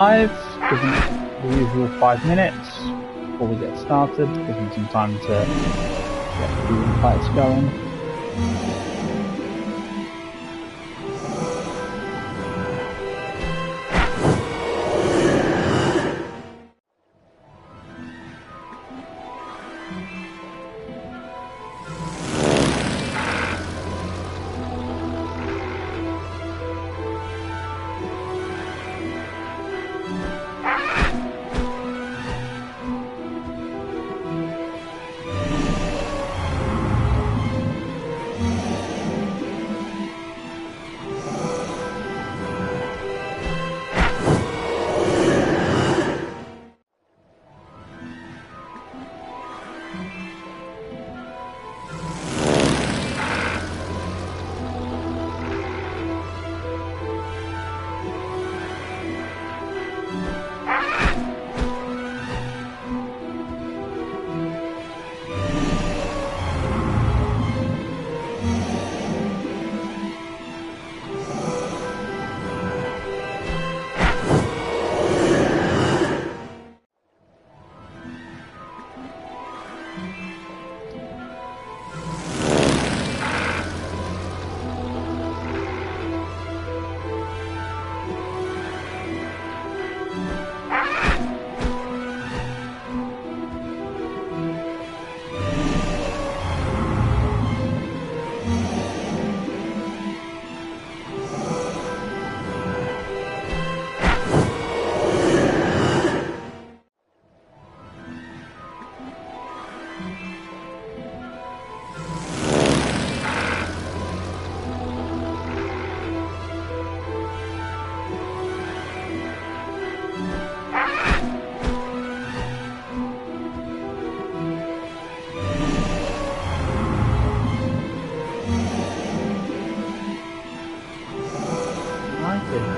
Give them the usual 5 minutes before we get started, give them some time to get the invites going.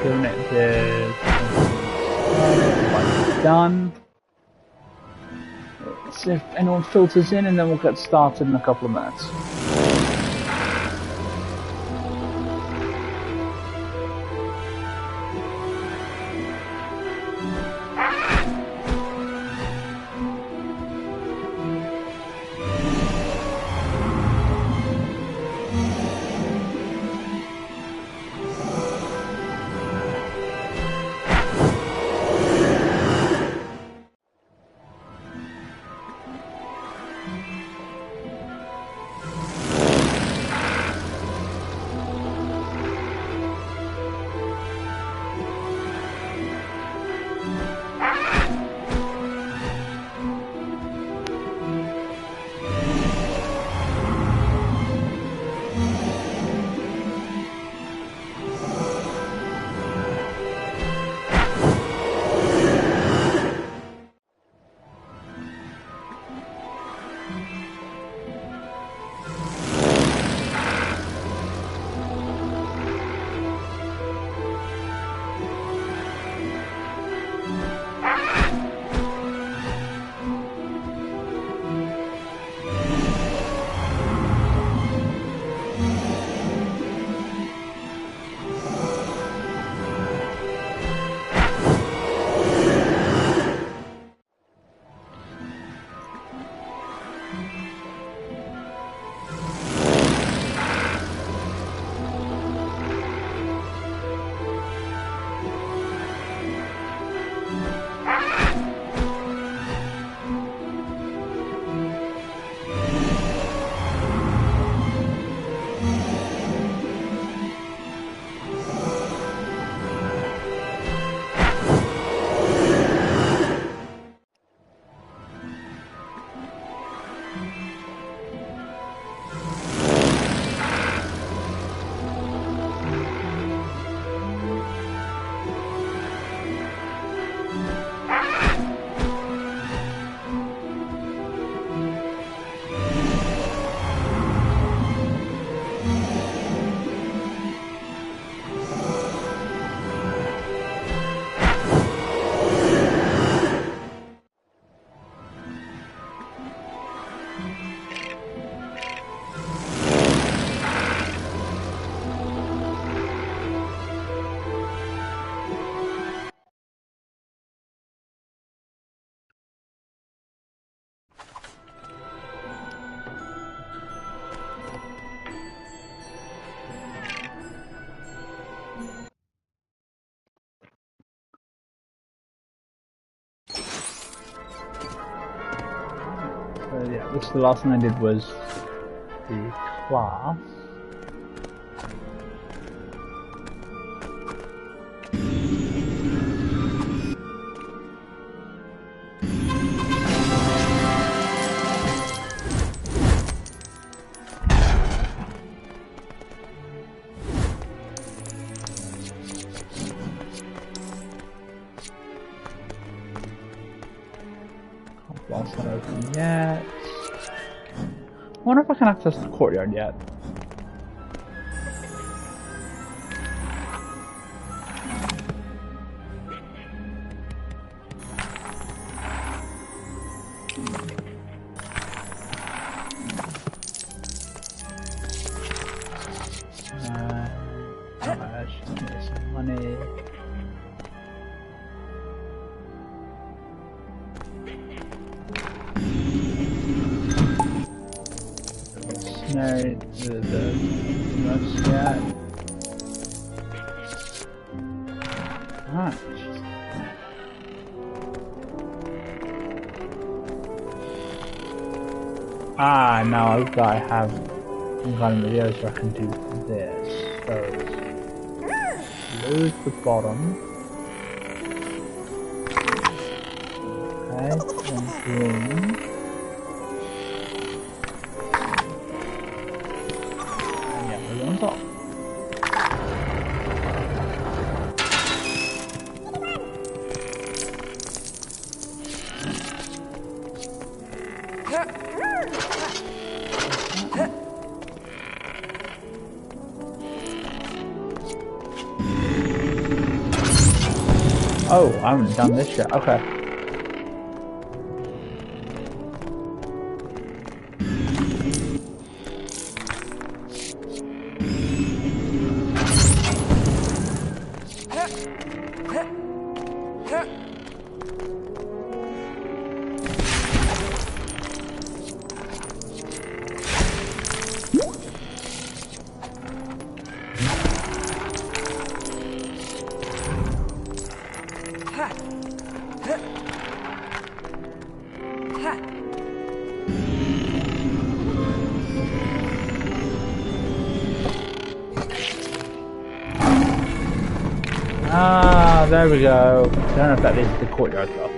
Giving it the done. Let's see if anyone filters in, and then we'll get started in a couple of minutes. yeah, this the last thing I did was the class. Last not open yet. I wonder if I can access the courtyard yet. I should get some money. No, the most yet. Alright. Ah, now I have some kind of video so I can do this. So, close the bottom. Okay, and green. On top. Oh, I haven't done this yet. Okay. Ah, there we go. I don't know if that is the courtyard though.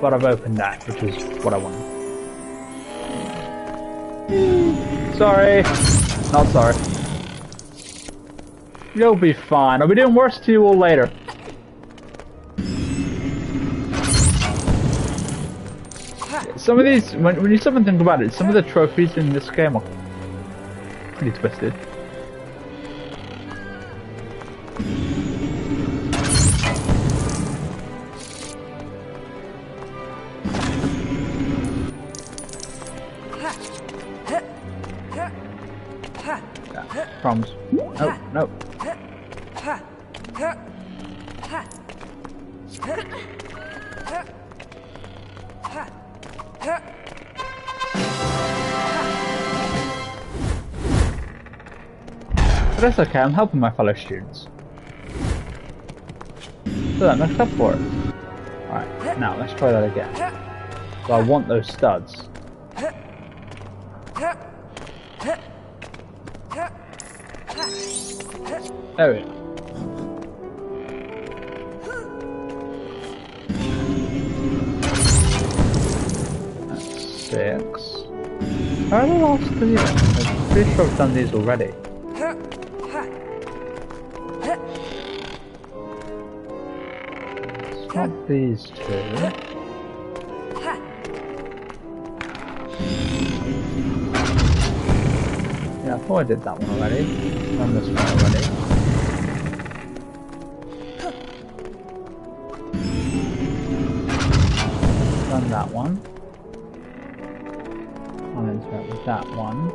But I've opened that, which is what I wanted. Sorry. Not sorry. You'll be fine. I'll be doing worse to you all later. Some of these, when you stop and think about it, some of the trophies in this game are pretty twisted. Promise. No, no. But that's okay, I'm helping my fellow students. So that makes up for it. Alright, now let's try that again. So I want those studs. There we go. That's 6. How are the last 3? I'm pretty sure I've done these already. Not these 2. Yeah, I thought I did that one already. Done this one already. Done that one. I'll interact with that one.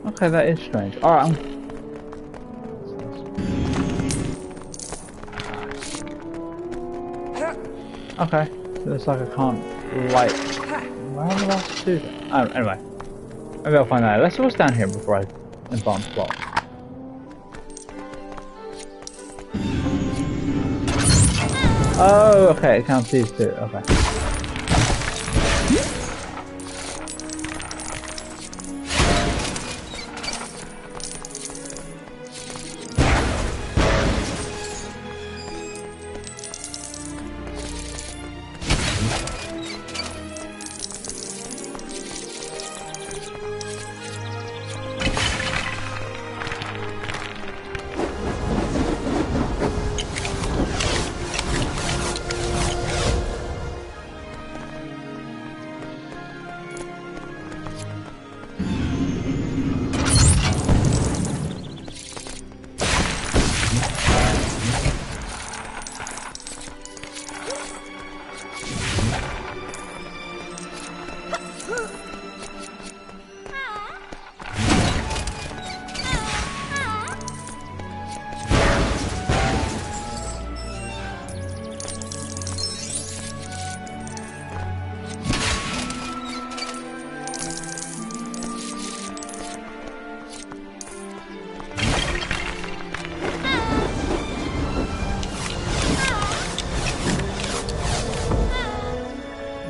Okay, that is strange. Alright, okay, looks like I can't light. Where are the last 2 then? Oh, anyway. Maybe I'll find out. Let's see what's down here before I advance plot. Oh, okay, it counts these two. Okay.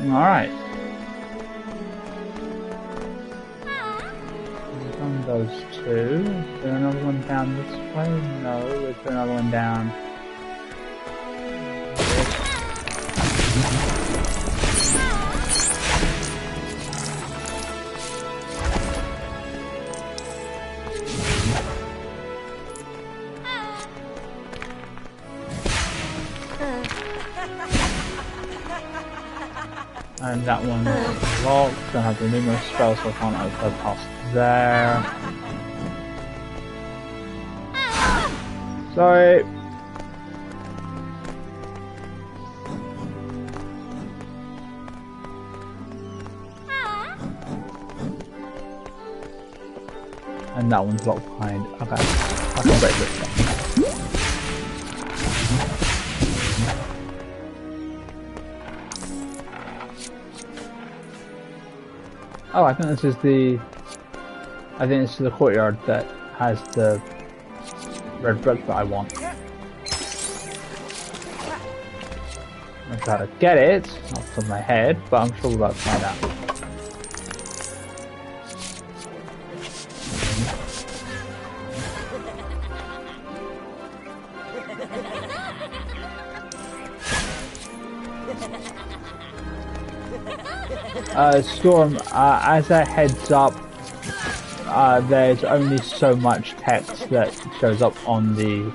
Alright. We've done those two. Is there another one down this way? No, there's another one down. And that one is locked. Don't have the numerous spells, so I can't go past there. Sorry. And that one's locked behind. Okay, I can break this one. Oh, I think this is the courtyard that has the red brick that I want. I'm trying to get it off the top of my head, but I'm sure we're about to find out. Storm, as a heads up, there's only so much text that shows up on the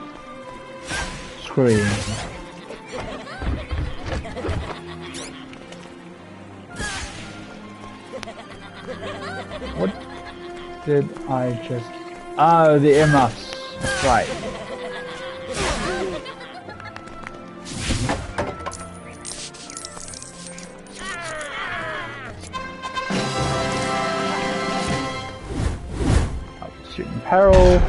screen. What did I just... Oh, the earmuffs. Right. Shooting peril.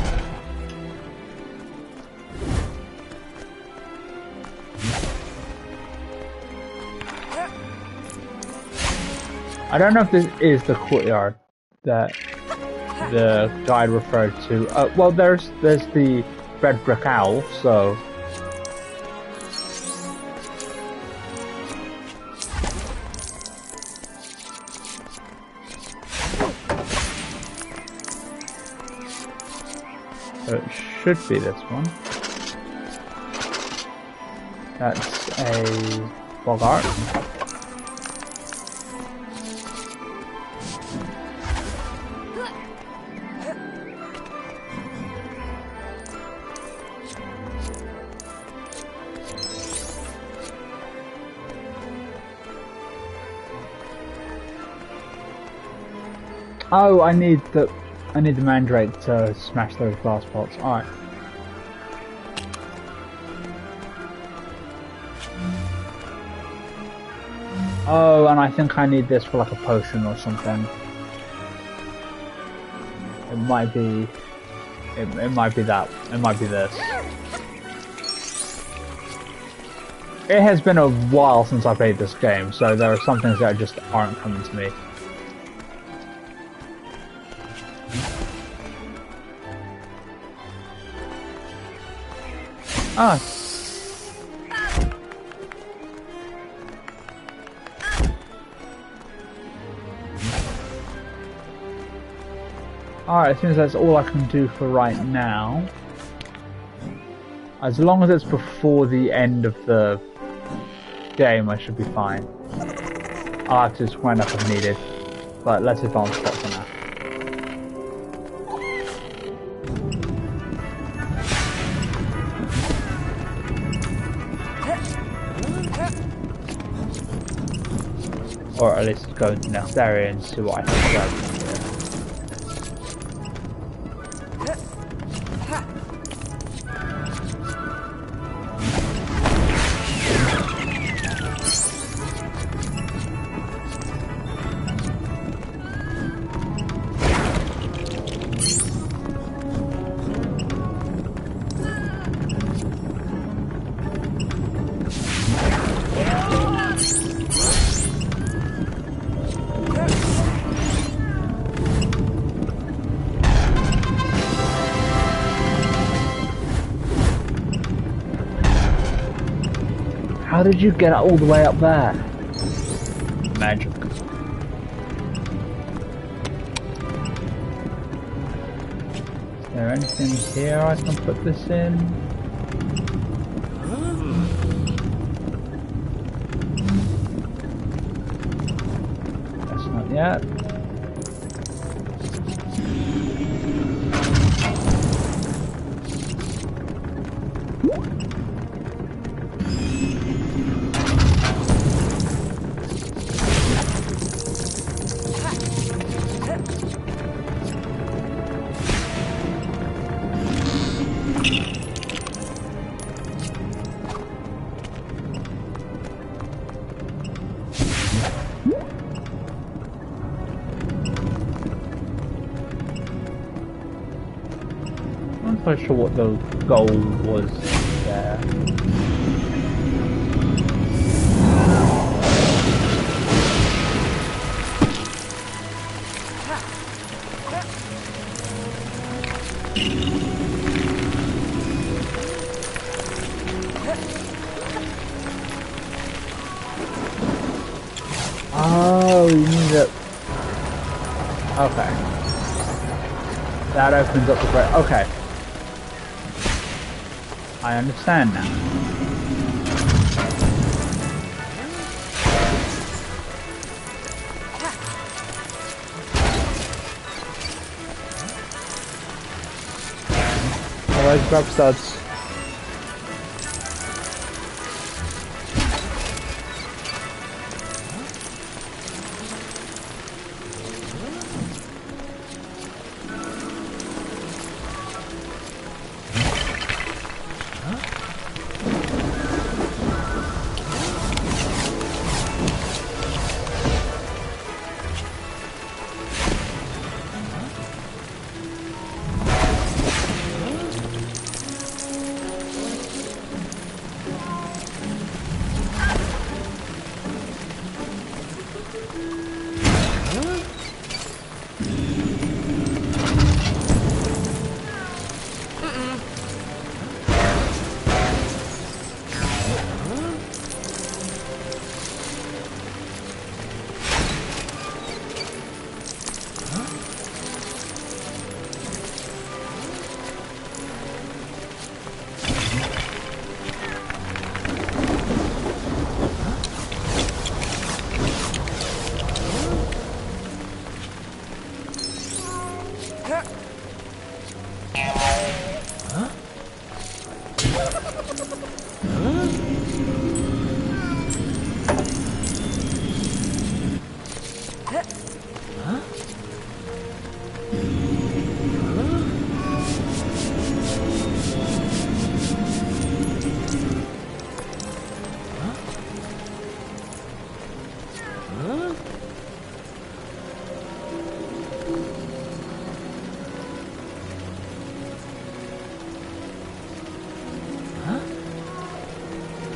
I don't know if this is the courtyard that the guide referred to. Well, there's the red brick owl, so. So it should be this one. That's a Bogart. Oh, I need the mandrake to smash those glass pots. Alright. Oh, and I think I need this for like a potion or something. It might be that. It might be this. It has been a while since I played this game, so there are some things that just aren't coming to me. Ah. Alright, seems that's all I can do for right now. As long as it's before the end of the game, I should be fine. I'll have to just wind up if needed. But let's advance that for now. Or at least go into the next area and see what I can grab. How did you get all the way up there? Magic. Is there anything here I can put this in? That's not yet. I'm not quite sure what the goal was there. Oh, you need it. Okay. That opens up the break. Okay. I understand now. Always grab studs.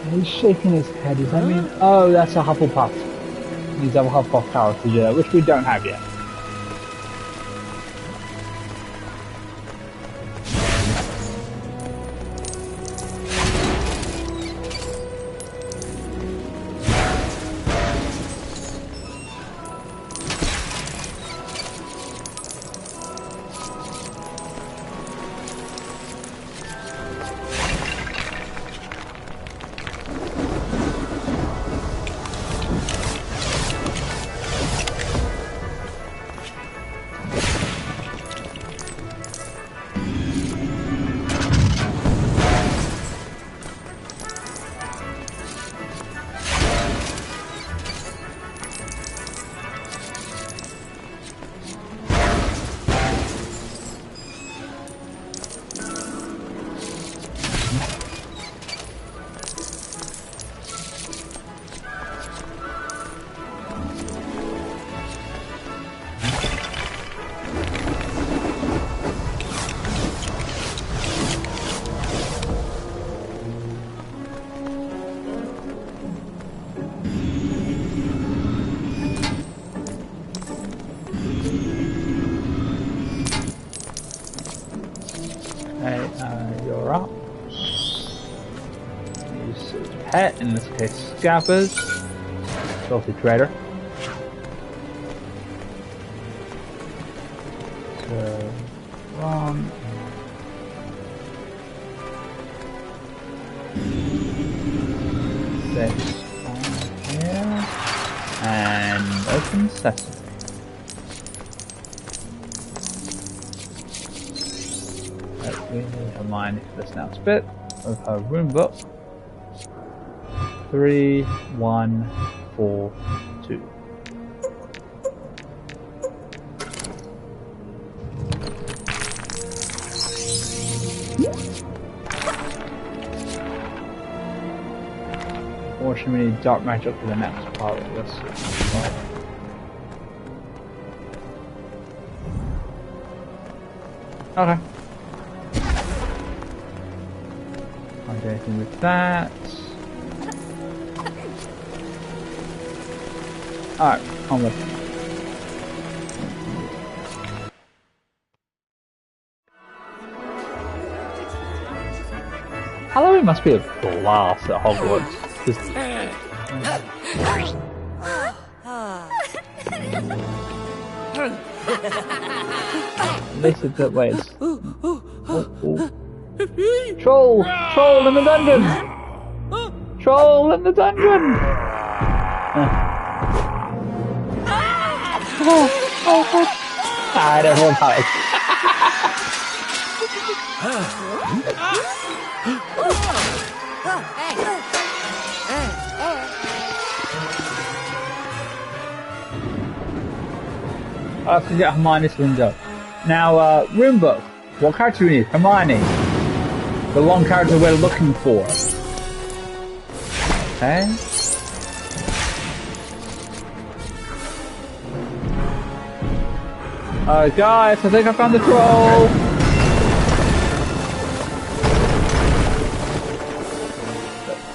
He's shaking his head. Does that mean? Oh, that's a Hufflepuff. These other Hufflepuff characters to do that, which we don't have yet. pet, in this case Scabbers. Filthy traitor. So, wrong. This on here. And open sesame. We need Hermione for this next bit of her rune book. 3, 1, 4, 2. Fortunately, we need dark magic for the next part of this. Okay. Can't do anything with that. Alright, onward. Halloween must be a blast at Hogwarts. At least a good way. Troll! Troll in the dungeon! Troll in the dungeon! I don't know how it. I have to get Hermione's window. Now, rune book. What character do we need? Hermione. The one character we're looking for. Okay. Guys, I think I found the troll!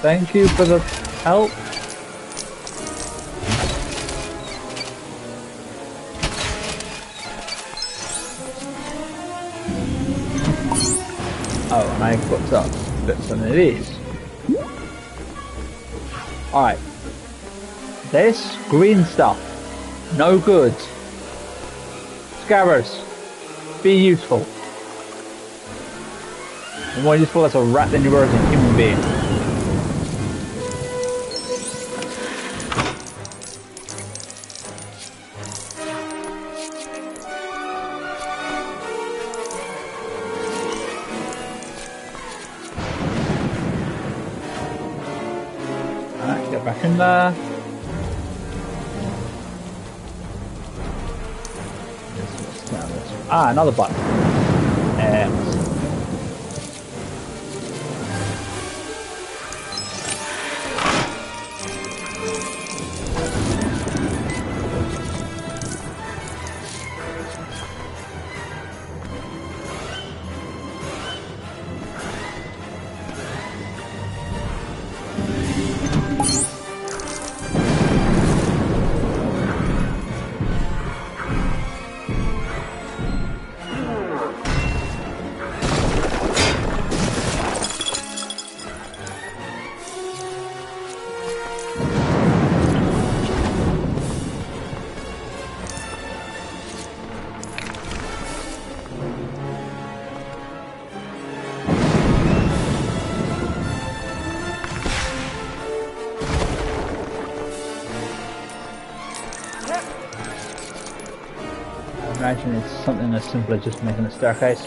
Thank you for the help. Oh, and I put up bits on these. Alright. This green stuff. No good. Scabbers. Be useful. You're more useful as a rat than you were as a human being. Alright, get back in there. Ah, another button. Imagine it's something as simple as just making a staircase.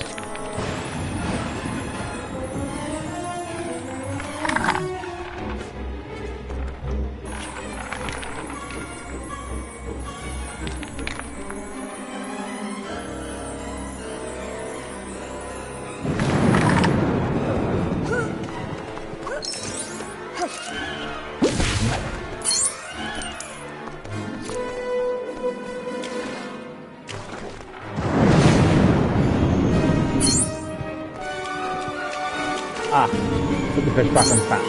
Ah, put the fish back on fat.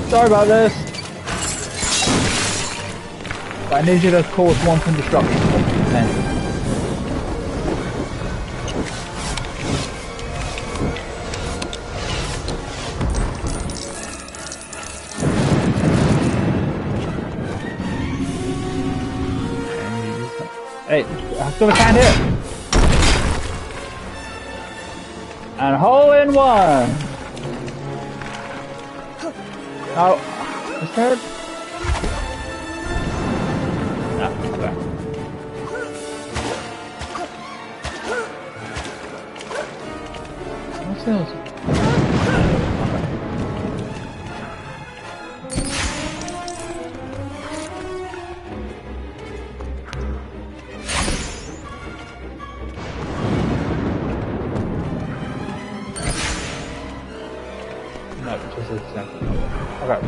Sorry about this. But I need you to cause wanton destruction. Thank you. Hey, I've got a can here. And hole in one. Oh, is there? No, okay. What's this? No, just a second. Okay.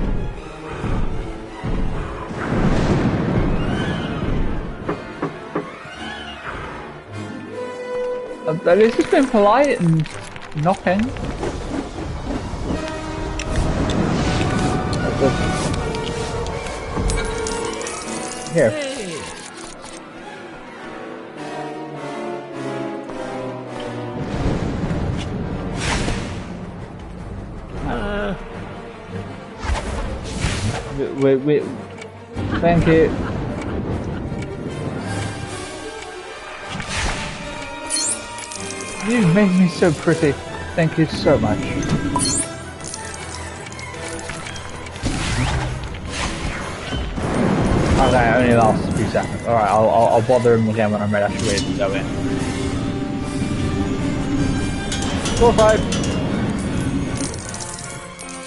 At least he's been polite and knocking. Here. Wait. Thank you. You make me so pretty. Thank you so much. Okay, it only lasts a few seconds. Alright, I'll bother him again when I'm ready to go in. 4 5.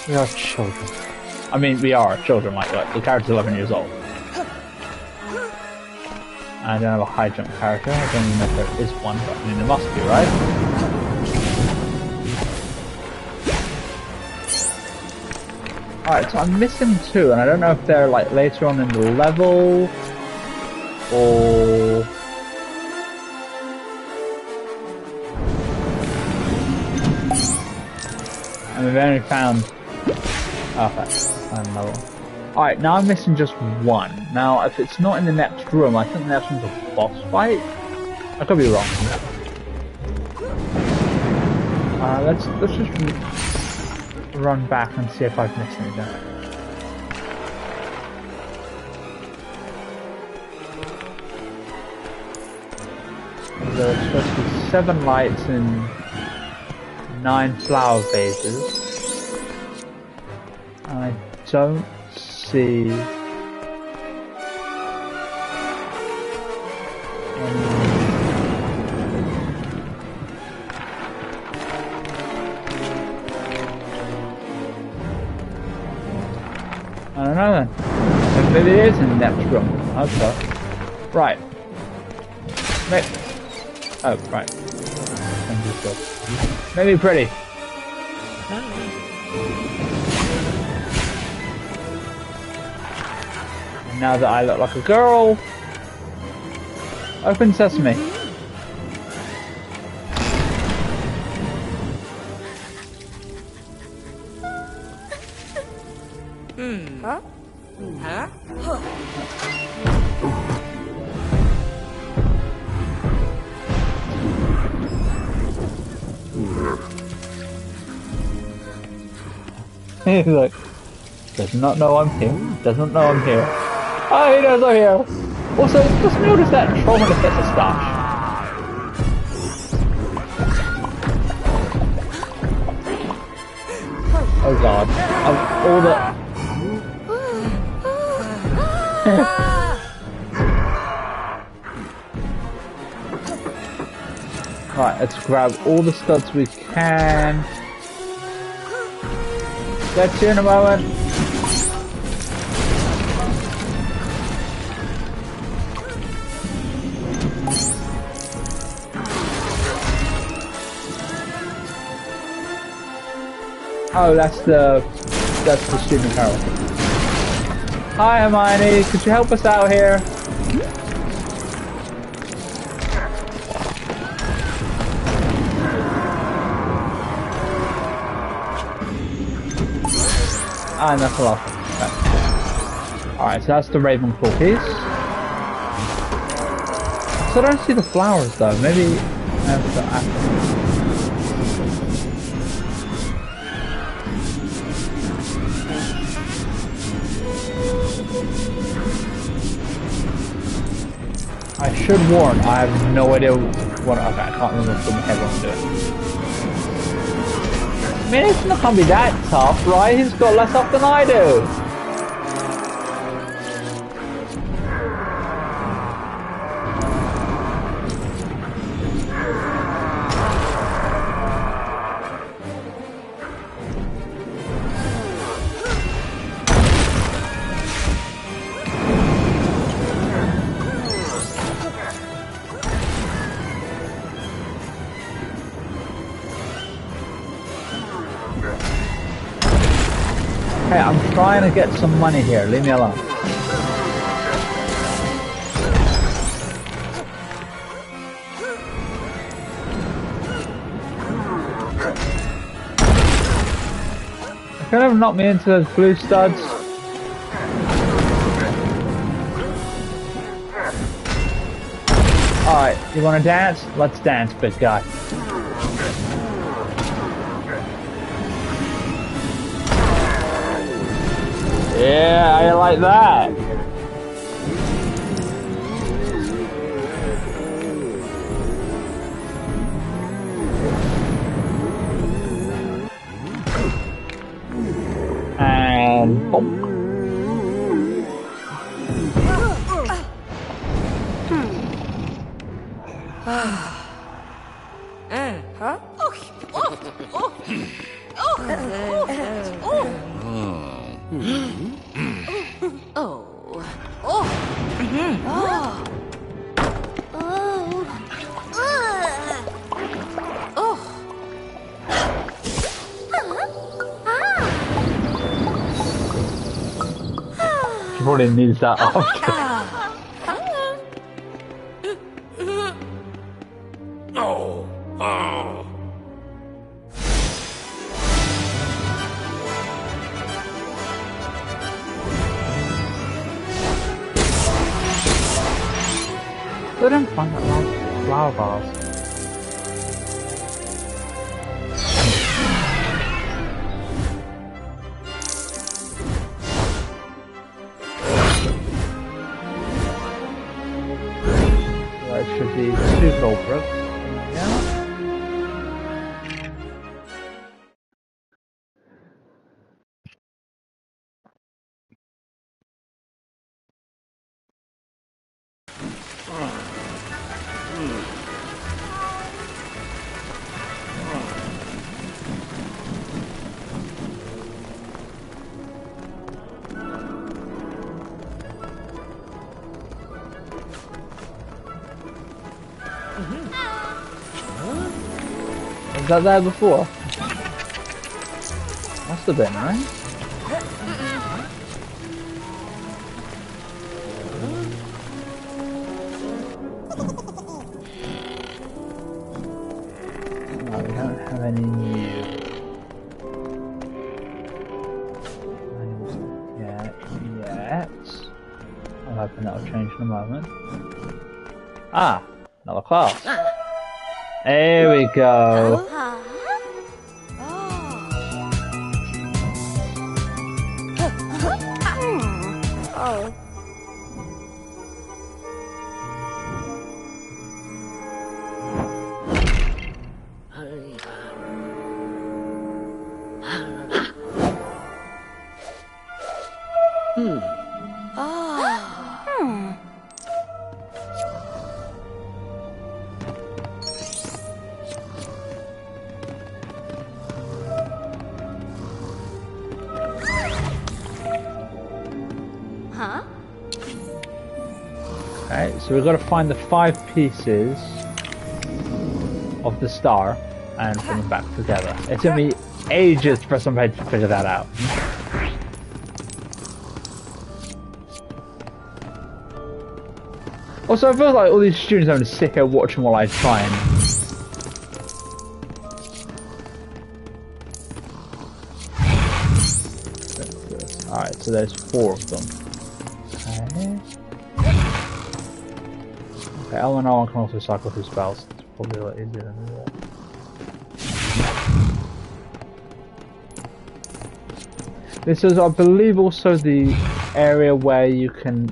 We are children. I mean, we are children, like the character's 11 years old. I don't have a high jump character, I don't even know if there is one, but I mean there must be, right? Alright, so I'm missing 2, and I don't know if they're like later on in the level, or... And we've only found... Okay, another one. Alright, now I'm missing just 1. Now, if it's not in the next room, I think the next one's a boss fight? I could be wrong. Let's just run back and see if I've missed anything. There's supposed to be 7 lights and 9 flower vases. I don't see I don't know then. Maybe it is in the next room. Okay. Right. Oh, right. Maybe pretty. And now that I look like a girl, open sesame. Huh? Huh? He's like, does not know I'm here. Doesn't know I'm here. Oh, he knows I'm here. Also, just notice that Trollman gets a stash. Oh god. All the... Right, let's grab all the studs we can. Get you in a moment. Oh, that's the student Carol. Hi Hermione, could you help us out here? Ah, and that's the last one. Okay. Alright, so that's the Ravenclaw piece. So I don't see the flowers though. Maybe I have to act. I should warn, I have no idea what. Okay, I can't remember from my head what I'm doing. I mean, it's not gonna be that tough, right? He's got less up than I do. Hey, I'm trying to get some money here. Leave me alone. Kind of knocked me into those blue studs. Alright, you wanna dance? Let's dance, big guy. Yeah, I like that. And bonk. She probably needs that after. I didn't find that last flower vase. That should be 2 gold bricks. Yeah. Was that there before? Must have been, right? No, we don't have any new. Yet. I'm hoping that'll change in a moment. Ah, another class. There we go. Okay, so we've got to find the 5 pieces of the star and put them back together. It's going to be ages for somebody to figure that out. Also, I feel like all these students are going to sit here watching while I try and... Alright, so there's 4 of them. Okay. Okay, Eleanor can also cycle through spells. It's probably a lot easier than that. This is, I believe, also the area where you can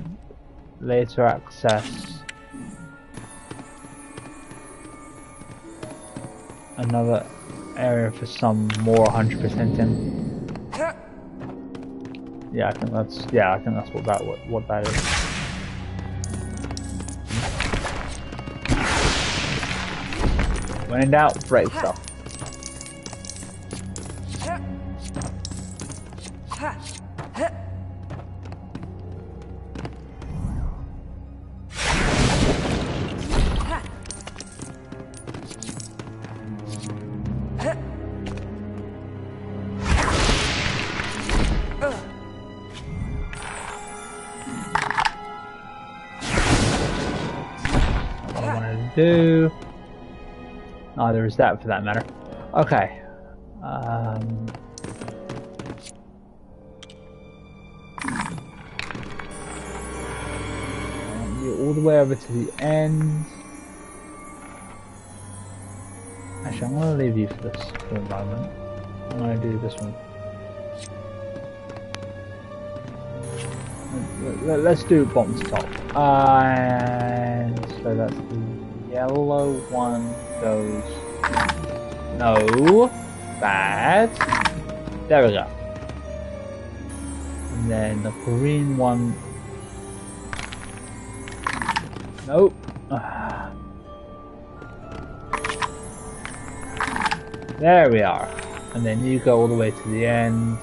later access another area for some more 100% in. Yeah, I think that's what that is. When in doubt, break stuff. Do. Oh, there is that for that matter. Okay. You're all the way over to the end. Actually, I'm going to leave you for this for a moment. I'm going to do this one. Let's do bottom to top. And so that's the yellow one goes. No. Bad. There we go. And then the green one. Nope. There we are. And then you go all the way to the end.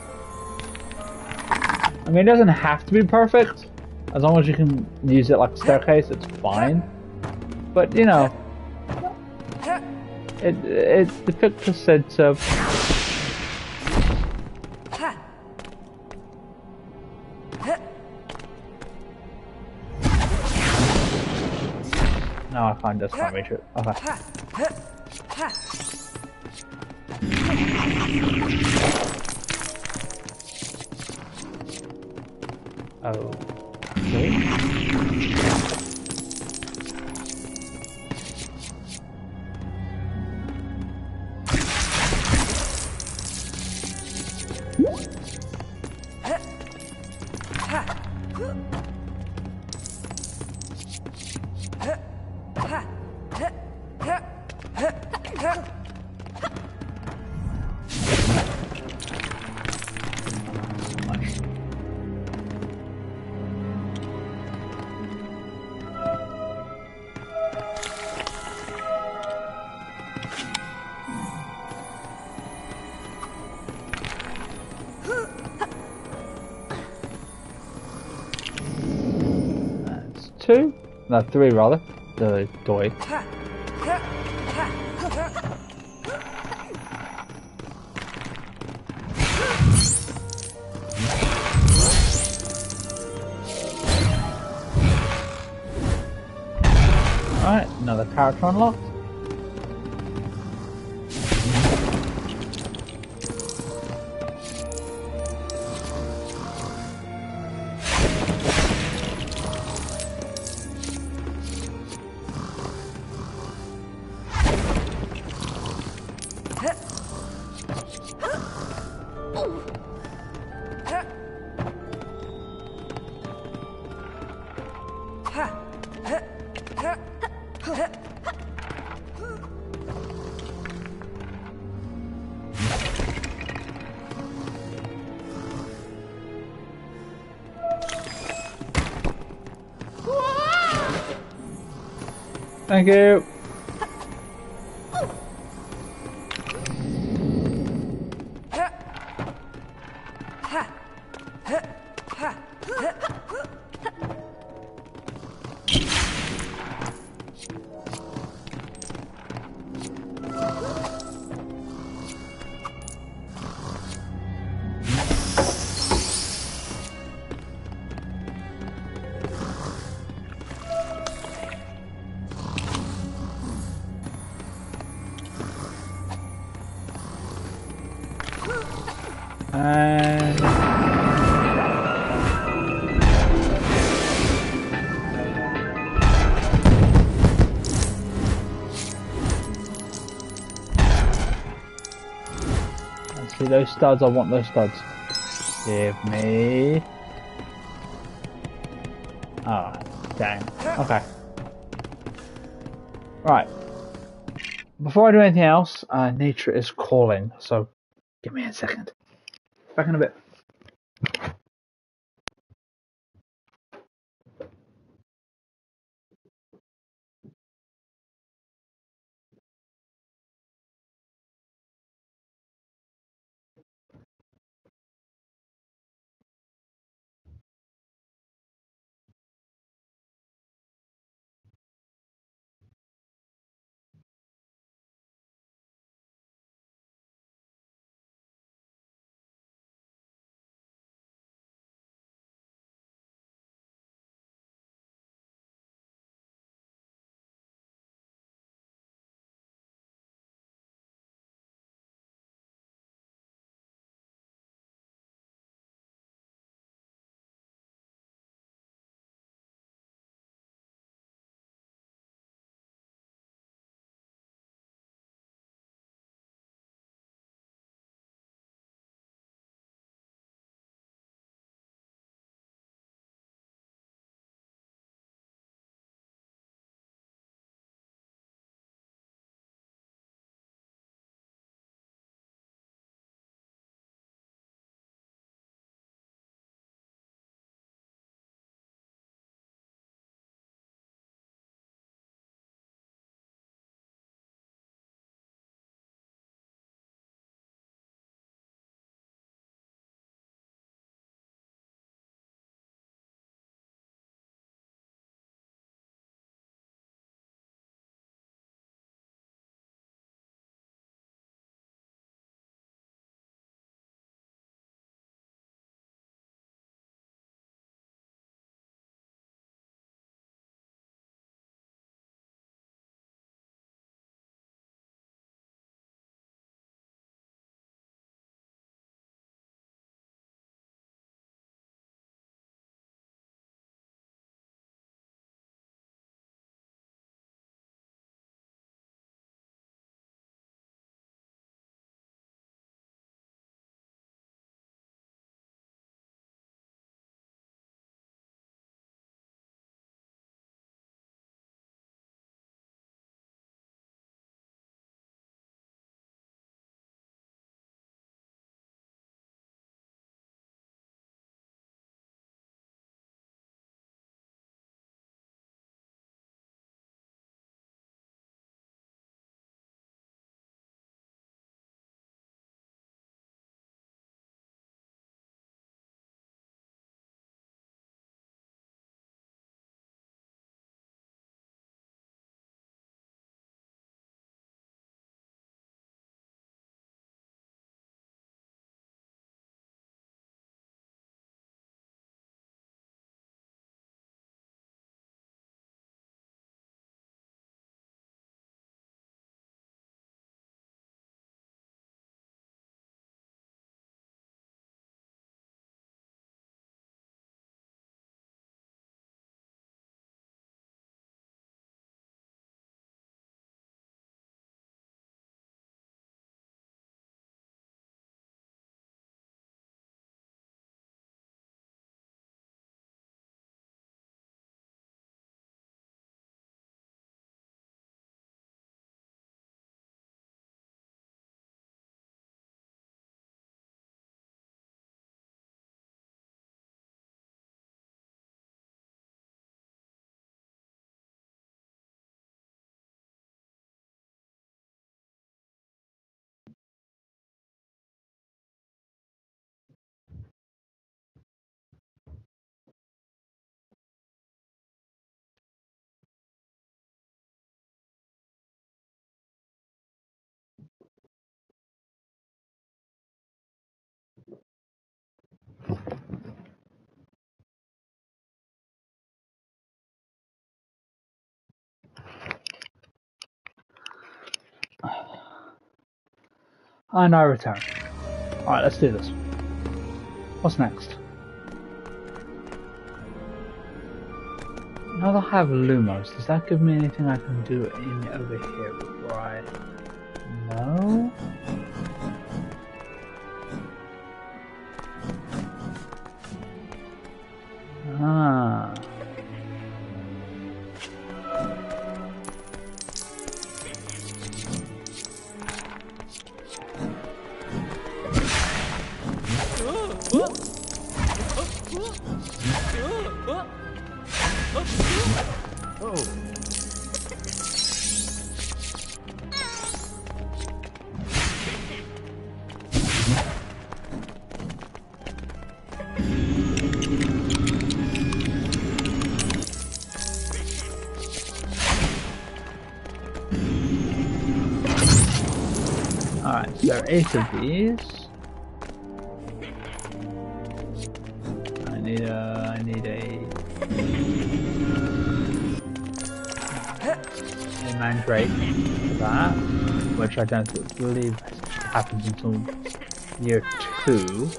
I mean, it doesn't have to be perfect. As long as you can use it like a staircase, it's fine. But, you know, it depicts a sense of... No, I just can't reach it. Okay. Oh. Okay. Two? No, 3 rather. The toy. Alright, another character unlocked. Thank you. And See those studs? I want those studs. Give me... Oh, dang. Okay. Right. Before I do anything else, nature is calling, so give me a second. Back in a bit. And I return. Alright, let's do this. What's next? Now that I have Lumos, does that give me anything I can do in over here before I... No? Alright, so there are 8 of these. I need a mandrake for that, which I don't believe happens until year 2.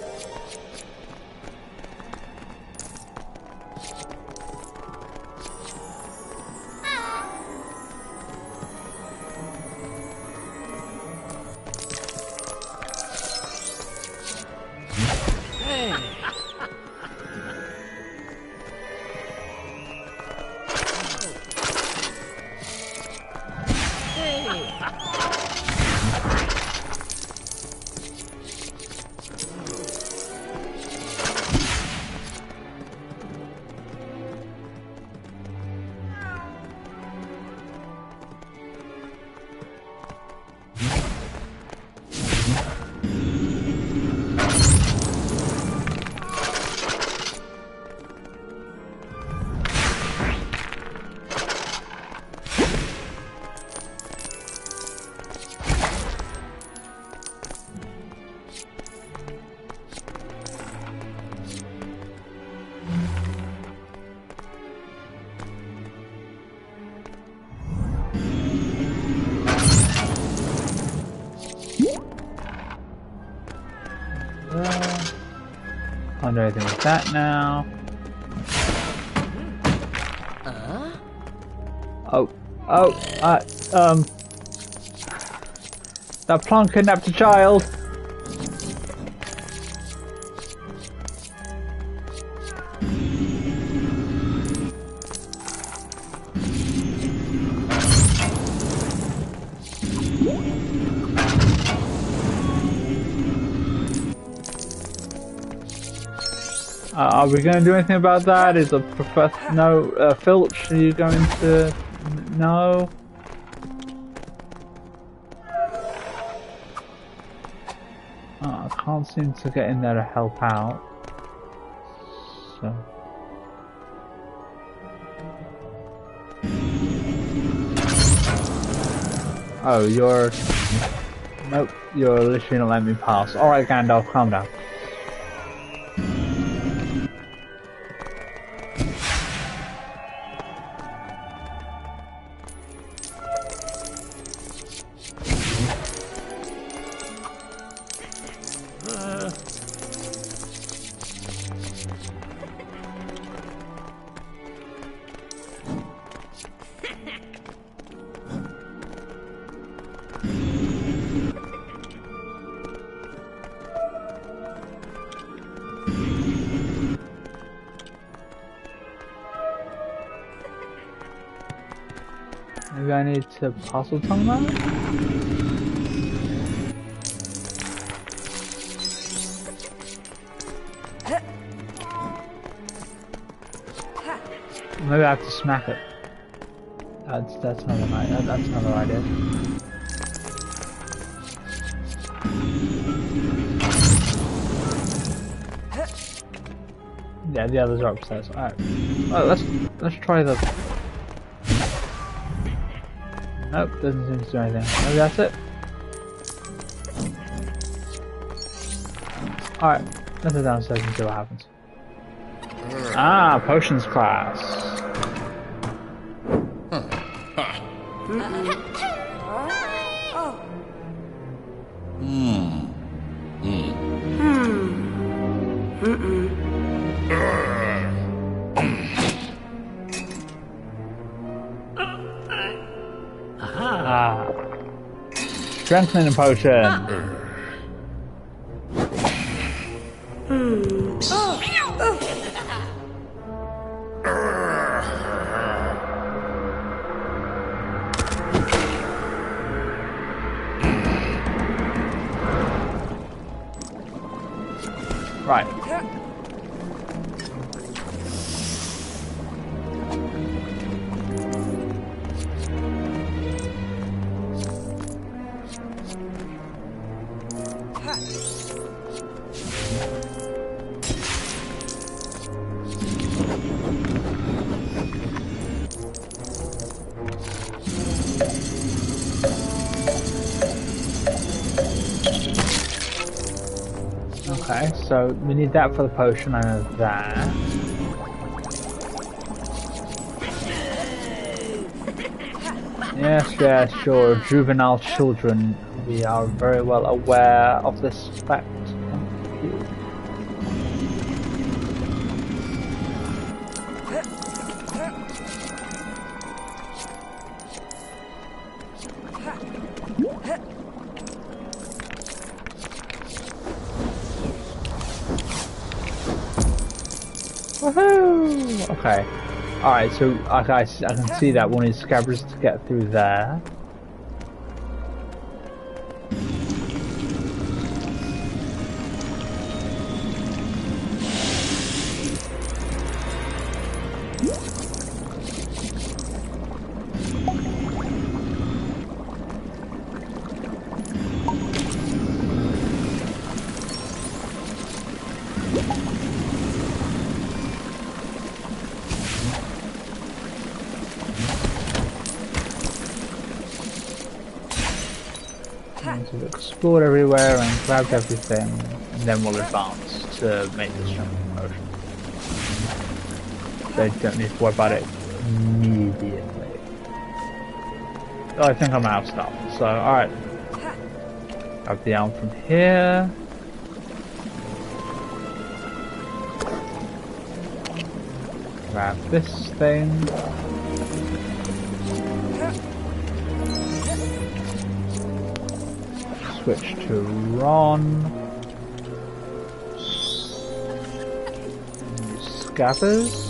Can't do anything with that now. That plant kidnapped a child. Are we going to do anything about that? Is the professor Filch? Are you going to no? I can't seem to get in there to help out. So. Oh, you're. Nope, you're literally not letting me pass. Alright, Gandalf, calm down. Maybe I need to puzzle tongue that? Maybe I have to smack it. That's another idea. Yeah, the others are upstairs. Alright. Oh, let's try the. Nope, doesn't seem to do anything. Maybe that's it. Alright, let's go downstairs and see what happens. Ah, potions class. Strengthening potion. Right. Okay, so we need that for the potion, I know that. Yes, sure, juvenile children. We are very well aware of this fact. Thank you. Woohoo! Okay. Alright, so I can see that one is scabbards to get through there. We've explored everywhere and grabbed everything, and then we'll advance to make this jumping motion. They don't need to worry about it immediately. So I think I'm out of stuff, so alright. Grab the arm from here. Grab this thing. Switch to Ron. Scabbers.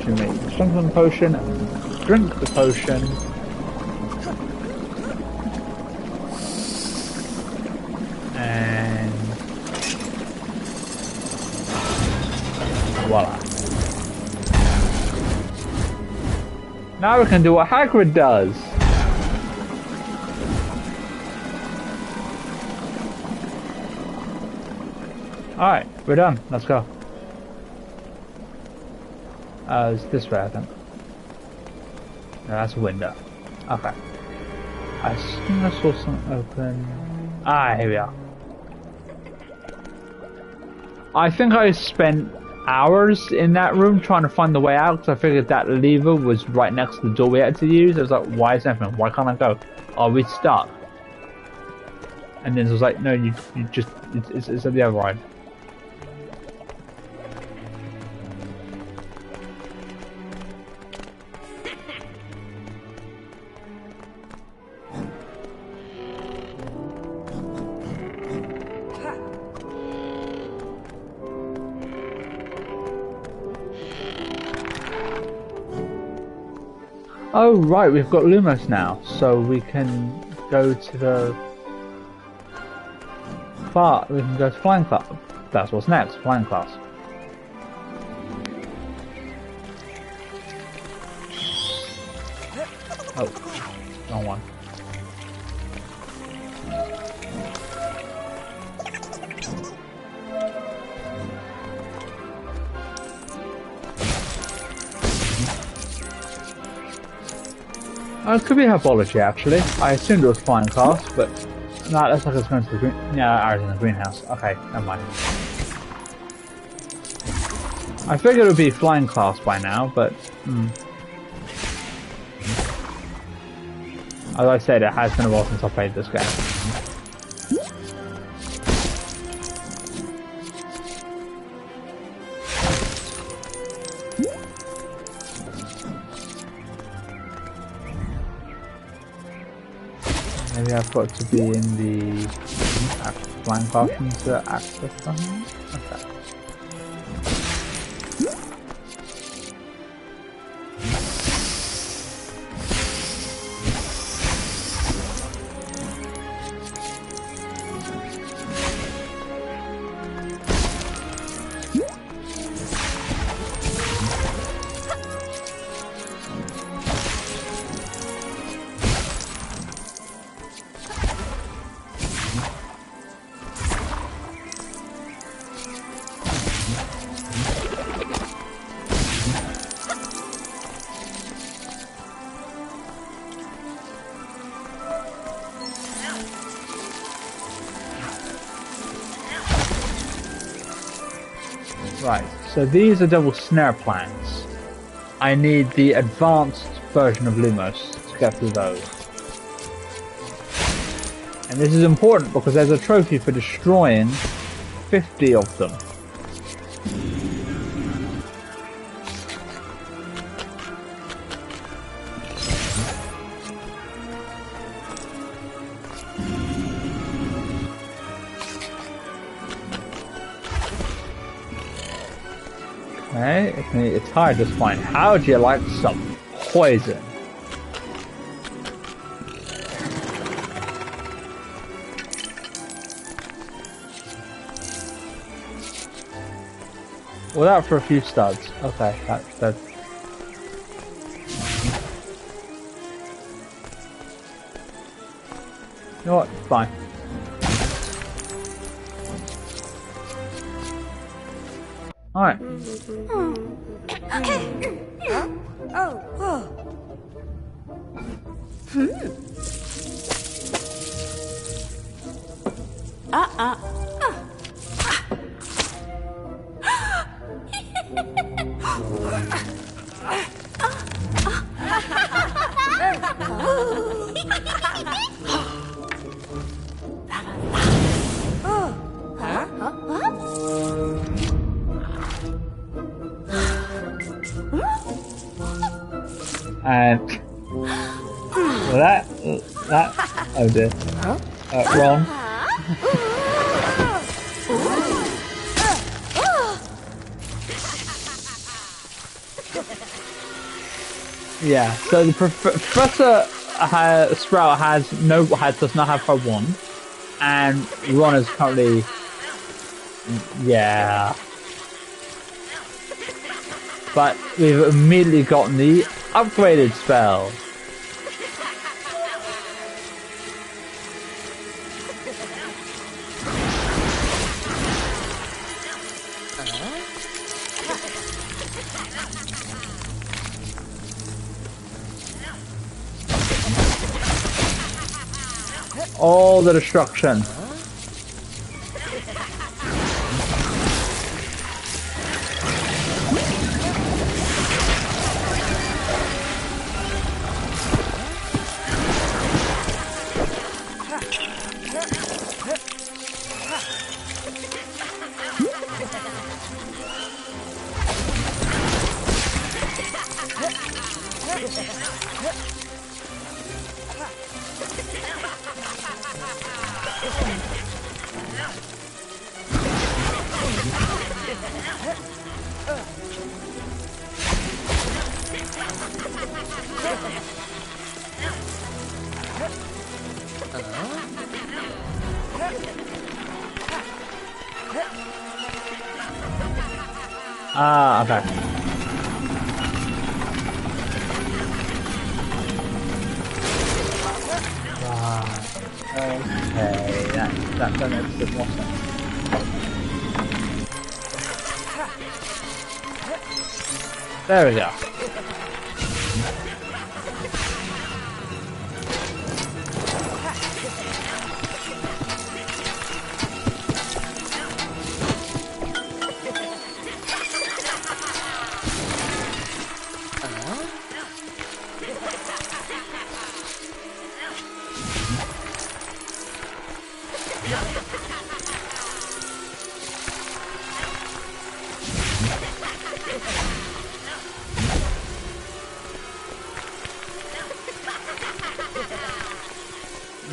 To make the strengthen potion, drink the potion. And voila. Now we can do what Hagrid does. Alright, we're done. Let's go. It's this way, I think. No, that's a window. Okay. I think I saw something open. Ah, here we are. I think I spent hours in that room trying to find the way out because I figured that lever was right next to the door we had to use. I was like, why is that happening? Why can't I go? Are we stuck? And then it was like, no, you just, it's at the other end. Oh right, we've got Lumos now, so we can go to the we can go to flying class. That's what's next, flying class. Oh, wrong one. It could be herbology actually. I assumed it was flying class, but no, it looks like it's going to the green. Yeah, ours in the greenhouse. Okay, never mind. I figured it would be flying class by now, but as I said, it has been a while since I played this game. Maybe I've got to be in the flying classroom to access them. Okay. Right, so these are double snare plants. I need the advanced version of Lumos to get through those. And this is important because there's a trophy for destroying 50 of them. Okay, it's hard to find. How do you like some poison? Well, that for a few studs. Okay, that's. You know what? Fine. Alright. And that oh dear. Wrong. Yeah, so the Professor Sprout does not have her wand, and Ron is currently, yeah. But we've immediately gotten the upgraded spell. All the destruction. Ah, okay. Okay, that makes a bit more sense. There we go.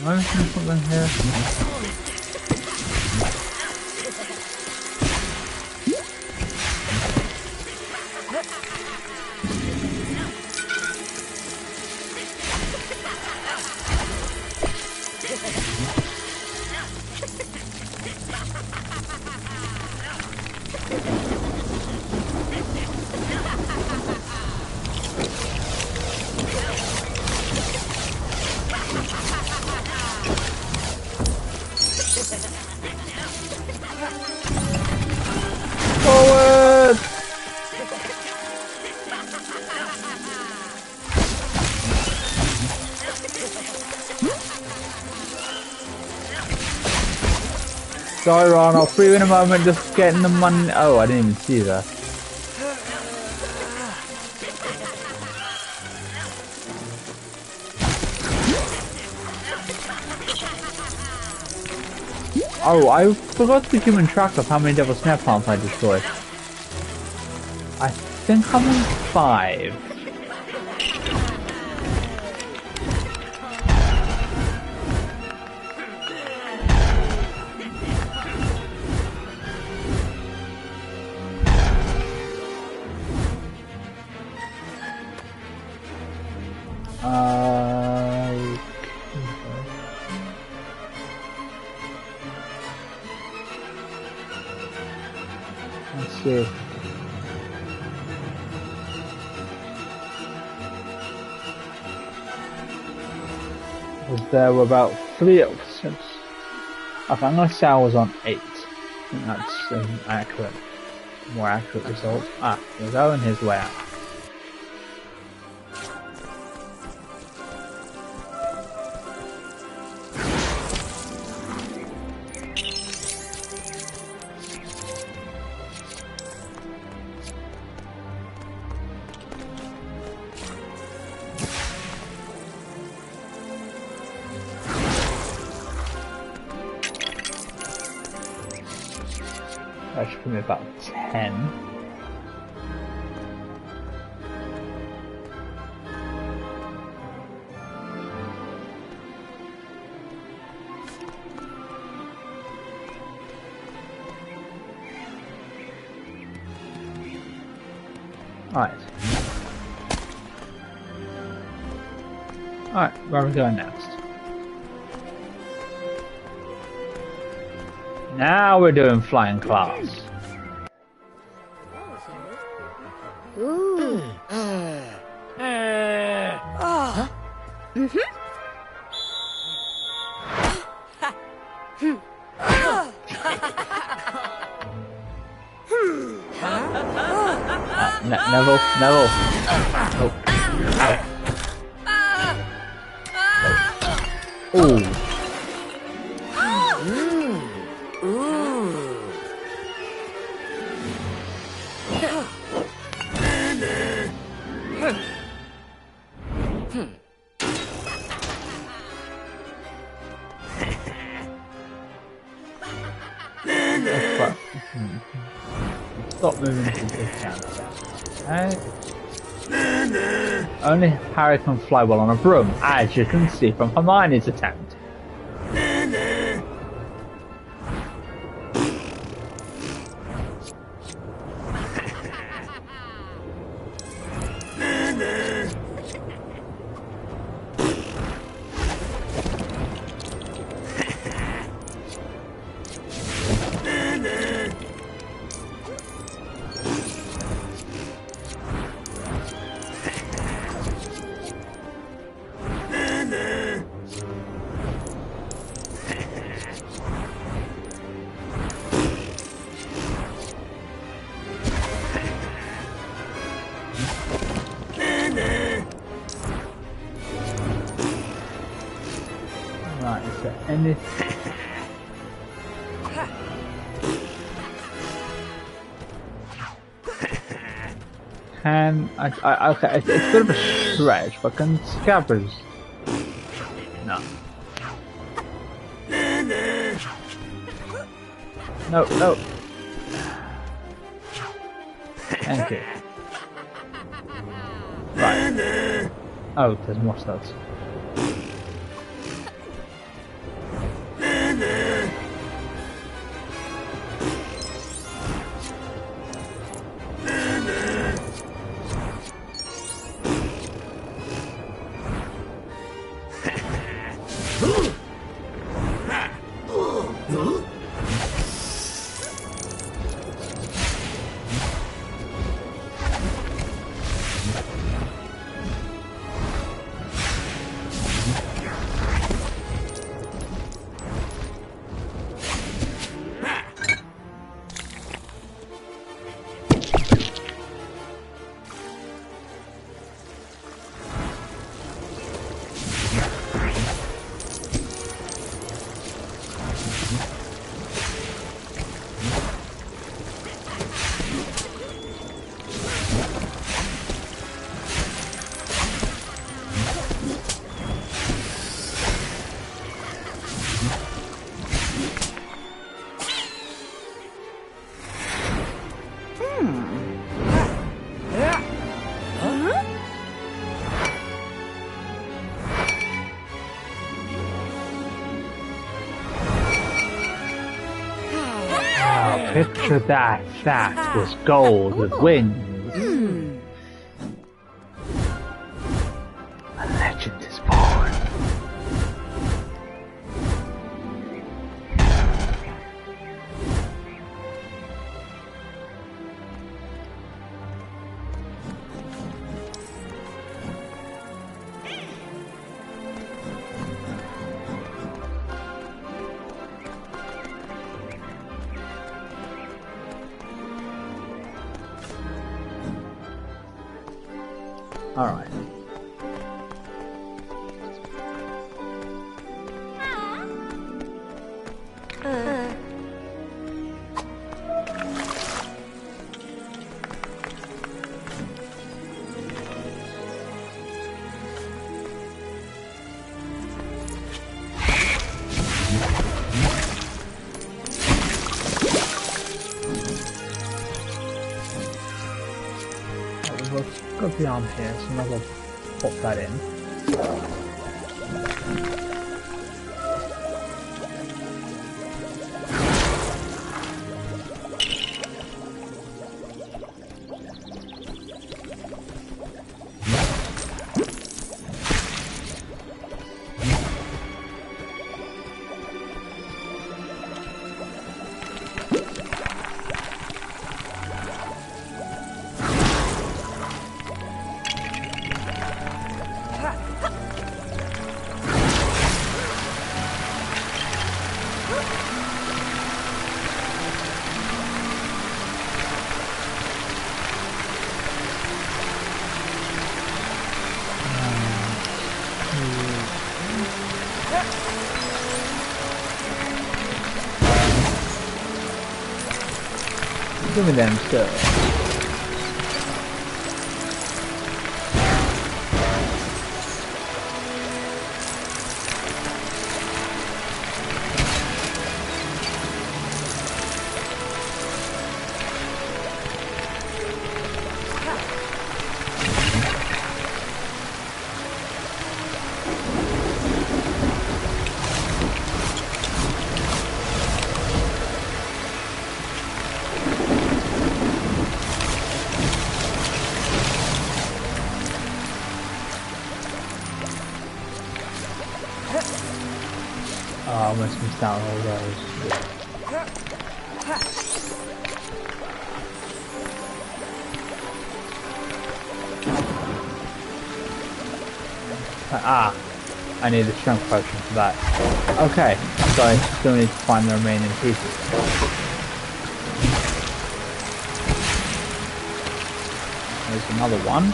I'm just gonna put them here. Forward! Sorry, Ron, I'll free you in a moment, just getting the money. Oh, I didn't even see that. Oh, I forgot to keep track of how many Devil Snare plants I destroyed. I think I'm on 5. Let's see. There were about 3 episodes. Okay, I'm gonna say I was on 8. I think that's an accurate, more accurate result. Ah, we're going his way out. That should put me about 10. Alright. Alright, where are we going next? Now we're doing flying class. Ooh. Neville. Oh. Ooh. Stop moving to this channel. Right. Only Harry can fly well on a broom, as you can see from Hermione's attempt. Right, is there anything? Okay, it's a bit of a stretch, but can Scabbers? No. No. Thank you. Right. Oh, there's more studs. picture that. That was gold with wings. A legend is born. Alright. Let's go beyond here, so I might as well pop that in. Give me them stuff. Oh, I almost missed out on all those. Ah, I need a strength potion for that. Okay, so I still need to find the remaining pieces. There's another one.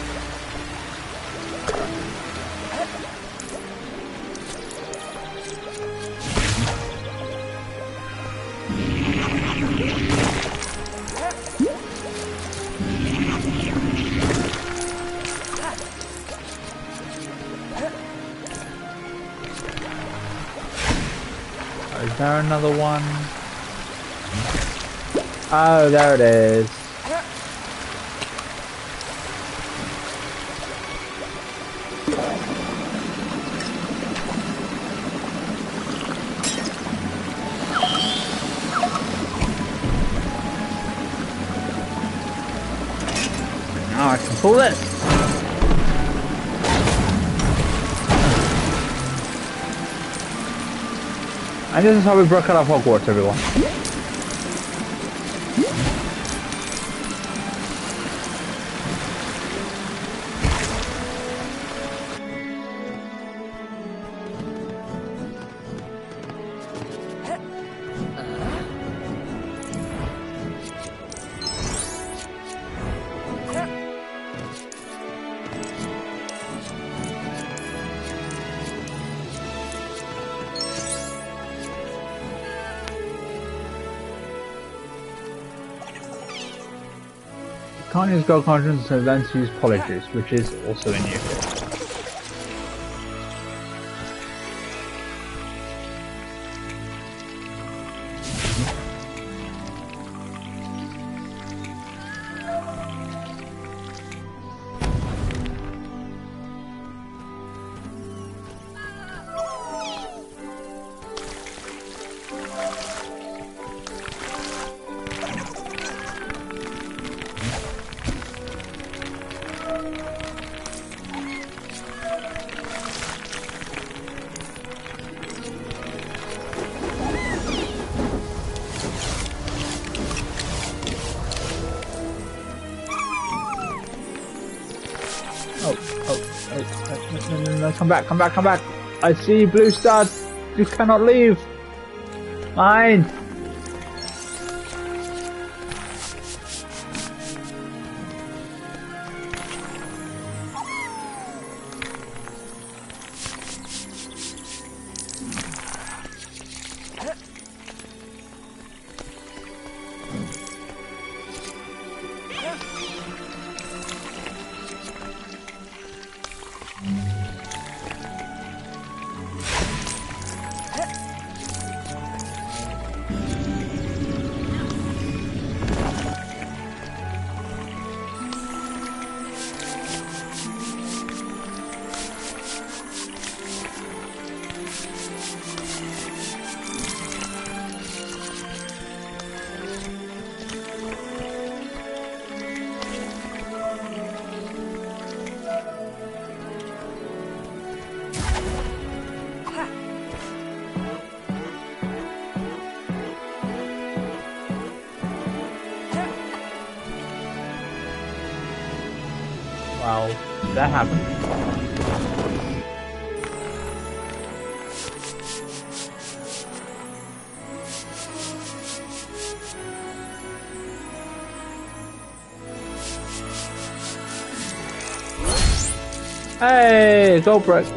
Is there another one? Oh, there it is. Now I can pull this. And this is how we broke out of Hogwarts, everyone. Can't use gold conjunctions, so then to use polyjuice, which is also in use. No, come back, come back, come back. I see blue star. You cannot leave. Mine. Wow, that happened. Hey, go for it.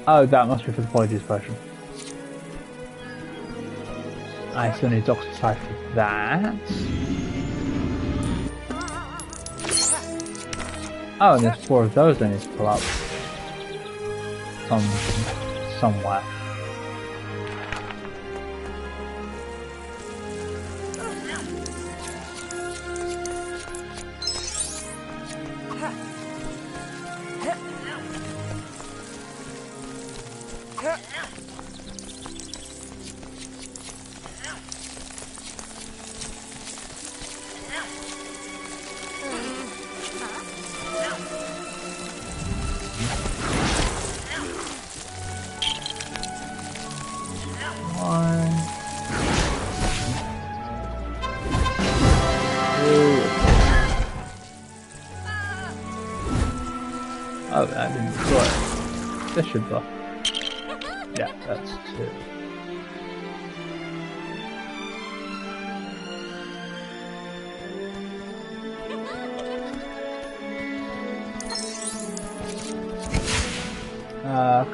Oh, that must be for the Apologies potion. I still need Doctor Side for that. Oh, and there's 4 of those I need to pull up. Somewhere. Oh, I didn't destroy it. This should buff. Yeah, that's 2.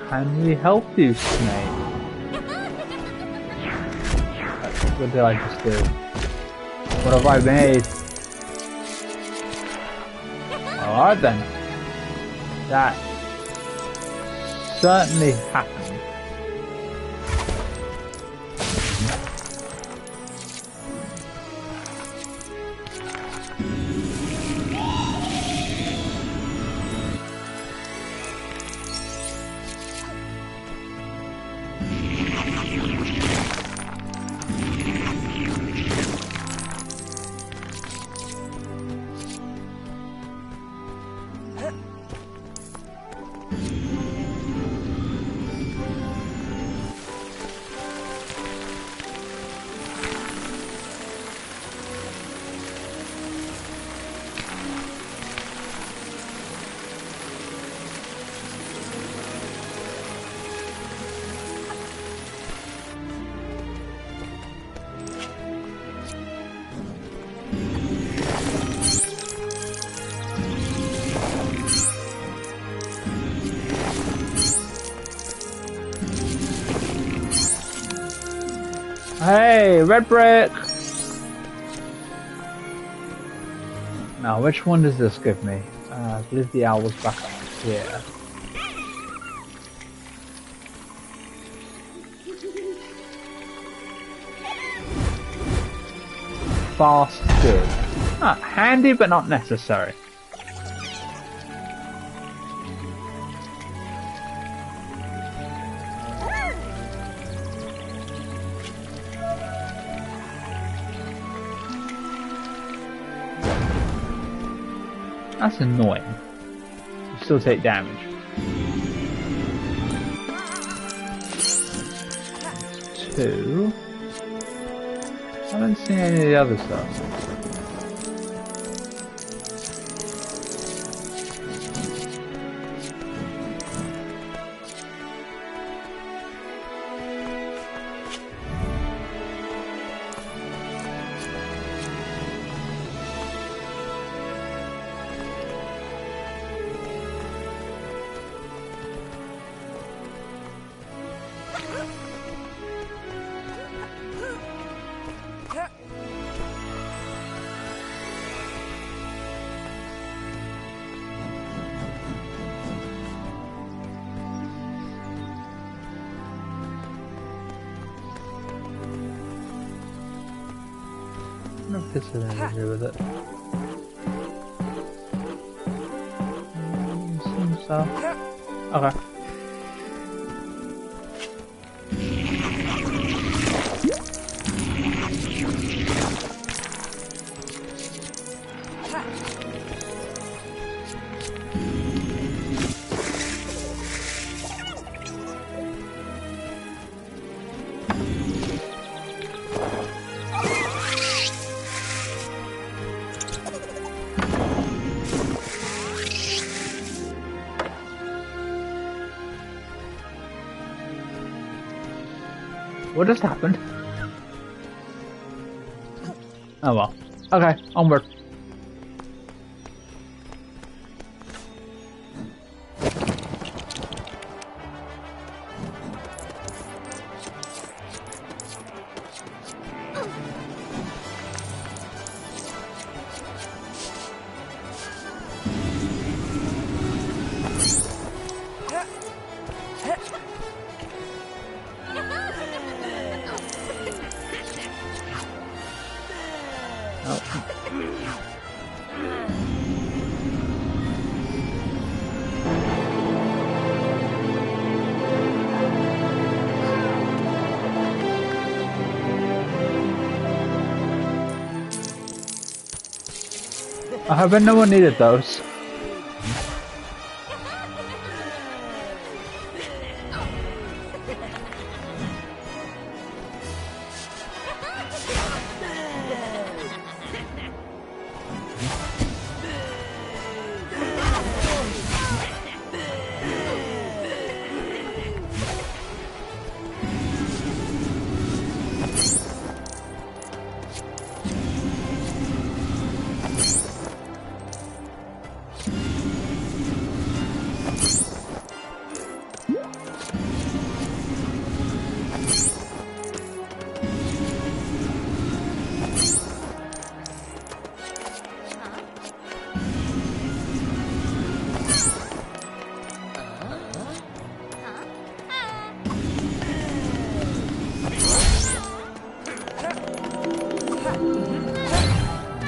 Can we help you, Snake? What did I just do? What have I made? Alright then. That certainly happened. Hey, red brick! Now, which one does this give me? I believe the owl's back up here. Fast, good. Ah, handy but not necessary. That's annoying. You still take damage. 2. I haven't seen any of the other stuff. I don't know if this has anything to do with it. Seems so. Okay. What just happened? Oh well. Okay, onward. I hope no one needed those.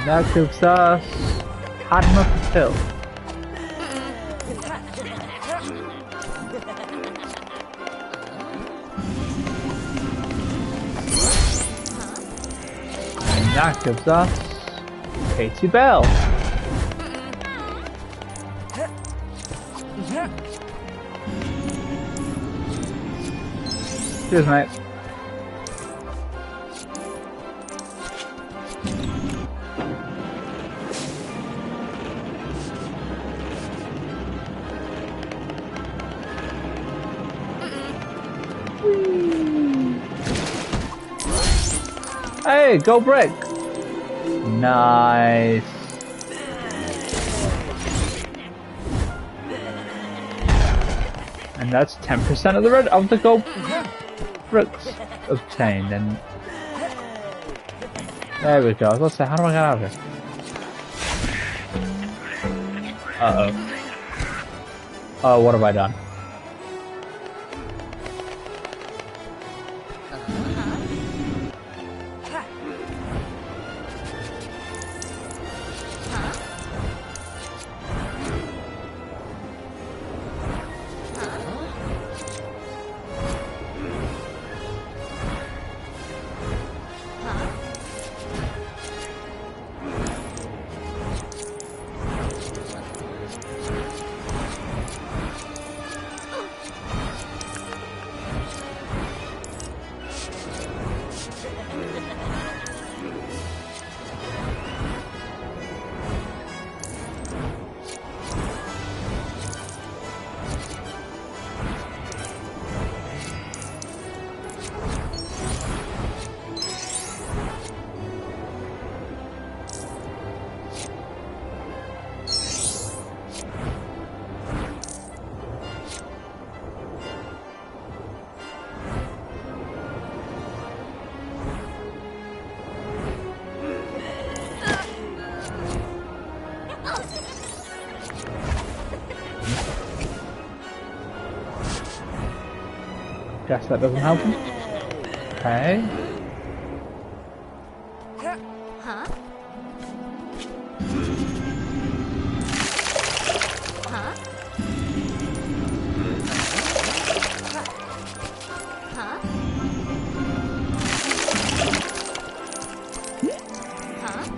That gives us Padma Patil. And that gives us Katie Bell. Cheers, mate. Hey, go brick! Nice. And that's 10% of the red of the gold bricks obtained. And there we go. Let's say, how do I get out of here? Oh, what have I done? Guess that doesn't help him. Okay. Huh? Huh? Huh? Huh? Huh? Huh?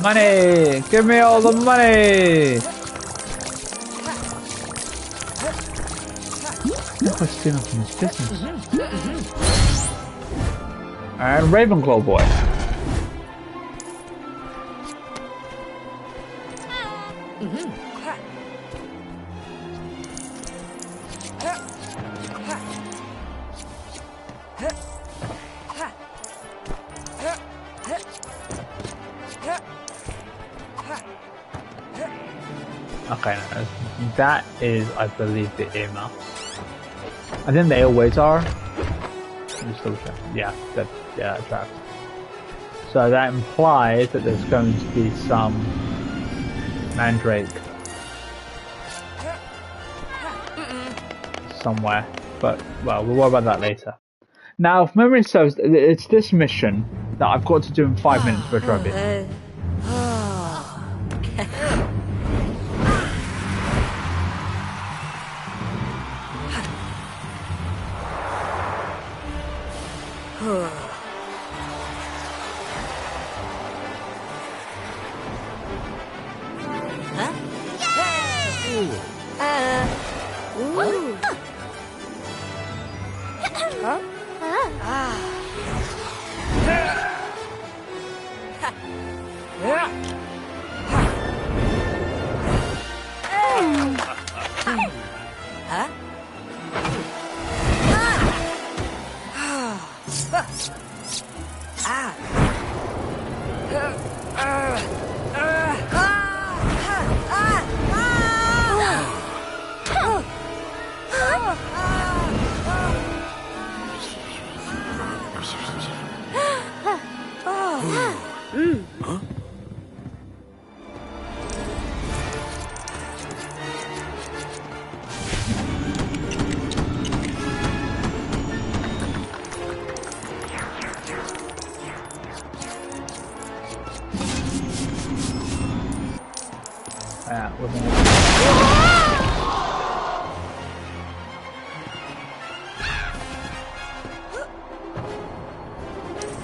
Money! Give me all the money! Look what's stealing from his business. And Ravenclaw boy. Okay, no, that is, I believe, the earmuffs. I think they always are. Just double check. Yeah, that tracks. So that implies that there's going to be some mandrake somewhere. But, well, we'll worry about that later. Now, if memory serves, it's this mission that I've got to do in 5 minutes for a trophy.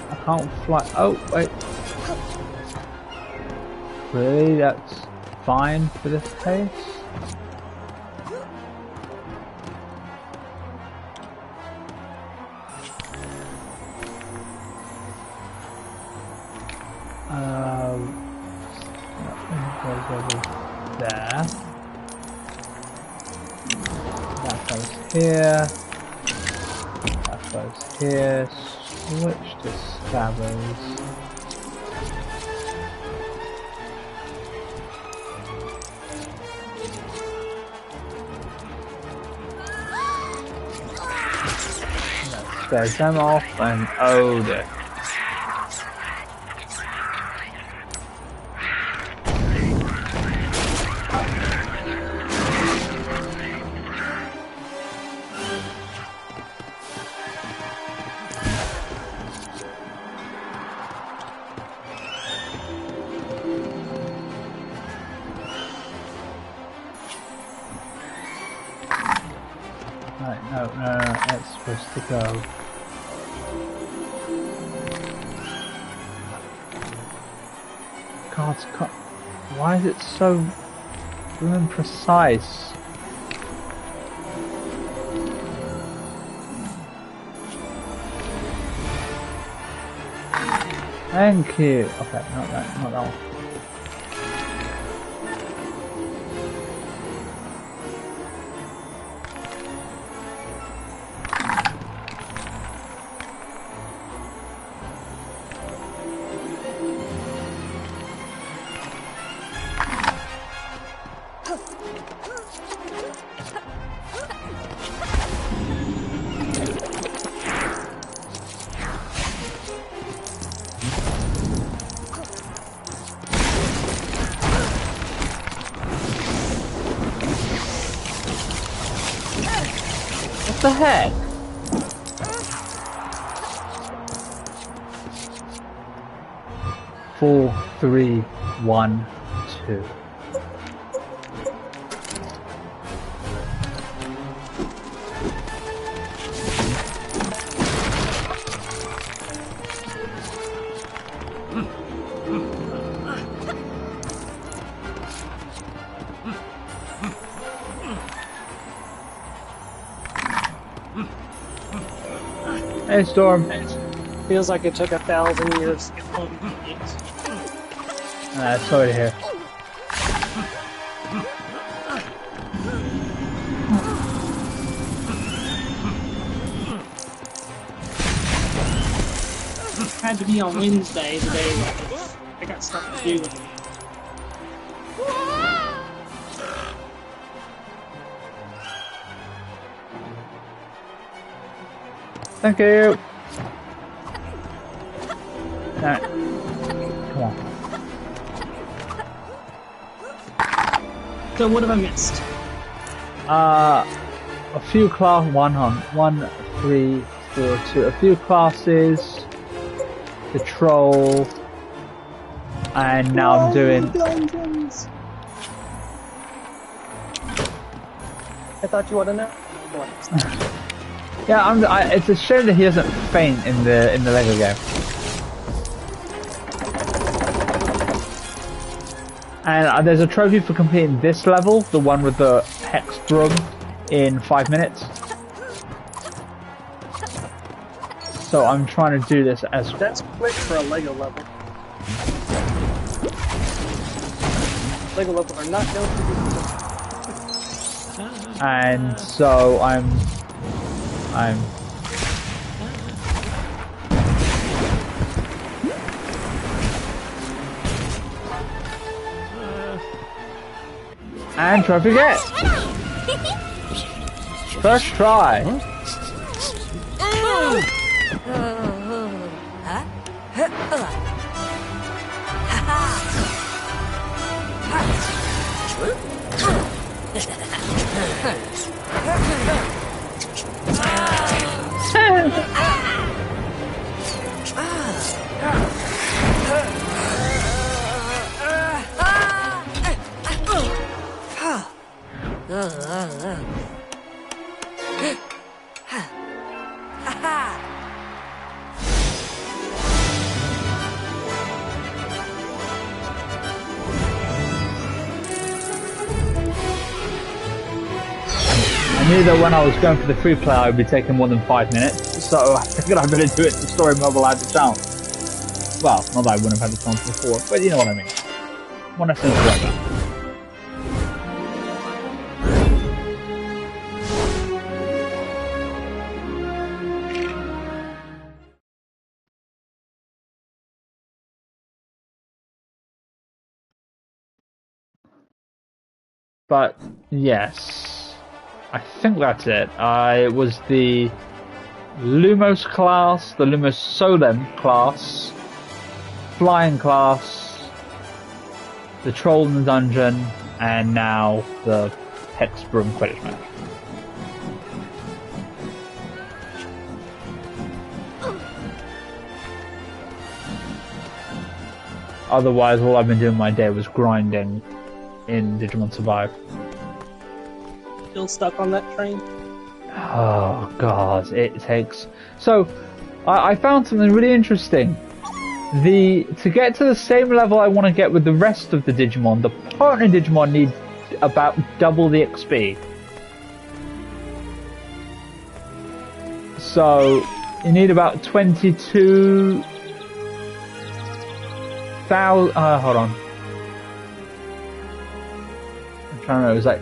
I can't fly. Oh, wait. Really? That's fine for this case? There. That goes here. That goes here. Switch to Scabbers. Let's get them off and Odin. No, that's supposed to go. God, why is it so imprecise? Thank you. Okay, not that one. What the heck? Four, three, one, two. Hey, Storm. Feels like it took 1,000 years. Sorry to hear. Had to be on Wednesday today. I got stuff to do. Thank you. Alright. Come on. So what have I missed? A few class 1, 3, 4, 2. A few classes. The troll. And now I'm doing. Dungeons. I thought you wanted to know. Yeah, it's a shame that he doesn't faint in the Lego game. And there's a trophy for completing this level, the one with the hex broom, in 5 minutes. So I'm trying to do this as. That's quick for a Lego level. Lego level are not known to be. And so I'm. And trophy get. First try. I knew that when I was going for the free play I would be taking more than 5 minutes, so I figured I better do it to story mode while I had the chance. Well, not that I wouldn't have had the chance before, but you know what I mean. When I sense like that. But yes, I think that's it. It was the Lumos class, the Lumos Solem class, Flying class, the Troll in the Dungeon, and now the Hex Broom Quidditch match. Otherwise, all I've been doing my day was grinding in Digimon Survive. Still stuck on that train? Oh god, it takes... So, I found something really interesting. To get to the same level I want to get with the rest of the Digimon, the partner Digimon needs about double the XP. So, you need about 22,000... hold on. I'm trying to remember, it was like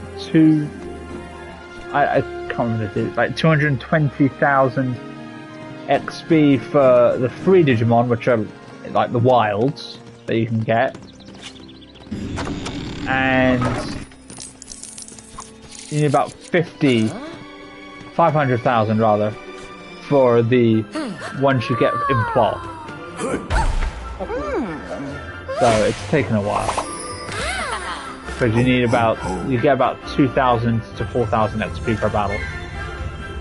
I can't remember, it's like 220,000 XP for the free Digimon, which are like the wilds that you can get, and you need about 500,000 rather for the ones you get in plot. So it's taken a while because you get about 2,000 to 4,000 XP per battle.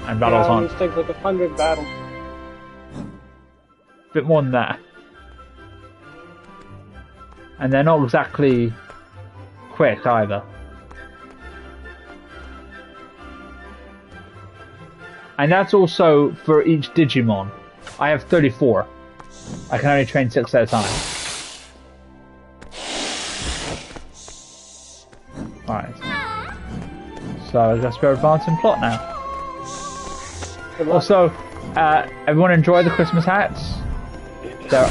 And battles aren't These take like 100 battles. a bit more than that. And they're not exactly quick either. And that's also for each Digimon. I have 34. I can only train 6 at a time. Alright. So I guess we're advancing plot now. Also, everyone enjoy the Christmas hats. They're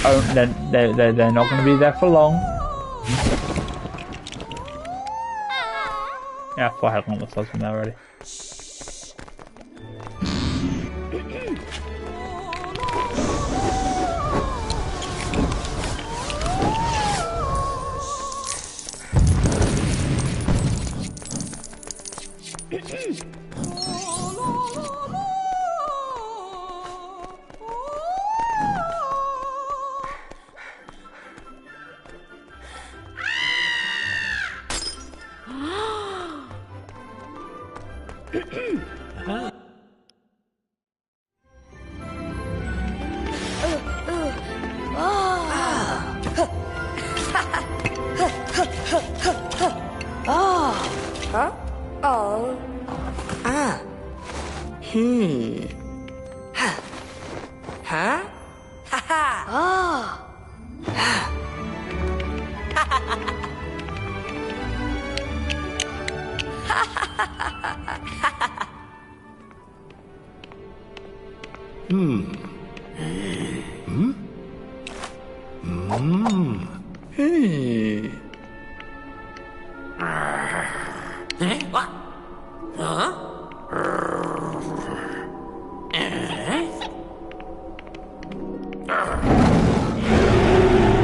not going to be there for long. Yeah, I thought I had one of those from there already.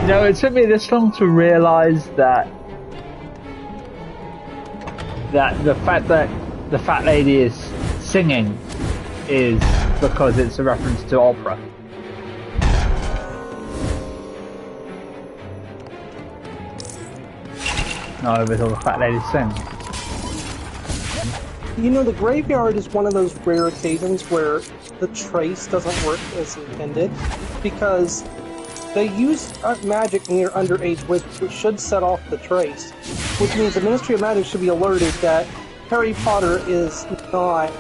No, it took me this long to realise that the fact that the fat lady is singing is because it's a reference to opera. No, every time the fat lady sings. You know, the graveyard is one of those rare occasions where the trace doesn't work as intended, because they use magic near underage wizards, which should set off the trace, which means the Ministry of Magic should be alerted that Harry Potter is not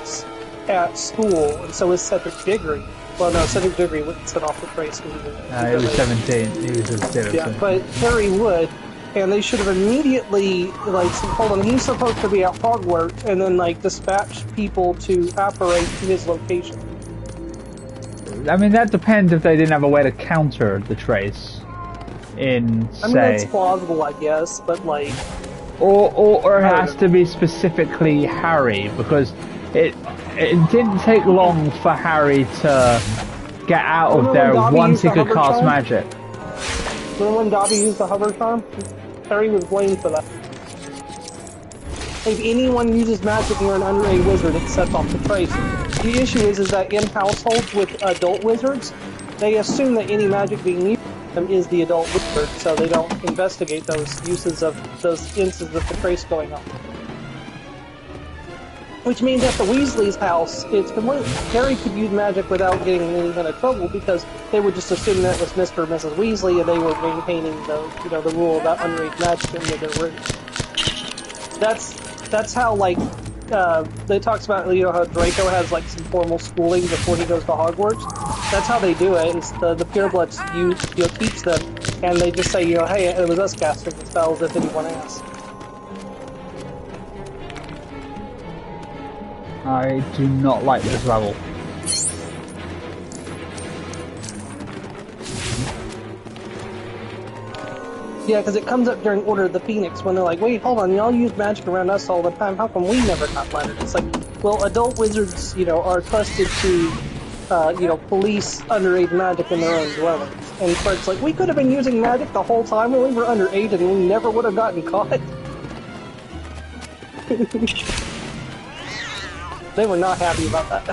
at school, and so is Cedric Diggory. Well, no, Cedric Diggory wouldn't set off the trace. He was 17. He was a zero. Yeah, but Harry would, and they should have immediately, like, said, hold on, he's supposed to be at Hogwarts, and then, like, dispatch people to apparate to his location. I mean, that depends if they didn't have a way to counter the trace in, say... I mean, that's plausible, I guess, but, like... Or it has to be specifically Harry, because it didn't take long for Harry to get out of there once he could cast magic. Remember when Dobby used the hover charm? Harry was blamed for that. If anyone uses magic near an underage wizard, it sets off the trace. The issue is that in households with adult wizards, they assume that any magic being used by them is the adult wizard, so they don't investigate those uses of those instances of the trace going on. Which means at the Weasley's house, it's completely... Harry could use magic without getting in any kind of trouble, because they would just assume that was Mr. or Mrs. Weasley, and they were maintaining the, you know, the rule about underage magic in their room. That's how, like, they talks about, you know, how Draco has, like, some formal schooling before he goes to Hogwarts. That's how they do it. It's the purebloods teach them, and they just say, you know, hey, it was us casting the spells if anyone asks. I do not like this level. Yeah, because it comes up during Order of the Phoenix when they're like, wait, hold on, y'all use magic around us all the time, how come we never got flooded? It's like, well, adult wizards, you know, are trusted to, you know, police underage magic in their own dwellings. And Fred's like, we could have been using magic the whole time when we were underage and we never would have gotten caught. They were not happy about that.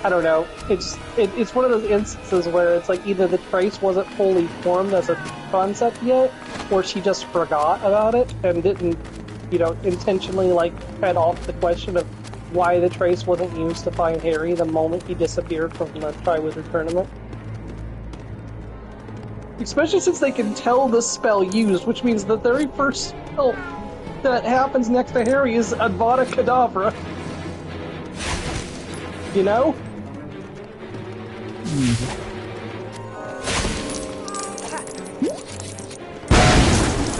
I don't know. It's one of those instances where it's like either the trace wasn't fully formed as a concept yet, or she just forgot about it and didn't intentionally like cut off the question of why the trace wasn't used to find Harry the moment he disappeared from the Triwizard Tournament. Especially since they can tell the spell used, which means the very first spell that happens next to Harry is Avada Kedavra. You know?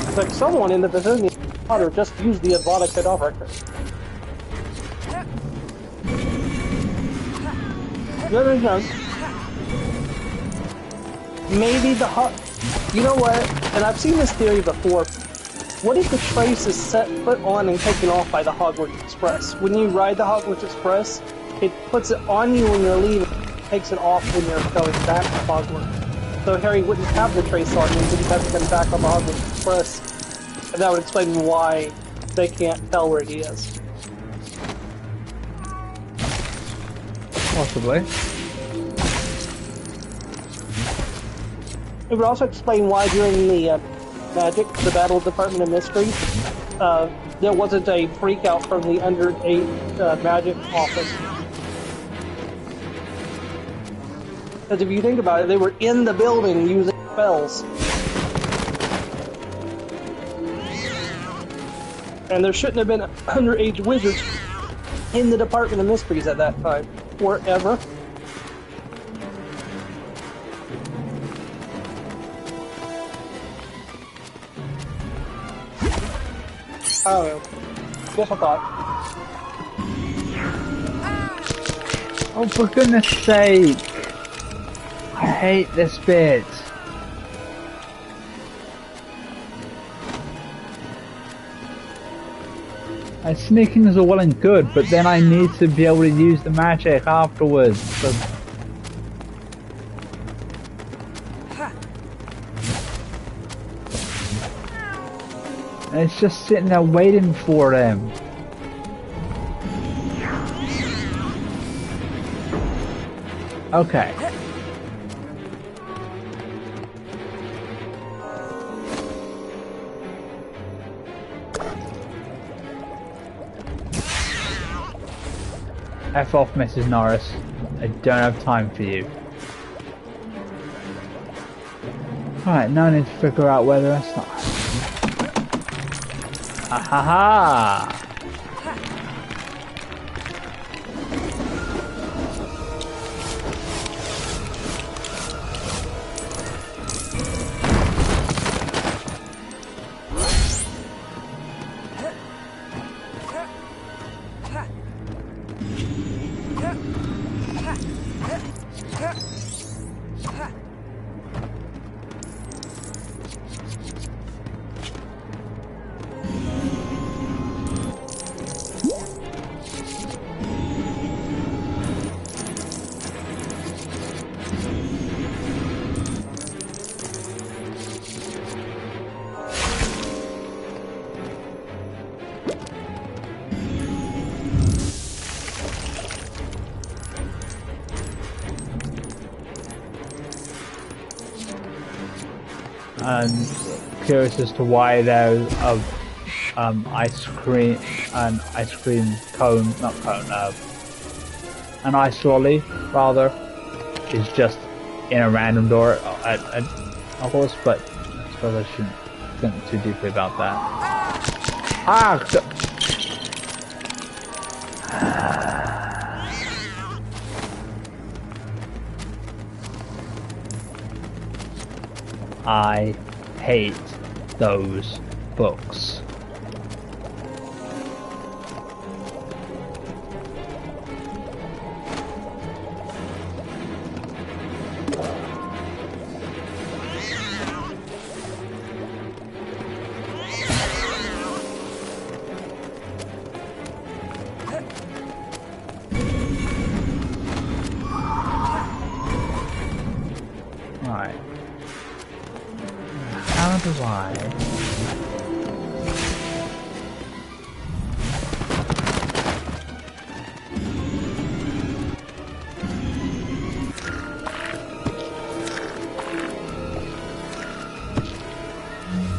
It's like someone in the vicinity of Potter just used the Avada Kedavra. No. Maybe the You know what? And I've seen this theory before. What if the trace is put on and taken off by the Hogwarts Express? When you ride the Hogwarts Express, it puts it on you when you're leaving, takes it off when you're going back to Hogwarts. So Harry wouldn't have the trace on him, he'd have to come back on the Hogwarts Express. And that would explain why they can't tell where he is. Possibly. It would also explain why during the the Battle Department of Mystery, there wasn't a freakout from the Under-8 Magic office. Because if you think about it, they were in the building using spells. And there shouldn't have been underage wizards in the Department of Mysteries at that time. Or ever. I don't know. Just a thought. Oh, for goodness sake! I hate this bit. Sneaking is all well and good, but then I need to be able to use the magic afterwards. So and it's just sitting there waiting for them. Okay. F off, Mrs. Norris. I don't have time for you. Alright, now I need to figure out where the rest are. Ha ha ha! And curious as to why there's an ice cream cone, not cone, an ice lolly rather, is just in a random door at Hogwarts, but I suppose I shouldn't think too deeply about that. I hate those books. Right. How do I...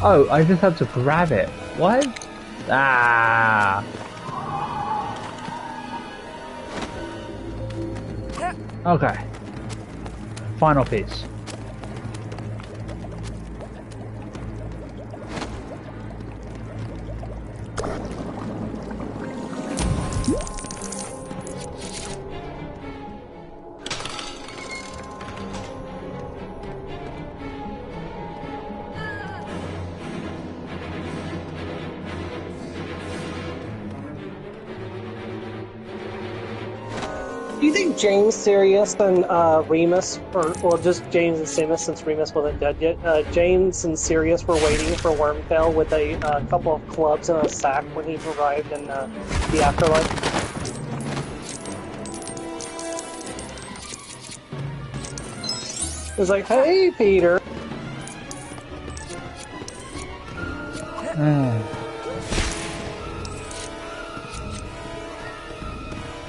Oh, I just have to grab it. What? Ah. Okay. Final piece. Do you think James, Sirius, and Remus, or just James and Seamus since Remus wasn't dead yet, James and Sirius were waiting for Wormtail with a couple of clubs and a sack when he arrived in the afterlife? It was like, hey, Peter.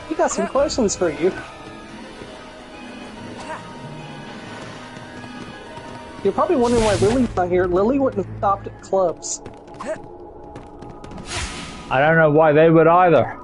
We got some questions for you. You're probably wondering why Lily's not here. Lily wouldn't have stopped at clubs. I don't know why they would either.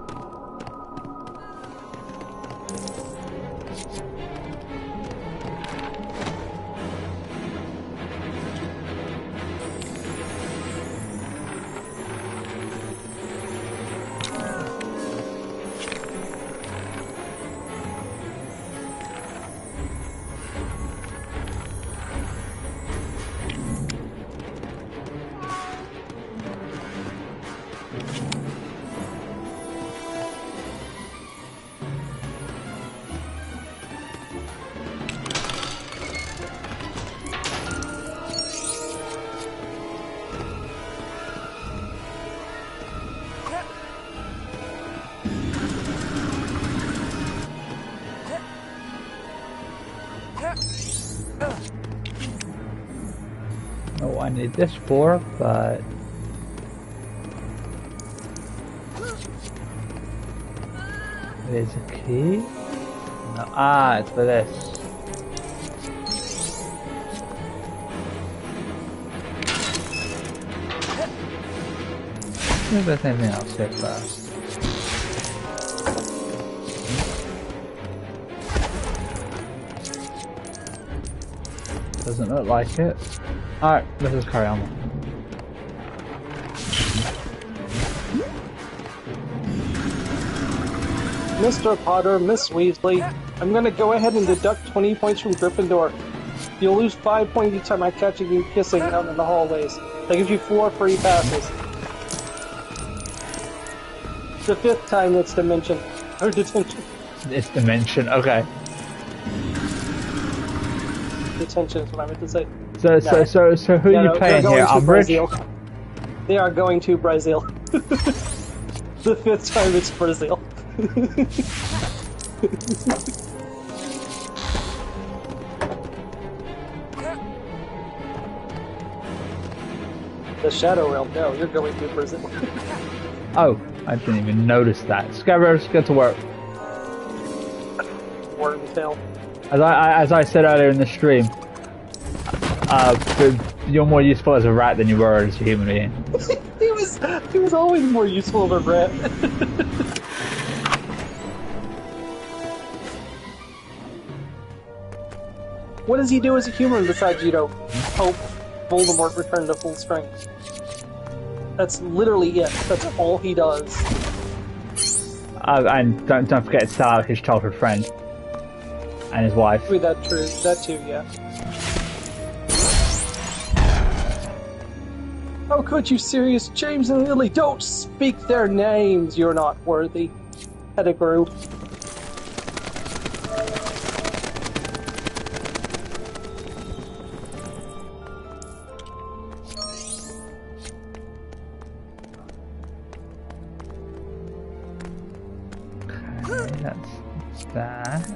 Oh, I need this for, but there's a key. No. Ah, it's for this. Maybe there's anything else here first. Doesn't look like it. Alright, let's just carry on. Mr. Potter, Miss Weasley, I'm gonna go ahead and deduct 20 points from Gryffindor. You'll lose 5 points each time I catch you kissing out in the hallways. That gives you 4 free passes. The 5th time it's dimension. Or detention. It's dimension, okay. Detention is what I meant to say. So who are you playing here? Umbridge? They are going to Brazil. The 5th time it's Brazil. The Shadow Realm, no, you're going to Brazil. Oh, I didn't even notice that. Scabbers, get to work. Wormtail. As I said earlier in the stream, you're more useful as a rat than you were as a human being. he was always more useful as a rat. What does he do as a human besides, help Voldemort return to full strength? That's literally it. That's all he does. And don't forget to sell out his childhood friend and his wife. Wait, that true. That too, yeah. How could you, Sirius, James, and Lily? Don't speak their names. You're not worthy. Pettigrew. That's that.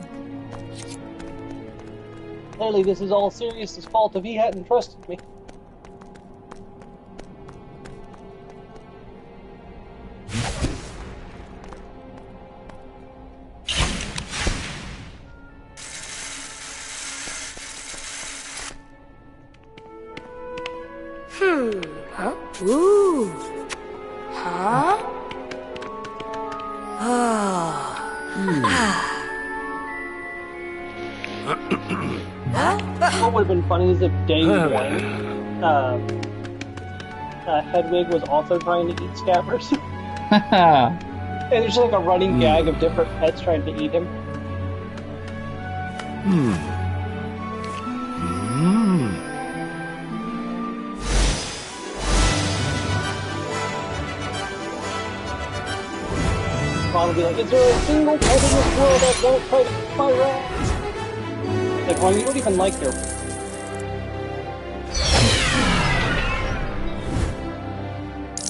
Clearly, this is all Sirius's fault if he hadn't trusted me. Huh? Ooh. Huh? What would have been funny is if Dave won. Hedwig was also trying to eat Scabbers. And there's like a running gag of different pets trying to eat him. Ron will be like, is there a single pet in this world that won't try to eat my rats? Like, Ron, you don't even like their...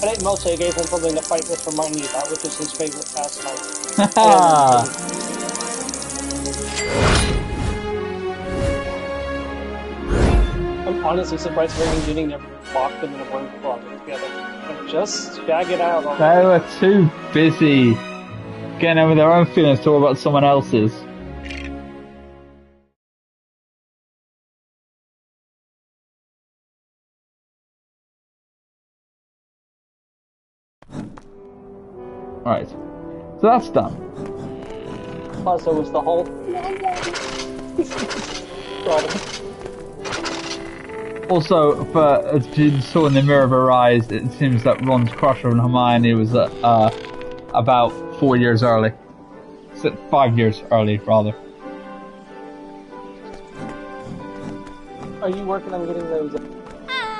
I think mostly I gave him something to fight with Hermione about, which is his favorite pastime. I'm honestly surprised Harry and Ginny never locked them in a broom closet together. And just shag it out. They were too busy getting over their own feelings to worry about someone else's. Alright, so that's done. Also, was the whole... Also, as you saw in the mirror of her eyes, it seems that Ron's crush on Hermione was about 4 years early. 5 years early, rather. Are you working on getting those...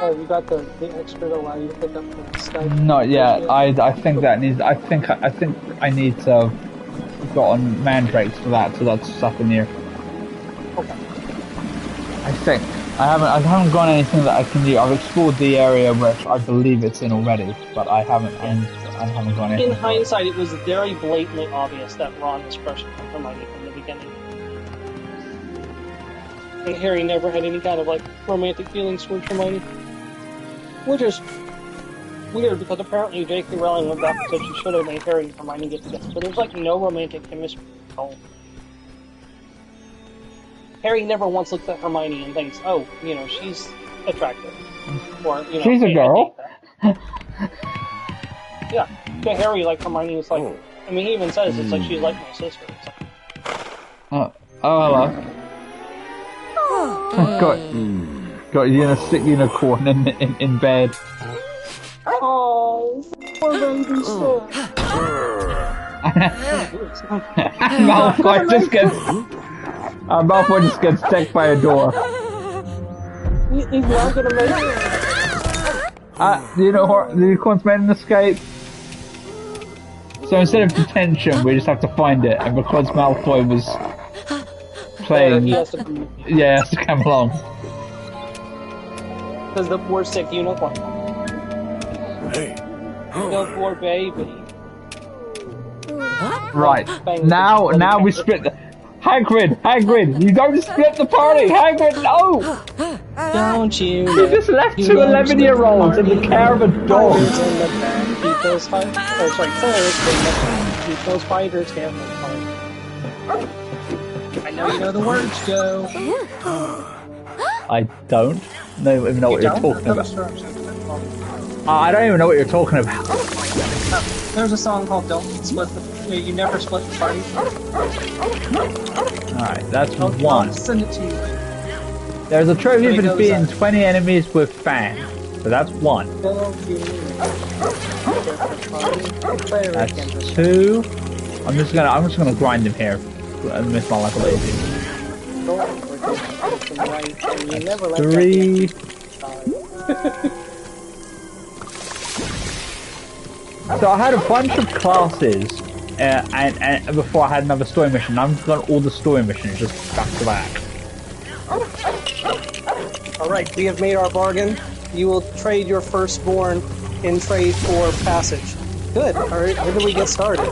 Oh, you got the extra to allow you to pick up the Skype? Not yet. I think that needs... I think I need to have gotten mandrakes for that, so that's stuff in here. Okay. I think. I haven't gone anything that I can do. I've explored the area which I believe it's in already, but I haven't gone anything. In hindsight, it was very blatantly obvious that Ron was crushing on Hermione from the beginning. And Harry never had any kind of, like, romantic feelings towards Hermione. Which is weird, because apparently J.K. Rowling went back and said she should have made Harry and Hermione get together. But there's, like, no romantic chemistry at all. Harry never once looks at Hermione and thinks, oh, you know, she's attractive. Or, you know, she's a girl. Yeah. To Harry, like, Hermione was like... I mean, he even says it's like she's like my sister. It's like, hello. Got you in a sick unicorn in bed. oh, poor baby son. Malfoy just gets attacked by a door. He's not gonna make it. The unicorn's made an escape. So instead of detention, we just have to find it, and because Malfoy was playing... He has to he has to come along. Because the poor sick unicorn. Hey. The poor baby. Right. Now we split the... Hagrid! You don't split the party! Hagrid, no! Don't you? You just left two 11-year-olds in the care of a dog. Spiders in the back, keep those spiders. Oh, sorry, terrorists in the back, keep those spiders careful. I know you know the words, Joe. I don't even know what you're talking about. I don't even know what you're talking about. There's a song called "Don't Split the." You never split the party. Alright, that's I'll one. send it to you. There's a trophy for defeating 20 enemies with fangs. So that's one. That's two. I'm just gonna grind them here. I miss my life a little bit. Three. So I had a bunch of classes, and before I had another story mission. I'm done all the story missions just back to back. Alright, we have made our bargain. You will trade your firstborn in trade for passage. Good. Alright, when do we get started?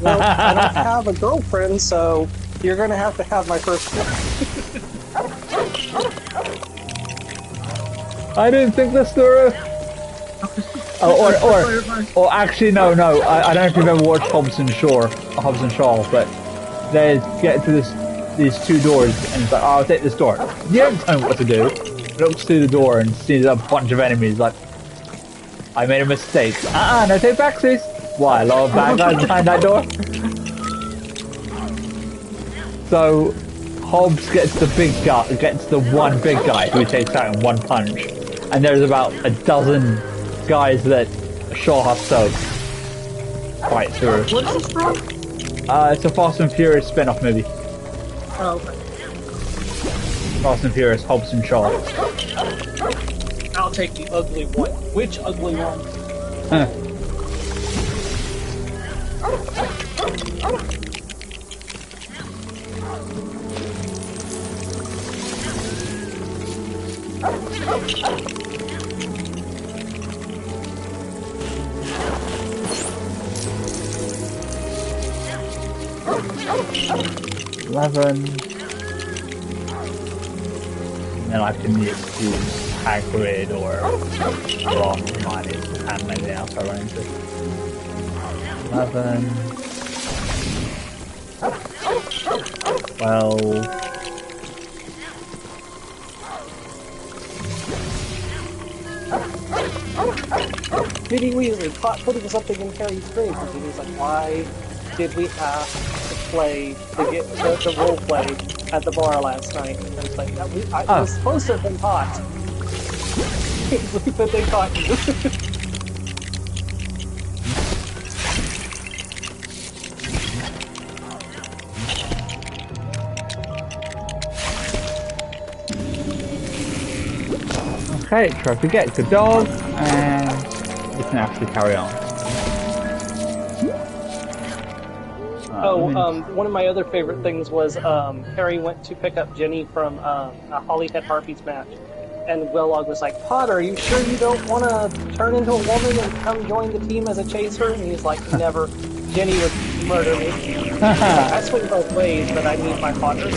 Well, I don't have a girlfriend, so you're gonna have to have my firstborn. I didn't think this through. Or actually, no. I don't know if you've ever watched Hobbs and Shaw, but they get to these two doors, and it's like, oh, I'll take this door. You don't tell me what to do. Looks through the door and sees a bunch of enemies. Like, I made a mistake. No take backsies. Why, a lot of bad guys behind that door? So Hobbs gets the big guy, gets the one big guy who he takes out in one punch, and there's about a dozen guys that Shaw has to fight through. What is this from? It's a Fast and Furious spin-off movie. Oh, okay. Fast and Furious, Hobbs and Shaw. I'll take the ugly one. Which ugly one? Huh. 11. And then I can use Hagrid or Ron, Hermione, and anything else I run into. 11. 12. Ginny Weasley caught putting something in Harry's drink, and Ginny's like, why did we have to play the role play at the bar last night? And it's like, I was supposed to have been caught. But they caught you. Okay, trophy get, good dog, and we can actually carry on. One of my other favorite things was Harry went to pick up Ginny from a Holyhead Harpies match, and Willog was like, Potter, are you sure you don't want to turn into a woman and come join the team as a chaser? And he's like, never. Ginny would murder me. I swing both ways, but I need my Potter.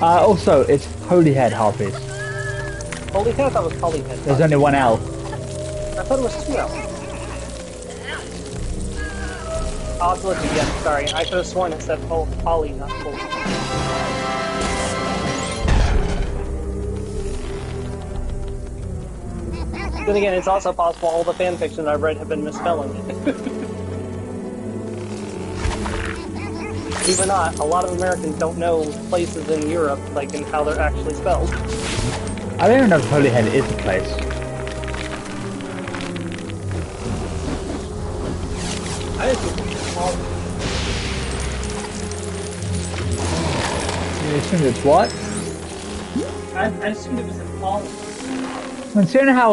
Also, it's Holyhead Harpies. Holyhead? I thought it was Holyhead. There's only one L. I thought it was two L's. I'll have to look again, sorry. I could have sworn it said Holly, not Holy. Then again, it's also possible all the fanfiction I've read have been misspelling it. Even not, a lot of Americans don't know places in Europe, like, and how they're actually spelled. I don't even know if Holyhead is a place. I think it's small. You assume it's what? I assumed it was in Holland. Considering how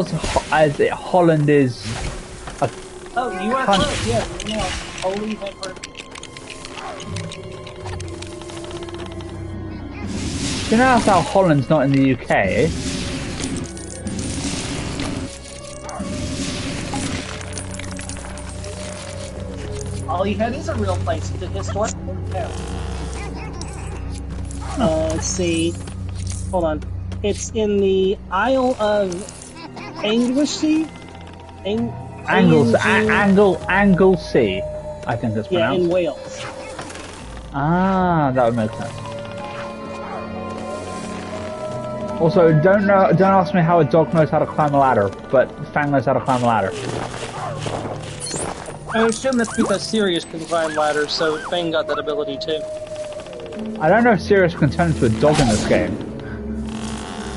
as Holland is a Oh, U.S. Con- Earth, yes. No, Holyhead Harpies. do you know how Holland's not in the UK? Holyhead is a real place. It's a historic town. Let's see. Hold on. It's in the Isle of Anglesey? Anglesey, I think that's Yeah, pronounced. in Wales. Ah, that would make sense. Also, don't ask me how a dog knows how to climb a ladder, but Fang knows how to climb a ladder. I assume that's because Sirius can climb ladders, so Fang got that ability too. I don't know if Sirius can turn into a dog in this game.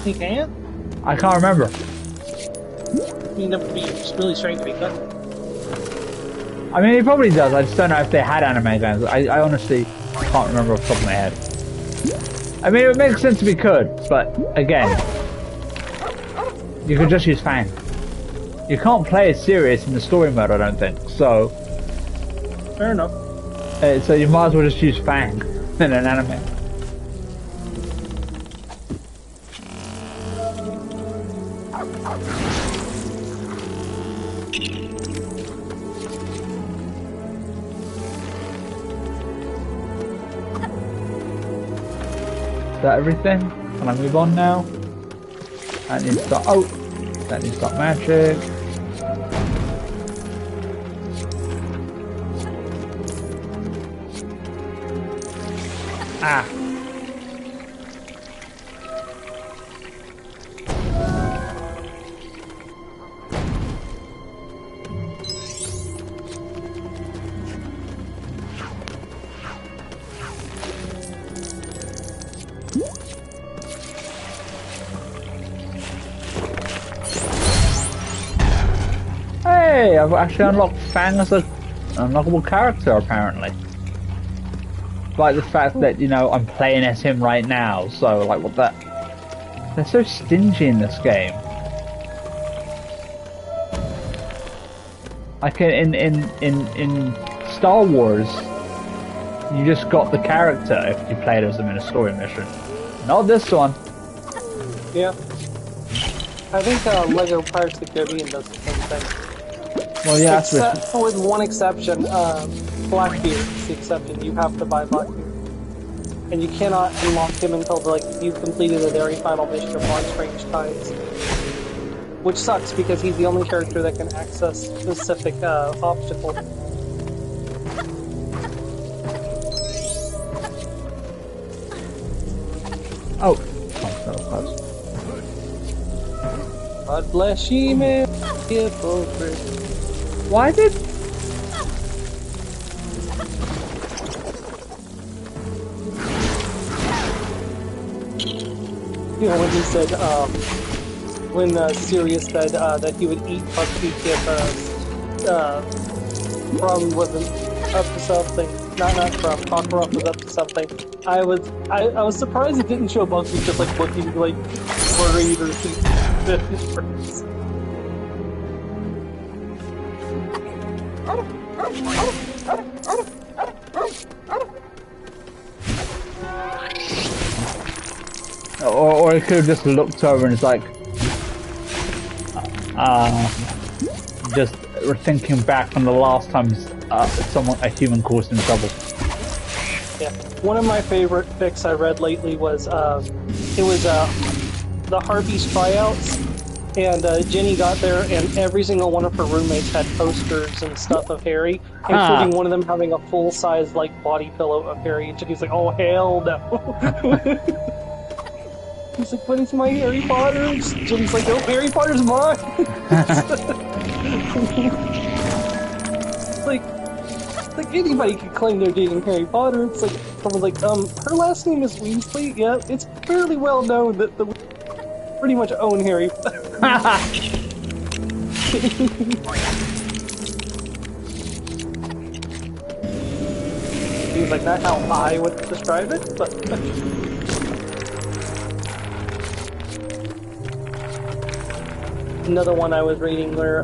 He can? I can't remember. I mean, that would be really strange if he couldn't. I mean, he probably does. I just don't know if they had anime games. I honestly can't remember off the top of my head. I mean, it would make sense if he could, but again, you could just use Fang. You can't play as Sirius in the story mode, I don't think. So, Fair enough. so you might as well just use Fang in an anime. Is that everything? Can I move on now? That needs to start. Oh! That needs to start magic. Ah! I've actually unlocked Fang as an unlockable character, apparently. Like the fact that, you know, I'm playing as him right now, so, like, what the... They're so stingy in this game. Like, in Star Wars, you just got the character if you played as them in a story mission. Not this one. Yeah. I think Lego Pirates of the Caribbean does the same thing. Well, yeah, Except with one exception, Blackbeard is the exception. You have to buy Blackbeard. And you cannot unlock him until like you've completed the very final mission of Long Strange Tides. Which sucks because he's the only character that can access specific obstacles. Oh, that was close. God bless ye, man. Hypocrite. Why did... You know, when he said, when Sirius said that he would eat Buckbeak if Crumb wasn't up to something. Not Crumb, Cockroach was up to something. I was surprised it didn't show Buckbeak just like looking like worried or suspicious. Or it could have just looked over and it's like, just thinking back from the last time a human caused him trouble. Yeah, one of my favorite fics I read lately was it was the Harpies tryouts, and Jenny got there, and every single one of her roommates had posters and stuff of Harry, including one of them having a full-size like body pillow of Harry. And Jenny's like, "Oh hell no!" He's like, "But it's my Harry Potter." Jenny's like, "No, Harry Potter's mine." Like anybody could claim they're dating Harry Potter. It's like someone's like, her last name is Weasley. Yeah, it's fairly well known that the pretty much own Harry Potter. Seems like not how I would describe it, but another one I was reading where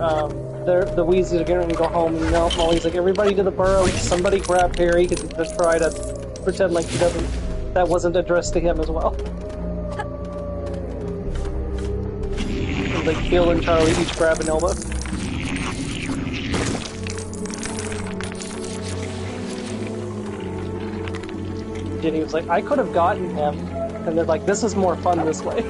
the Weasleys are going to go home, and Molly's like, "Everybody to the burrow, somebody grab Harry," because he's just trying to pretend like that wasn't addressed to him as well. And like Bill and Charlie each grab an elbow. Ginny was like, "I could have gotten him," and they're like, "This is more fun this way."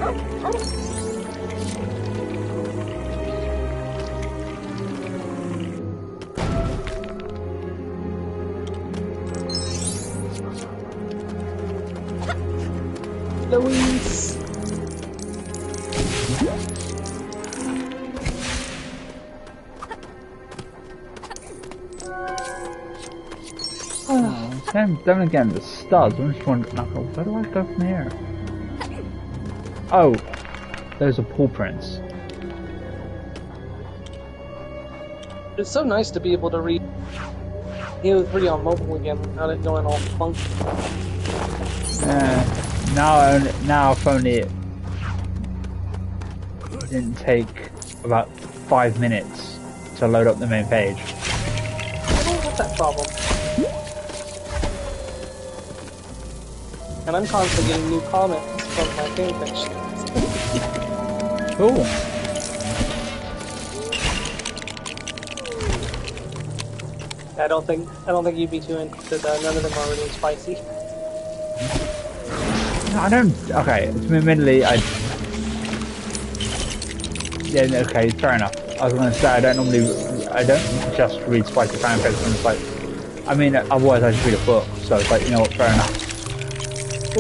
Louise. Then again, the studs. I'm just wondering, where do I go from here? Oh, those are paw prints. It's so nice to be able to read EU3 on mobile again without it going all funky. Now if only it didn't take about 5 minutes to load up the main page. I don't have that problem. And I'm constantly getting new comments from my fanfiction. Cool. I don't think you'd be too interested. None of them are really spicy. I don't. Okay, admittedly, yeah, okay, fair enough. I was gonna say I don't just read spicy fanfics. And it's like, I mean, otherwise I just read a book. So it's like, you know what, fair enough. I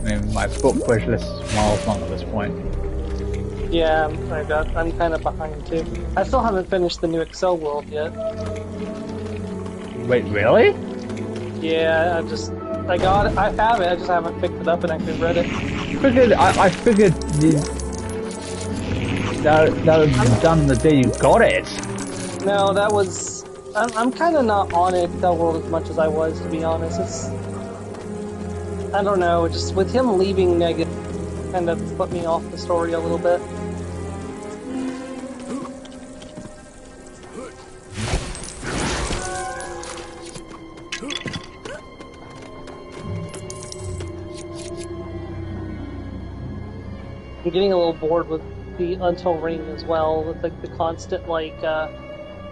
mean, my book wish list is miles long at this point. Yeah, I'm kind of behind too. I still haven't finished the new Excel world yet. Wait, really? Yeah, I got it. I have it. I just haven't picked it up and actually read it. I figured that would be done the day you got it. No, that was. I'm kind of not on Excel World as much as I was, to be honest. I don't know. Just with him leaving negative, kind of put me off the story a little bit. I'm getting a little bored with the Until Ring as well, with like the constant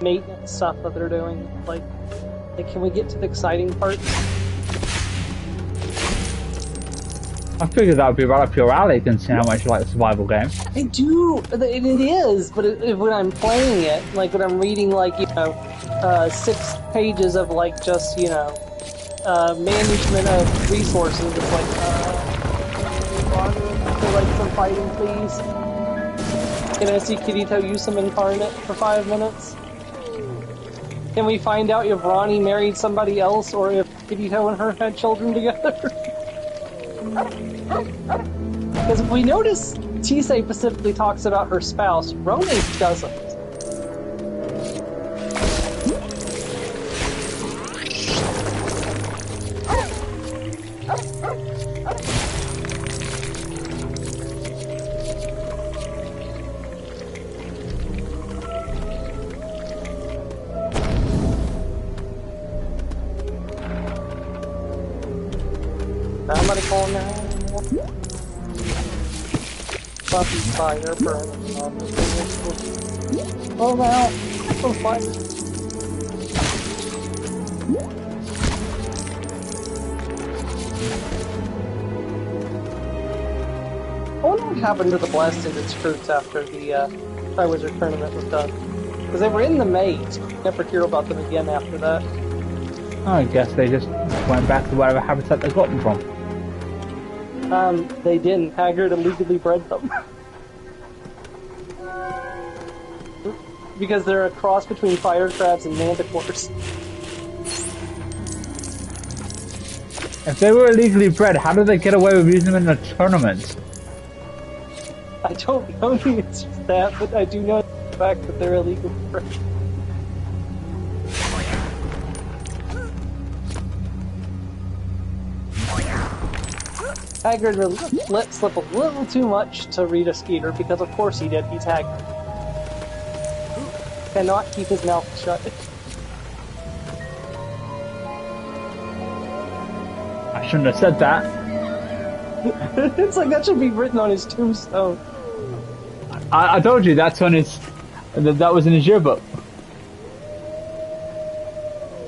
maintenance stuff that they're doing. Like, can we get to the exciting parts? I figured that would be right up your alley, considering how much you like the survival game. I do. It is, but when I'm playing it, like when I'm reading 6 pages of just management of resources, it's like some fighting, please. Can I see Kirito use some incarnate for 5 minutes? Can we find out if Ronnie married somebody else or if Kirito and her had children together? Because we notice Tisei specifically talks about her spouse, Rone doesn't. Somebody call now. Puppy fire burning on the vehicle. Oh now, I'm fine. I wonder what happened to the blasted fruits after the Triwizard tournament was done. Because they were in the maze. Never hear about them again after that. I guess they just went back to whatever habitat they got them from. They didn't. Haggard illegally bred them. Because they're a cross between fire crabs and manticores. If they were illegally bred, how did they get away with using them in a tournament? I don't know the answer to that, but I do know the fact that they're illegally bred. Haggard let slip a little too much to Rita Skeeter, because of course he did, he's Haggard. Cannot keep his mouth shut. I shouldn't have said that. It's like that should be written on his tombstone. I told you that's on his. That was in his yearbook.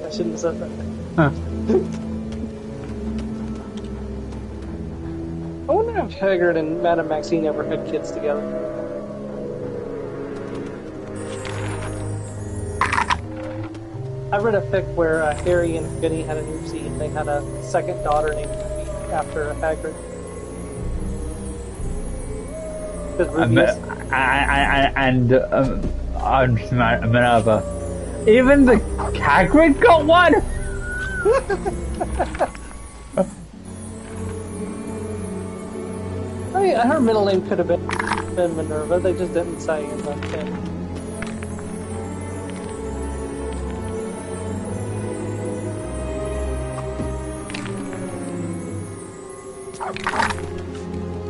I shouldn't have said that. Huh. I wonder if Haggard and Madame Maxine ever had kids together. I read a fic where Harry and Ginny had an oopsie and they had a second daughter named Ruby after Hagrid. Minerva. Even the Hagrid got one. I mean, her middle name could have been Minerva. They just didn't say in the thing.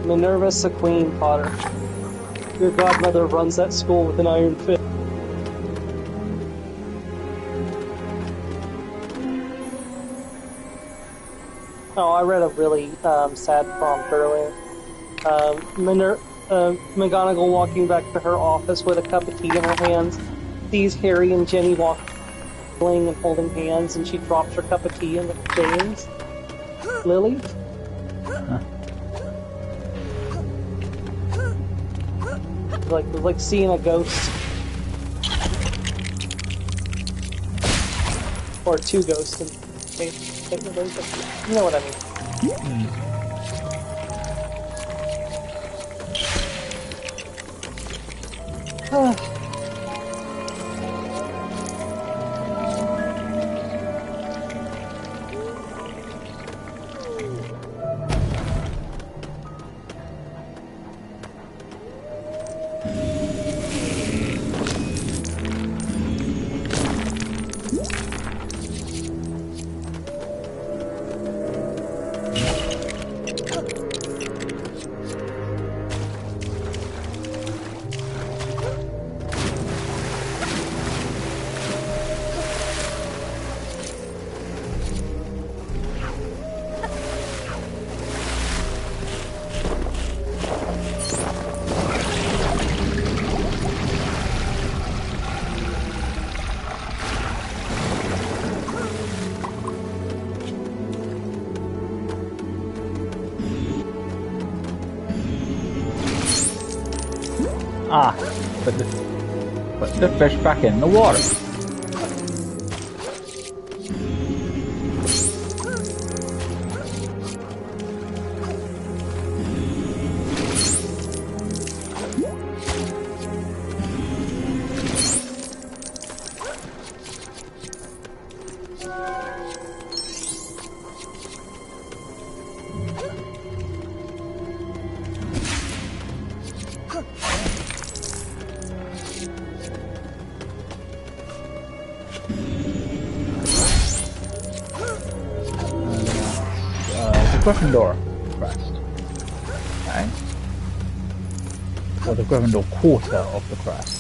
Minerva Sequine Potter. Your godmother runs that school with an iron fist. Oh, I read a really sad prompt earlier. McGonagall walking back to her office with a cup of tea in her hands, sees Harry and Ginny walking and holding hands, and she drops her cup of tea in James. Lily? Like seeing a ghost. Or two ghosts. You know what I mean. Ah, put the fish back in the water. Gryffindor crest. Okay. Or the Gryffindor quarter of the crest.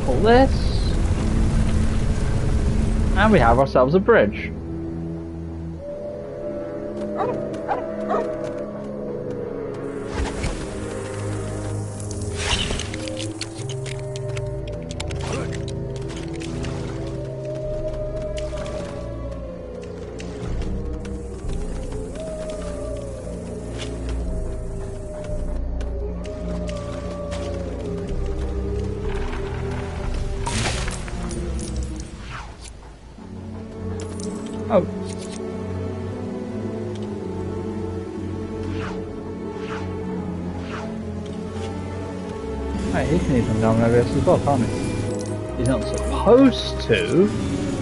Pull this, and we have ourselves a bridge. Oh. Hey, he can even down over this as well, can't he? He's not supposed to,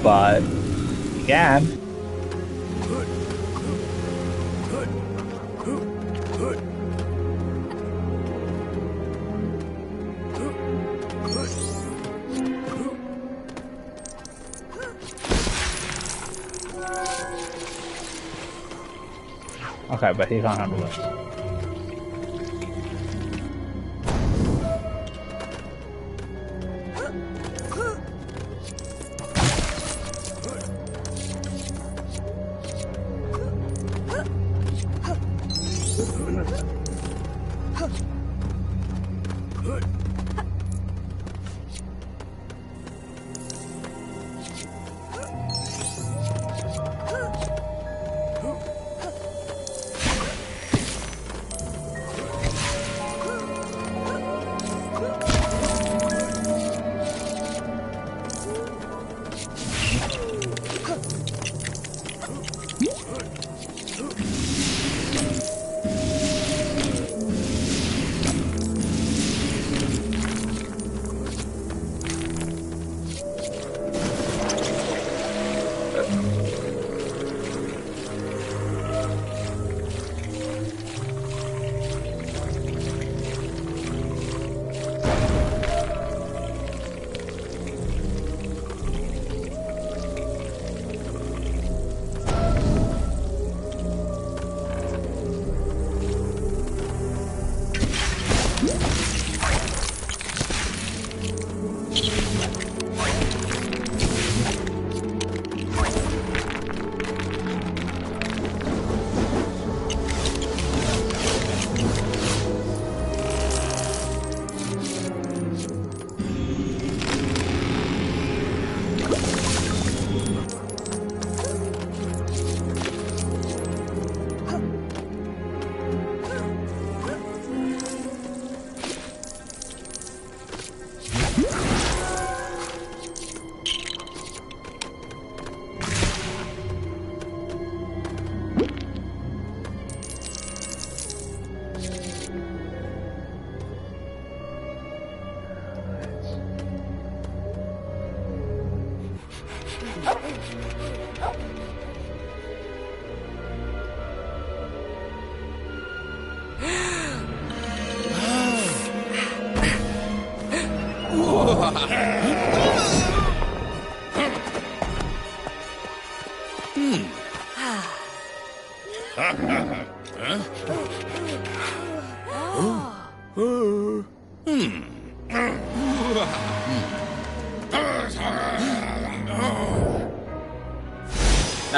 but he can. Okay, but he can't handle this.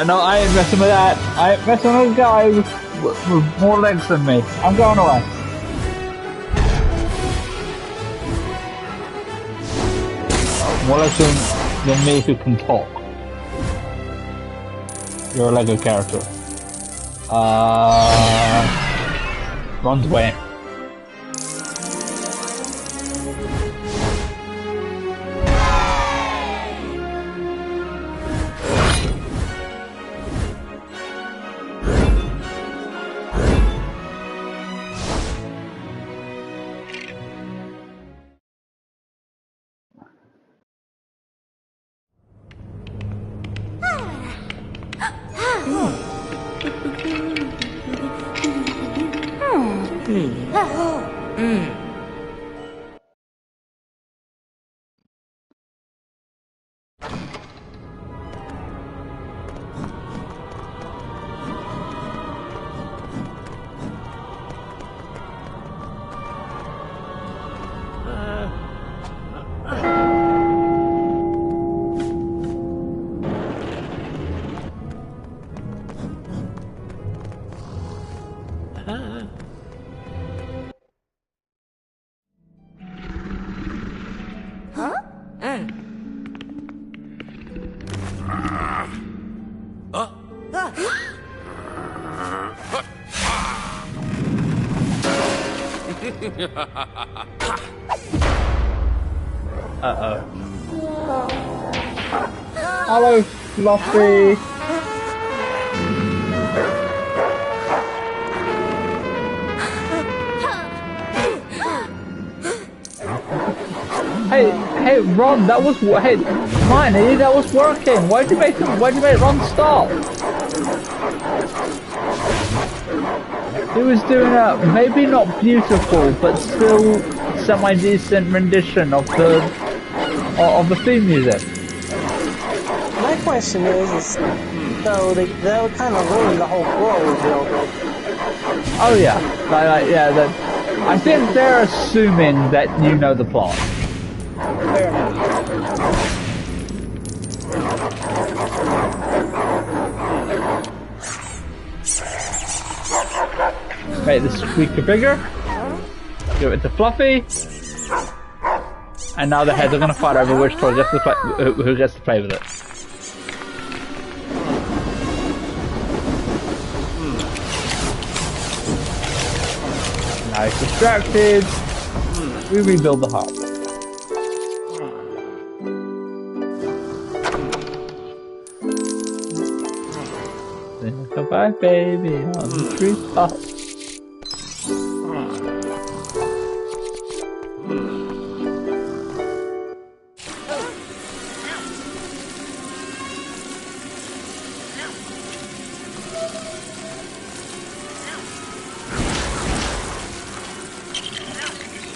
No, I ain't messing with that. I ain't messing with a guy with more legs than me. I'm going away. More legs than me who can talk. You're a Lego character. Runs away. Uh-oh. Hello, Fluffy. Hey, Ron, that was Hermione, that was working. Why'd you make Ron stop? He was doing a maybe not beautiful, but still semi-decent rendition of the theme music. My question is so that would kind of ruin the whole world reveal. Oh yeah, I think they're assuming that you know the plot. Fair enough. Make the squeaker bigger. Give it to Fluffy. And now the heads are going to fight over which toy gets to play, who gets to play with it. Now he's distracted. We rebuild the heart. Goodbye, baby, on the treetop.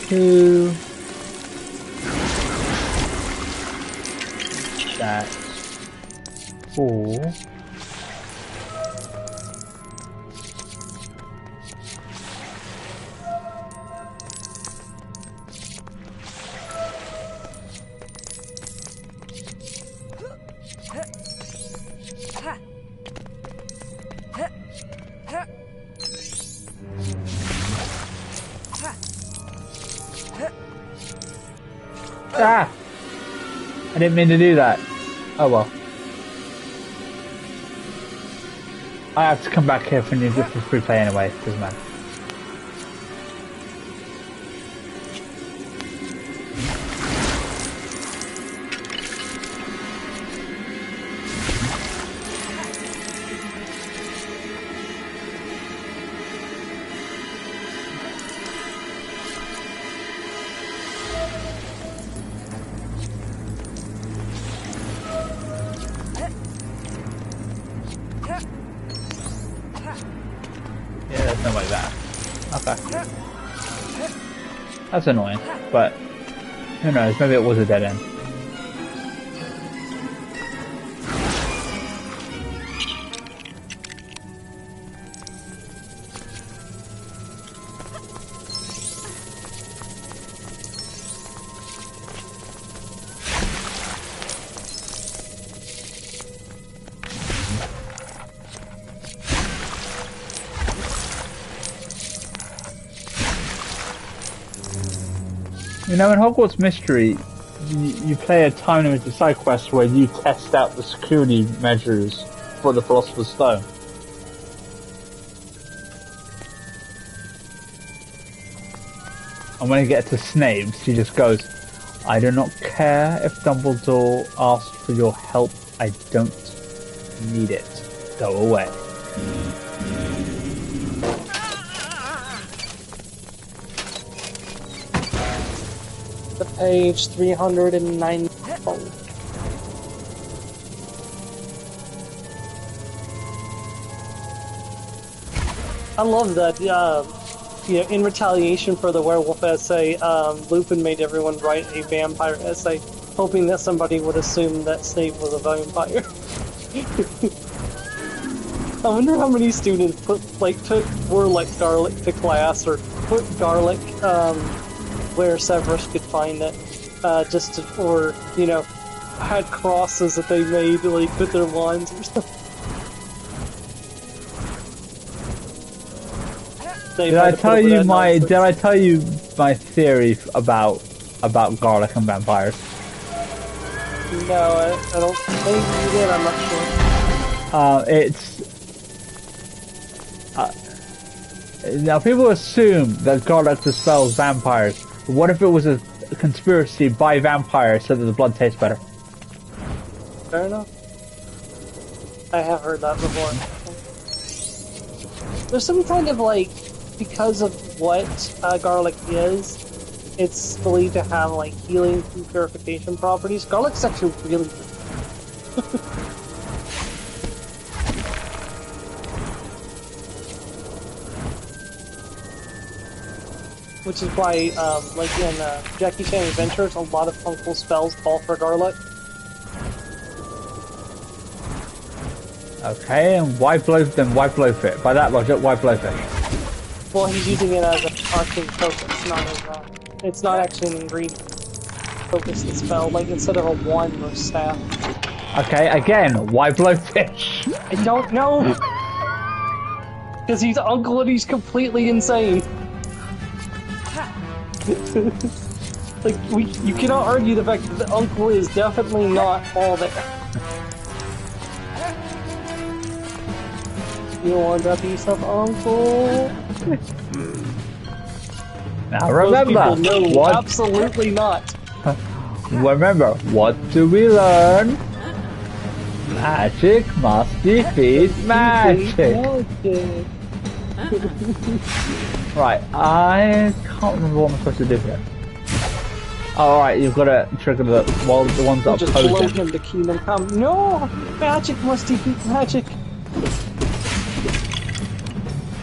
Two. That's 4. Ah! I didn't mean to do that. Oh well. I have to come back here for new for free play anyway, doesn't matter. Okay. That's annoying, but who knows? Maybe it was a dead end. You know, in Hogwarts Mystery, you play a time limited side quest where you test out the security measures for the Philosopher's Stone. And when you get to Snape, he just goes, "I do not care if Dumbledore asked for your help. I don't need it. Go away." The page 309. I love that. In retaliation for the werewolf essay, Lupin made everyone write a vampire essay, hoping that somebody would assume that Snape was a vampire. I wonder how many students wore garlic to class, or put garlic where Severus could find it, or had crosses that they made with their wands or something. Did I tell you my theory about garlic and vampires? No, I don't think you did, I'm not sure. Now people assume that garlic dispels vampires. But what if it was a conspiracy by vampires so that the blood tastes better? Fair enough. I have heard that before. There's some kind of because of what garlic is, it's believed to have healing and purification properties. Garlic's actually really good. Which is why, in Jackie Chan Adventures, a lot of Uncle spells call for garlic. Okay, and why blowfit? By that logic, why blowfish? Well, he's using it as an arcane focus, not as it's not actually an ingredient. Focus the spell, instead of a wand or staff. Okay, again, why blowfish? I don't know! Because he's Uncle and he's completely insane. You cannot argue the fact that the Uncle is definitely not all there. You want that piece of Uncle? Now remember, what? Absolutely not. Remember, what do we learn? Magic must defeat magic. Right, I can't remember what I'm supposed to do here. Alright, you've got to trigger the ones that just are blow opposing. him to Kingdom Come. No! Magic must defeat magic!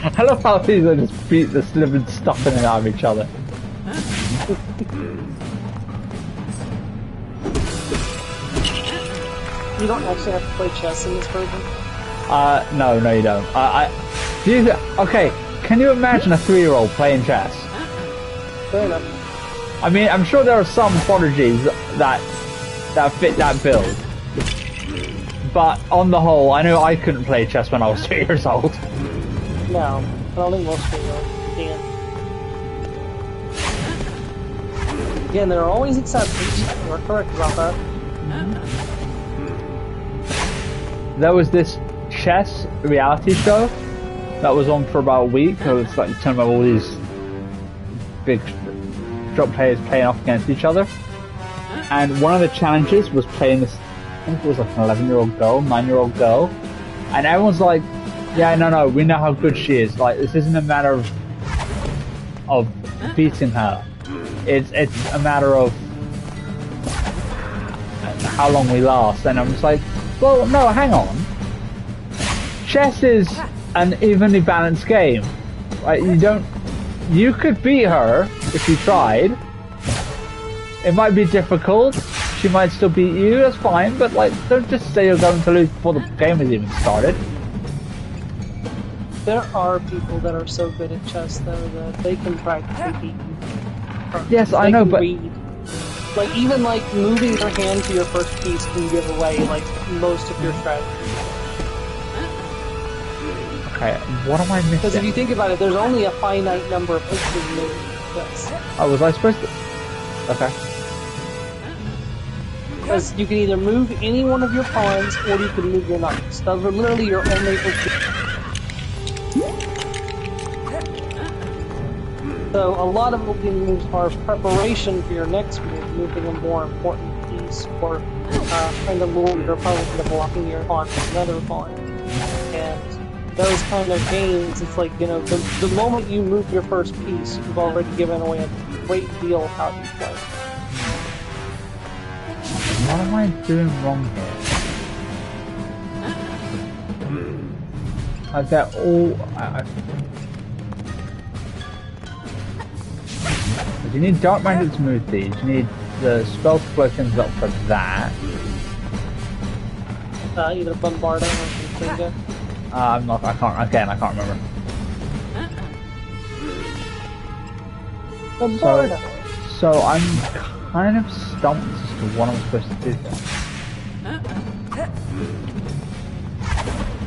I love how these are just beat the living stuffing it out of each other. You don't actually have to play chess in this version? No, you don't. Okay, can you imagine a 3-year-old playing chess? Fair enough. I mean, I'm sure there are some prodigies that fit that build. But on the whole, I know I couldn't play chess when I was 2 years old. No, I don't think most people can. Again, there are always exceptions. You are correct about that. There was this chess reality show that was on for about a week. It was telling about all these big drop players playing off against each other. And one of the challenges was playing this, I think it was an 11-year-old girl, 9-year-old girl. And everyone's like, yeah, no, we know how good she is. This isn't a matter of beating her. It's a matter of how long we last. And I'm just like, well, no, hang on. Chess is an evenly balanced game. You don't You could beat her if you tried. It might be difficult. She might still beat you. That's fine. But like, don't just say you're going to lose before the game has even started. There are people that are so good at chess, though, that they can practically beat you. Yes, I They know, can but read. Like, even like moving your hand to your first piece can give away like most of your strategy. okay, what am I Because if missing? you think about it, there's only a finite number of hits you can move. Yes. Oh, was I supposed to? Okay. Because you can either move any one of your pawns or you can move your knights. Those are literally your only options. So a lot of moving moves are preparation for your next move, moving a more important piece, or kind of lure your opponent into blocking your pawn with another pawn. And those kind of games, it's like, you know, the moment you move your first piece, you've already given away a great deal of how you play. What am I doing wrong here? Like they're all. You need Dark Magic to move these. You need the spell to blow things up for that. Either Bombarda or Confringa. I can't remember. Bombarda! So I'm kind of stumped as to what I'm supposed to do there.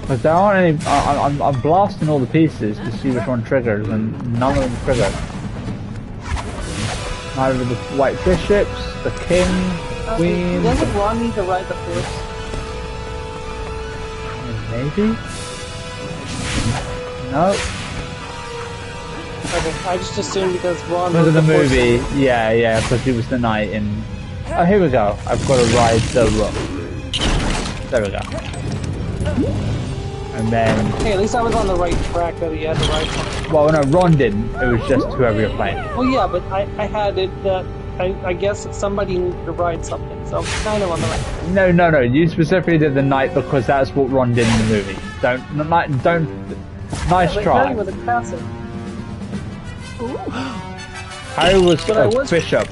Because there aren't any. I'm blasting all the pieces to see which one triggers, and none of them trigger. Either the white bishops, the king, the queen. Doesn't Ron need to ride the horse? Maybe? No. Okay, I just assumed because Ron Because of the rode horse. movie, yeah, because he was the knight in... Oh, here we go. I've got to ride the rook. There we go. And then... Hey, at least I was on the right track that he had to ride something. Well, no, Ron didn't. It was just whoever you're playing. Well, yeah, but I had it that... I guess somebody needed to ride something, so I'm kind of on the right track. No. You specifically did the knight because that's what Ron did in the movie. Don't... Nice But try. Harry with a castle. Harry was But I a was- bishop.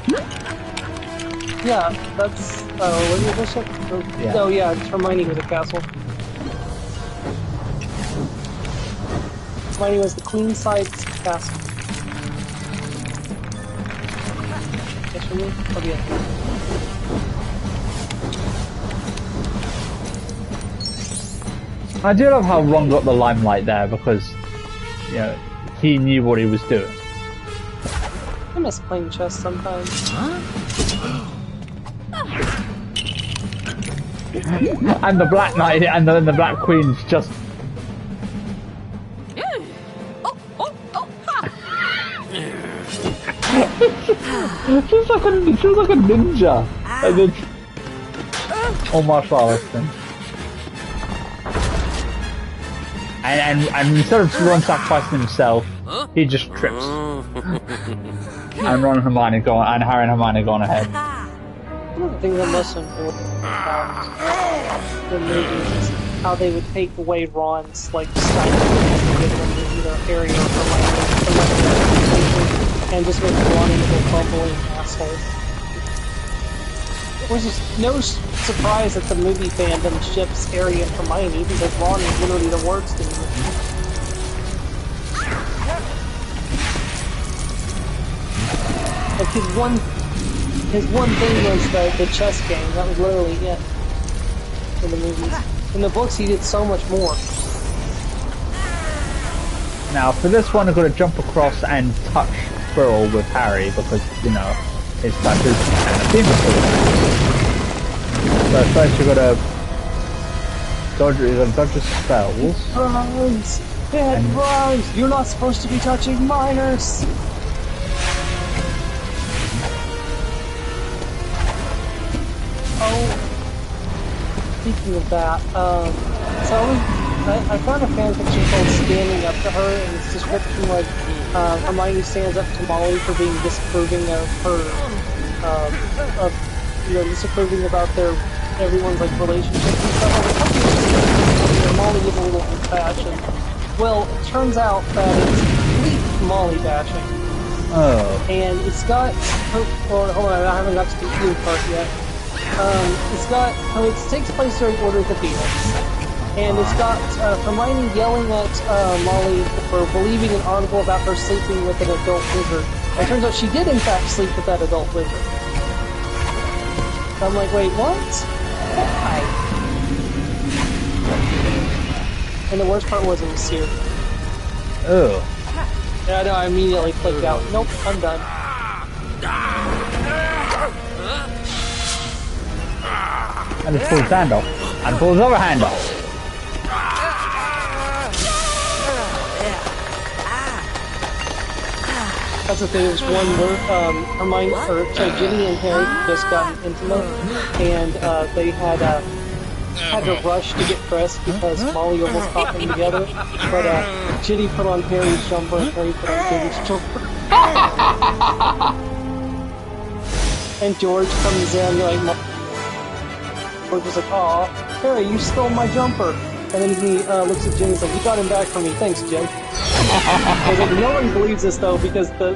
Yeah, that's... was it Bishop? Yeah. Oh, yeah, it's Hermione with a castle. Hermione was the queen side's castle. Yes, for me? Oh, yeah. I do love how Ron got the limelight there because, you know, he knew what he was doing. I miss playing chess sometimes. And the Black Knight and then the Black Queen's just... She's like a ninja. And then... Oh, martial artist thing. And instead of Ron sacrificing himself, he just trips. And Ron and Hermione go on, and Harry and Hermione go on ahead. One of the things I'm most important about the movie is how they would take away Ron's like style and give him either Harry or Hermione and just make Ron into a bumbling asshole. Which is no surprise that the movie fandom ships Harry and Hermione because Ron is literally the worst in the movie. Like his one thing was the chess game. That was literally it in the movies. In the books, he did so much more. Now, for this one, I've got to jump across and touch Quirrell with Harry because, you know, his touches and the theme So first you've got to dodge his spells. Rose! Dead Rose! You're not supposed to be touching minors! Oh, speaking of that, so I found a fanfiction called Standing Up to Her, and it's description like Hermione stands up to Molly for being disapproving of her, disapproving about everyone's like relationships and stuff. I was like, okay, Molly was a little old-fashioned. Well, it turns out that it's complete Molly bashing. Oh. And it's got, hold on, I haven't got to the blue part yet. It takes place during Order of the Phoenix. And it's got Hermione yelling at Molly for believing an article about her sleeping with an adult wizard. It turns out she did in fact sleep with that adult wizard. So I'm like, wait, what? Why? And the worst part was it was serious. Oh. Yeah, I know, I immediately clicked out. Nope, I'm done. And it pulls his hand off. And pulls his other hand off. That's the thing, it was one where Ginny and Harry just got intimate, and they had to rush to get dressed because Molly almost caught them together. But Ginny put on Harry's jumper and Harry put on Ginny's jumper. And George comes in like, George was like, "Aw, Harry, you stole my jumper." And then he looks at Ginny and says, "You got him back for me, thanks, Jim." Like, no one believes this though, because the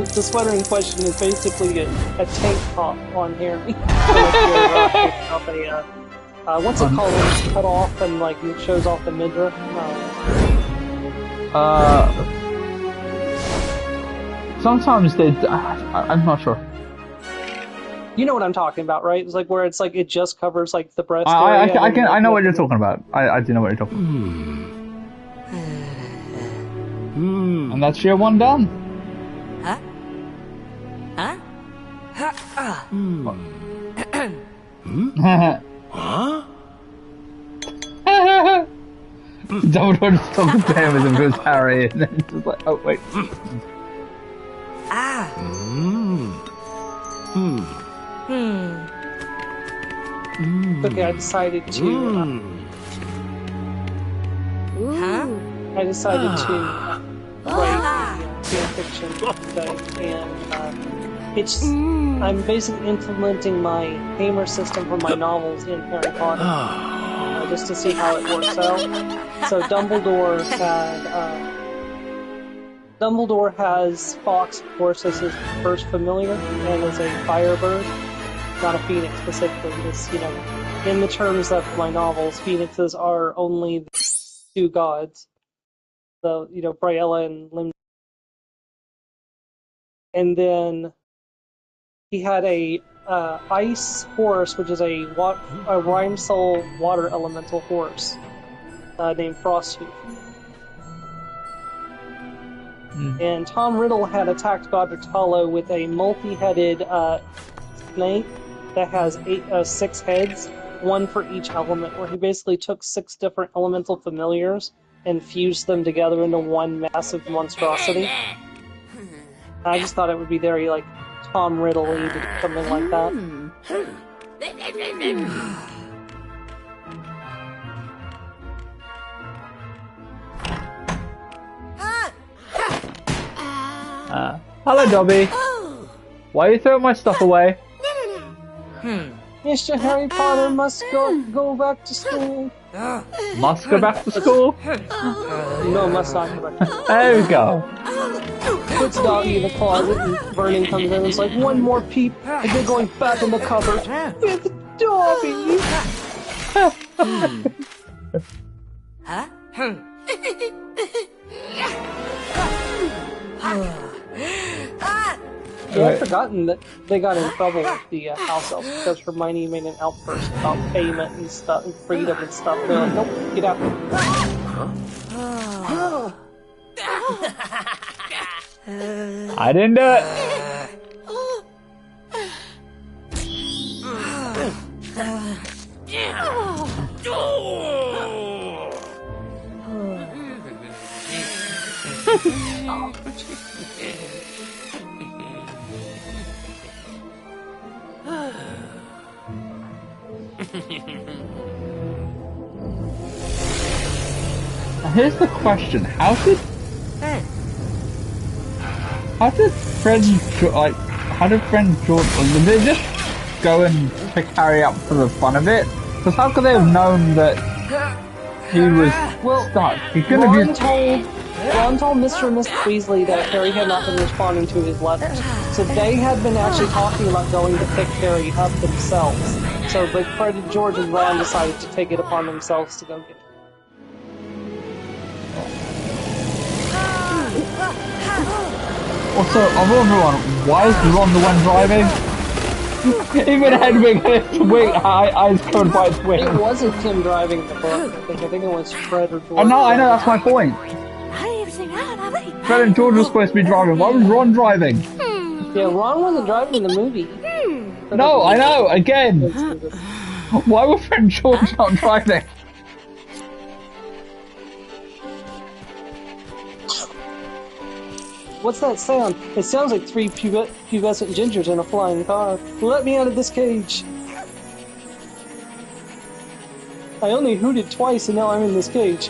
sweater in question is basically a tank top on Harry. What's it called when it's cut off and like it shows off the midriff? Sometimes they. I'm not sure. You know what I'm talking about, right? It's like where it's like it just covers like the breast area. I know what you're talking about. I do know what you're talking about. And that's year one done. Huh? Huh? Huh? Dumbledore just talking to him as if it was Harry, and then it's just like, oh wait. Okay, I decided to. I decided to write fan fiction today, and I'm basically implementing my Hamer system from my novels in Harry Potter, just to see how it works out. So Dumbledore has Fawkes, of course, as his first familiar, and as a firebird, not a phoenix specifically. Because, you know, in the terms of my novels, phoenixes are only the two gods. So, you know, Briella and Lim. And then he had a ice horse, which is a Rhymesol water elemental horse named Frosthoof. And Tom Riddle had attacked Godric Hollow with a multi-headed snake that has 6 heads, one for each element, where he basically took 6 different elemental familiars and fused them together into one massive monstrosity. I just thought it would be very, like, Tom Riddle-y to do something like that. Hello, Dobby. Why you throw my stuff away? Mr. Harry Potter must go back to school. Must go back to school? No, must not go back to school. There we go. Puts Dobby in the closet, and Vernon comes in and is like, "One more peep, and they're going back in the cupboard with Dobby." Yeah, I'd forgotten that they got in trouble with the house elves because Hermione made an outburst about payment and stuff, and freedom and stuff. They're like, "Nope, get out." I didn't do it. Now here's the question: how did friend Jordan? Did they just go and pick Harry up for the fun of it? Because how could they have known that he was stuck? He could have Ron used. told Ron told Mr. and Mrs. Weasley that Harry had not been responding to his letters. So they had been actually talking about going to pick Harry up themselves. So but Fred, George, and Ron decided to take it upon themselves to go get him. Also, I'm everyone, why is Ron the one driving? Even Hedwig had its wing, eyes covered by its wing. It wasn't him driving the boat. I think it was Fred or George. I know, that's my point. Fred and George were supposed to be driving. Why was Ron driving? Yeah, Ron wasn't driving the movie. No, I know, again. Why were Fred and George not driving? What's that sound? It sounds like three pubescent gingers in a flying car. Let me out of this cage. I only hooted twice and now I'm in this cage.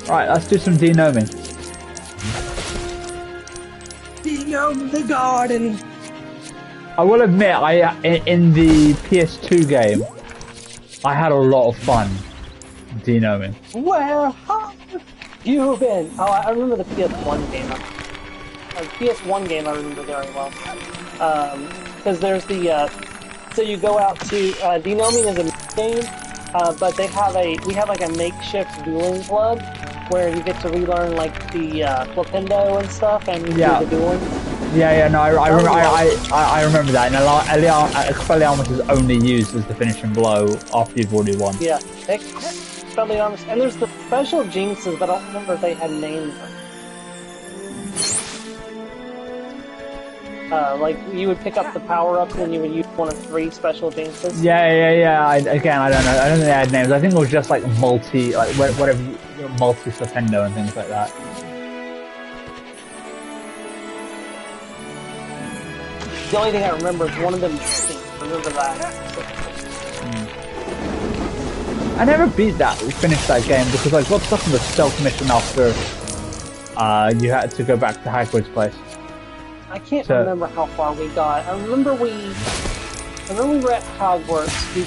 Right, let's do some denoming. Denome the garden. I will admit, in the PS2 game, I had a lot of fun denoming. Where have you been? Oh, I remember the PS1 game. The PS1 game I remember very well. Because there's the, so you go out to, denoming is a game, but we have like a makeshift dueling club, where you get to relearn like the, flipendo and stuff, and you do the dueling. Yeah, no, I remember that, and Expelliarmus is only used as the finishing blow after you've already won. Yeah, Expelliarmus, and there's the special jinxes, but I don't remember if they had names. Like, you would pick up the power-ups and you would use one of 3 special jinxes. Yeah, I don't know. I don't think they had names. I think it was just like whatever, multi-flipendo and things like that. The only thing I remember is one of them. Remember that? I never finished that game because I got stuck in the stealth mission after you had to go back to Hagrid's place. I can't remember how far we got. I remember we were at Hogwarts. We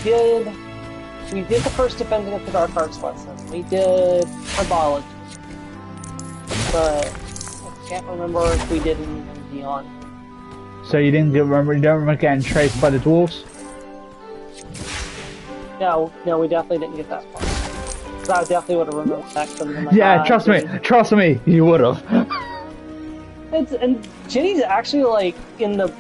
did the first Defending of the Dark Arts lesson. We did Herbology. But I can't remember if we did anything beyond. So you don't remember getting traced by the dwarves? No, we definitely didn't get that far. So I definitely would have remembered that. Yeah, trust me, you would have. And Ginny's actually like in the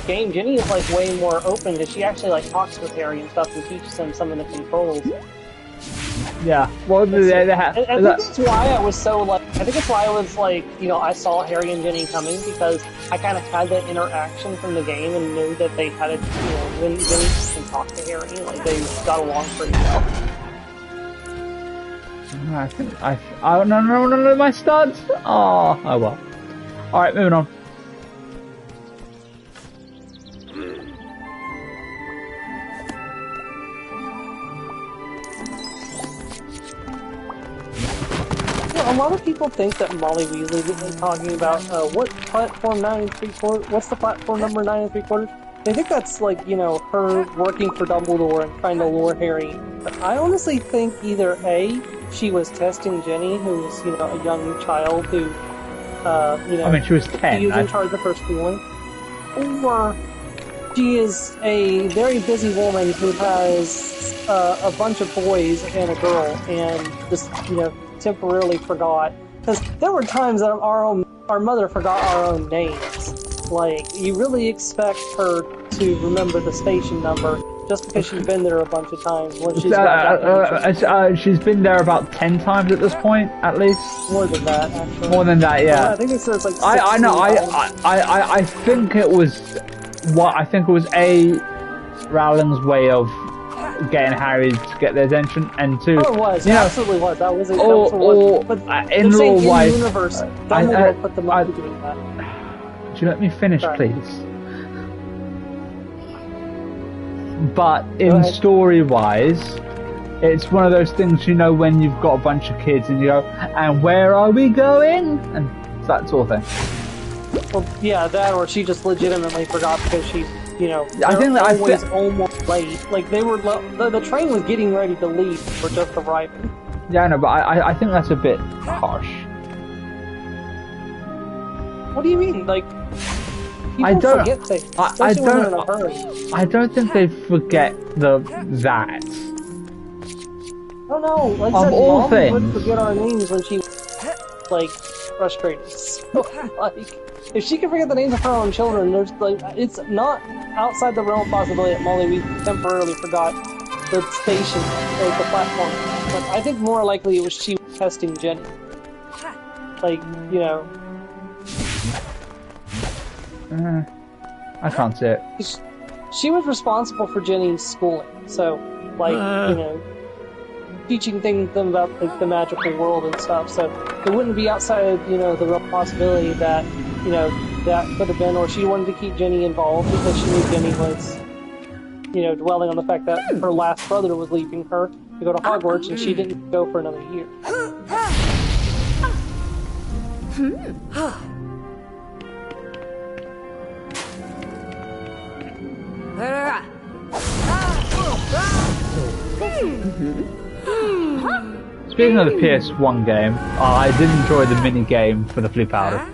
game. Ginny is like way more open because she actually like talks with Harry and stuff and teaches him some of the controls. Yeah, well, I think that's why I was so like. I think it's why I was like, I saw Harry and Ginny coming because I kind of had that interaction from the game and knew that they had when Ginny can talk to Harry, like they got along pretty well. No, my studs. Oh well. All right, moving on. A lot of people think that Molly Weasley is talking about what platform 9 3/4. What's the platform number 9 3/4? They think that's like her working for Dumbledore and trying to lure Harry. But I honestly think either A, she was testing Ginny, who's a young child who I mean, she was 10. She was in charge of her schooling, or she is a very busy woman who has a bunch of boys and a girl, and just temporarily forgot, because there were times that our mother forgot our own names. Like, you really expect her to remember the station number just because she's been there a bunch of times when she's she's been there about 10 times at this point, at least. More than that, actually. More than that, yeah. I think it says like 16. I know. I think it was A, Rowling's way of getting Harry to get their attention, and 2, it was. It absolutely was. That was. But in law wise, universe, Dumbledore put them up to doing that. Would you let me finish, please? But in story wise, It's one of those things, you know, when you've got a bunch of kids and you go, and where are we going? And that sort of thing. Well, yeah, that, or she just legitimately forgot because she's, you know, I think that always almost late. Like, they were, the train was getting ready to leave, for just arriving. Yeah, I know, but I think that's a bit harsh. What do you mean? Like, people I don't forget things. I especially when they're in a don't hurry. I don't think they forget that. I don't know. Like I Of said, all Mom things. would forget our names when she like frustrated. So, like, if she can forget the names of her own children, there's like, it's not outside the realm of possibility that Molly Weasley temporarily forgot the station, like the platform. But I think more likely it was she testing Jenny. Like, you know, I can't see it. she was responsible for Jenny's schooling. So, like, you know, teaching them about like the magical world and stuff. So it wouldn't be outside, you know, the real possibility that, you know, that could have been, or she wanted to keep Jenny involved because she knew Jenny was, you know, dwelling on the fact that her last brother was leaving her to go to Hogwarts and she didn't go for another year. Speaking of the PS1 game, I did enjoy the mini game for the Flea Powder.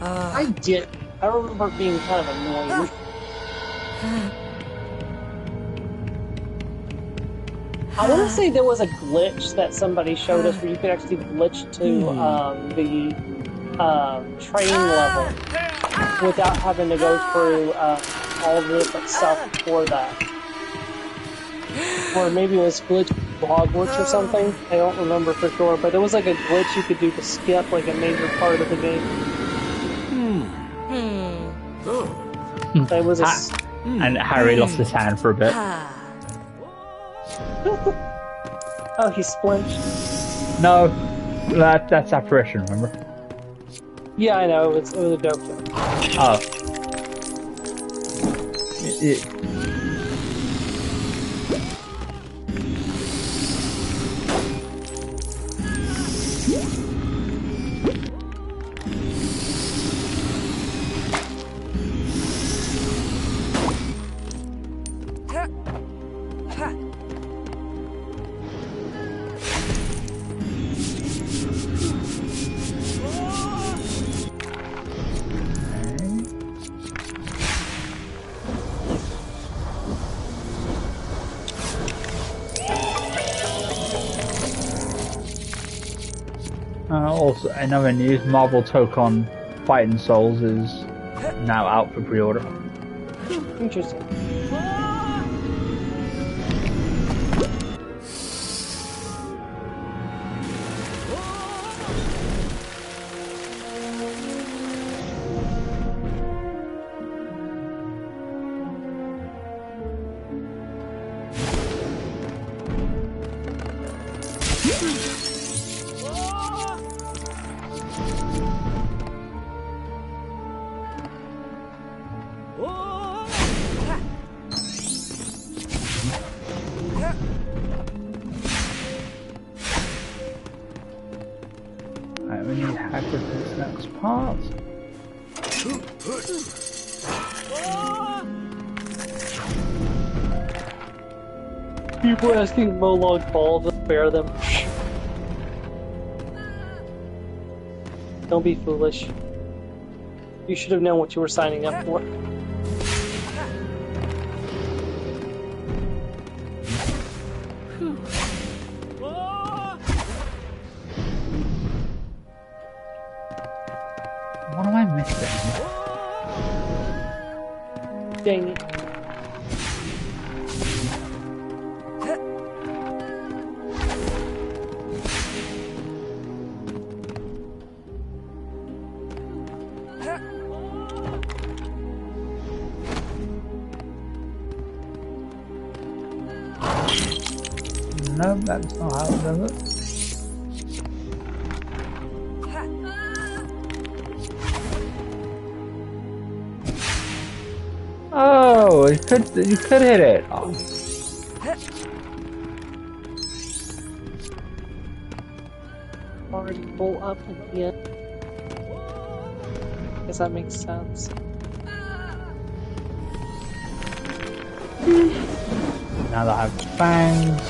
I did. I remember being kind of annoying. I want to say there was a glitch that somebody showed us where you could actually glitch to the train level without having to go through all the different stuff before that. Or maybe it was glitch Hogwarts or something. I don't remember for sure, but there was like a glitch you could do to skip like a major part of the game. It was a And Harry lost his hand for a bit. oh, he splinched. No, that's apparition, remember? Yeah, I know. It was a joke. Oh. Also, another news, Marvel Tokon Fighting Souls is now out for pre-order. Interesting. Alright, we need Hagrid for this next part. People asking Molog Ball to spare them. Don't be foolish. You should have known what you were signing up for. What am I missing? Dang it. No, that's not how it does it. Oh, you could hit it. Oh. already full up at the end. Guess that makes sense. Now that I have fangs.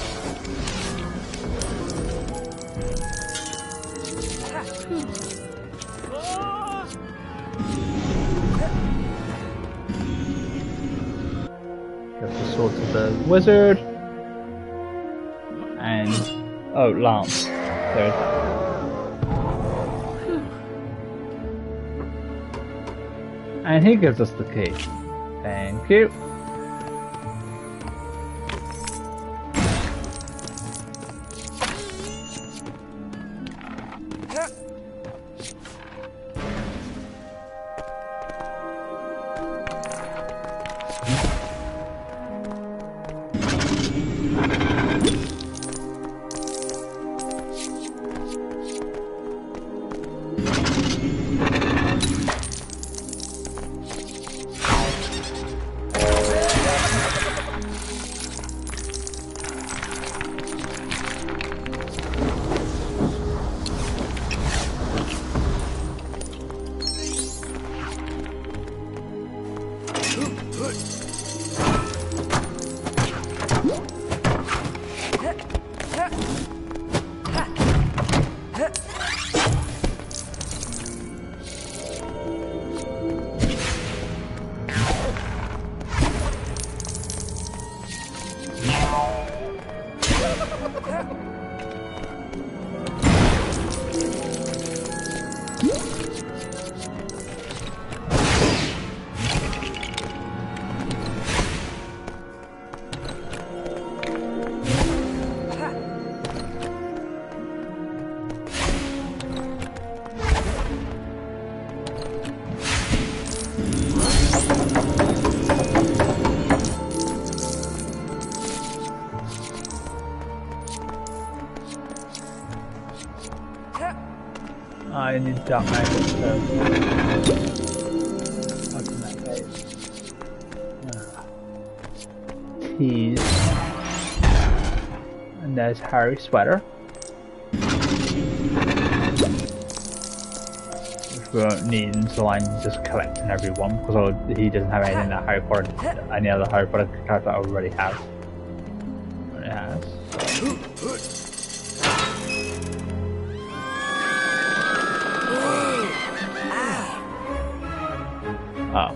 Get the sword to the wizard. And oh, Lance. There's that. And he gives us the key. Thank you. I need dark magic, so open that gate. Tease. And there's Harry's sweater. Which we won't need until I'm just collecting everyone, because he doesn't have anything that Harry Potter, any other Harry Potter character I already have. Already has. Oh.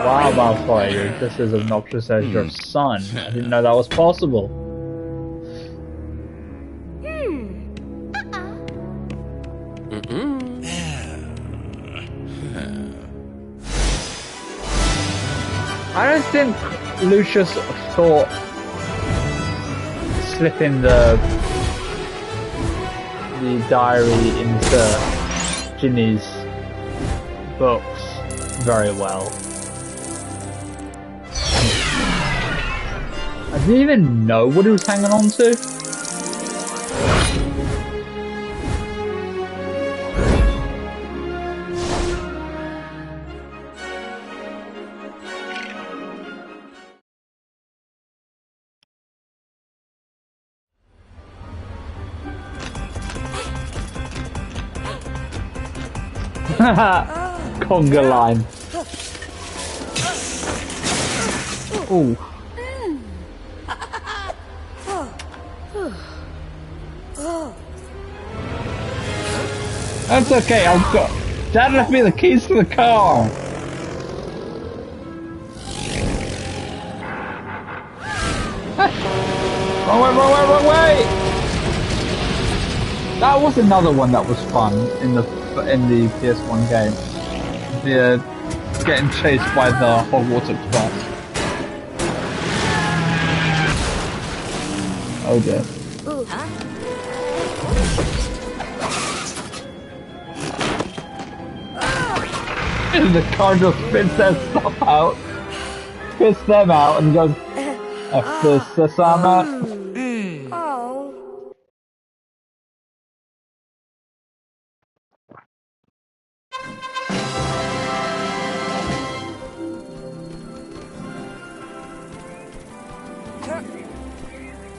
Wow, Malfoy, you're just as obnoxious as your son. I didn't know that was possible. I don't think Lucius thought slipping the diary into Ginny's books very well. I didn't even know what he was hanging on to. Conga line. Ooh. That's okay, I've got... Dad left me the keys to the car! Wrong way! That was another one that was fun in the PS1 game. The getting chased by the Hogwarts Express. Oh dear. Ooh, huh? And the car just spits their stuff out, spits them out, and goes, F this, I'm out.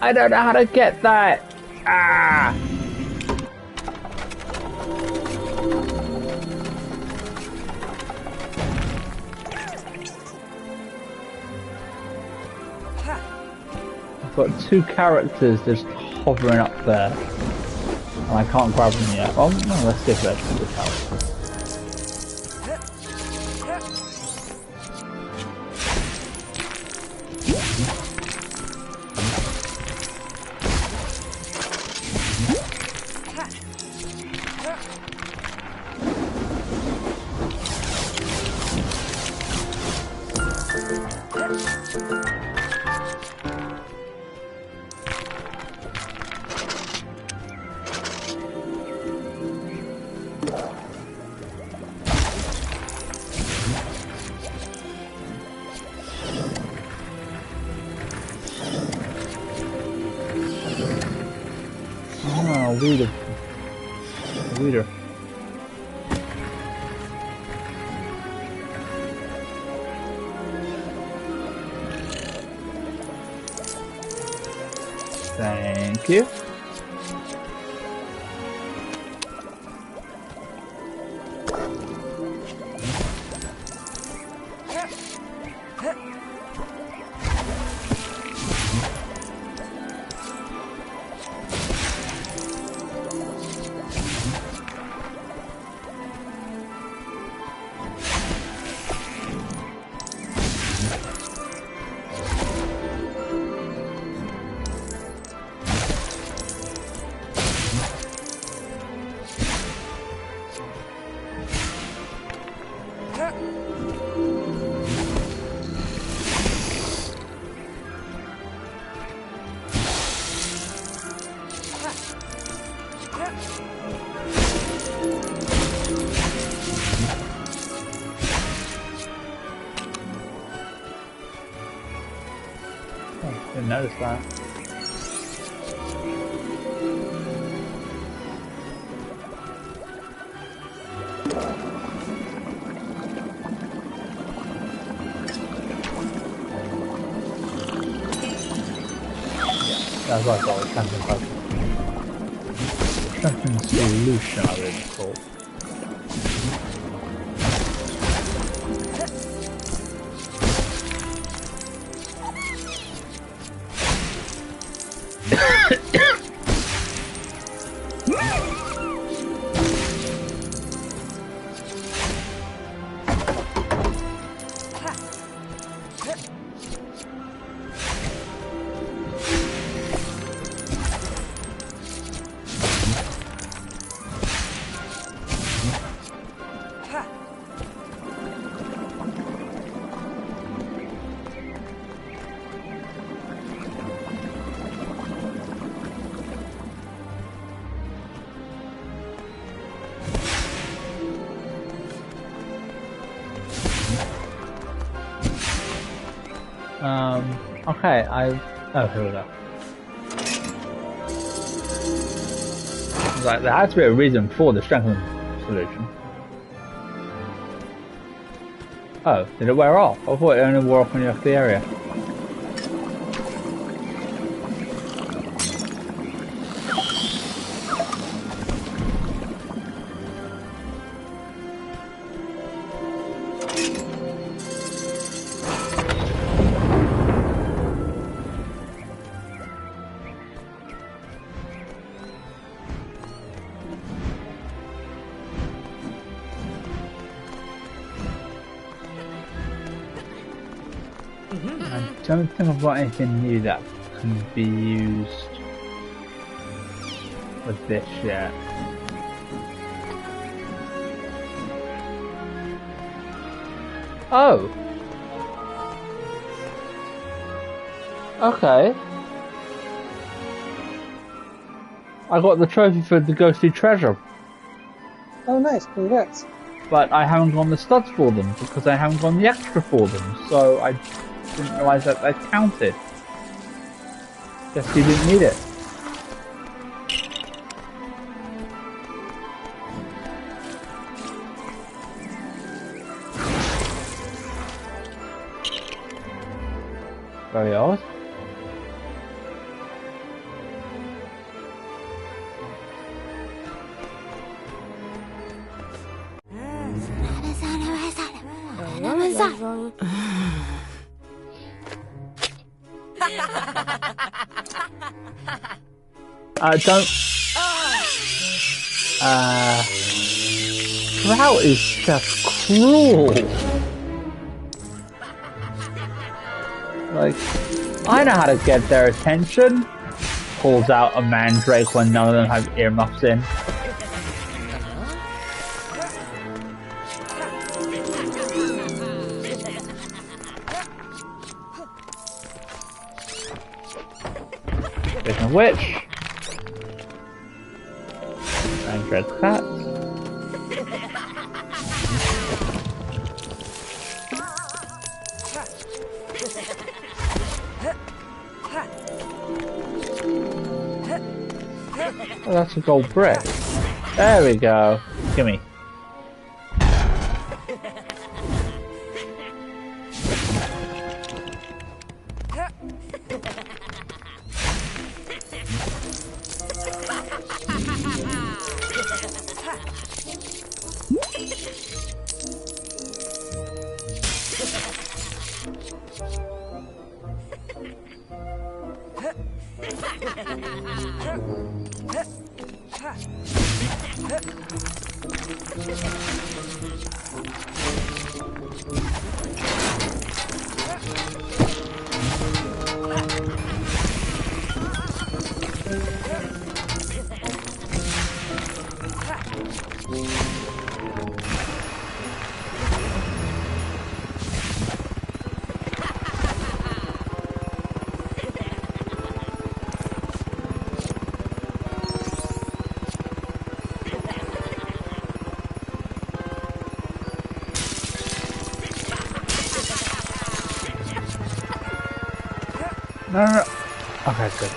I don't know how to get that. Ah. I've got two characters just hovering up there, and I can't grab them yet. Oh no, let's see if that's the character. Weeder. Weeder. Thank you. Didn't notice that. That's what I thought, Champion Solution, I would call it. Okay, oh, here we go. Like, there has to be a reason for the strengthening solution. Oh, did it wear off? I thought it only wore off when you left the area. I don't think I've got anything new that can be used with this yet. Oh! Okay. I got the trophy for the ghostly treasure. Oh, nice. Congrats. But I haven't gone the studs for them because I haven't gone the extra for them, so I didn't realise that they counted. Guess you didn't need it. Very odd. Don't. Drought is just cruel. Like, I know how to get their attention. Pulls out a mandrake when none of them have earmuffs in. Speaking of which, mandrake cat. Oh, that's a gold brick. There we go. Gimme. No, no, no. Okay, good.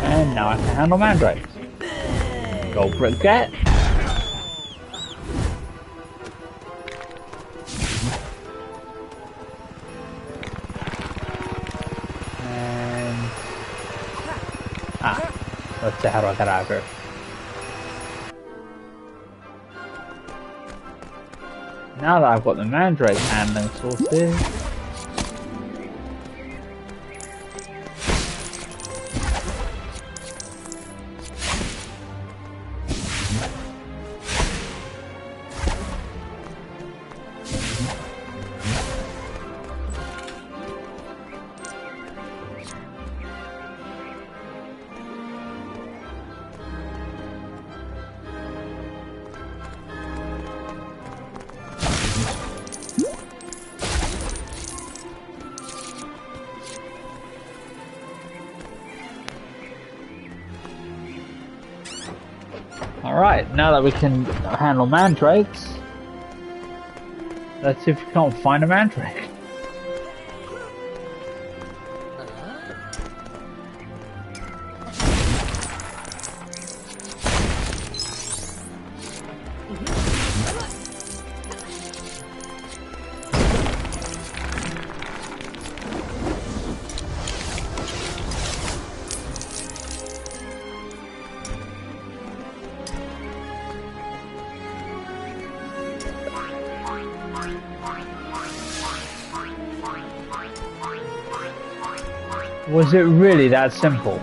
And now I can handle mandrakes. Gold brick get. And let's see how do I get out of here. Now that I've got the mandrake handling sorted. Alright, now that we can handle mandrakes, let's see if we can't find a mandrake. Was it really that simple?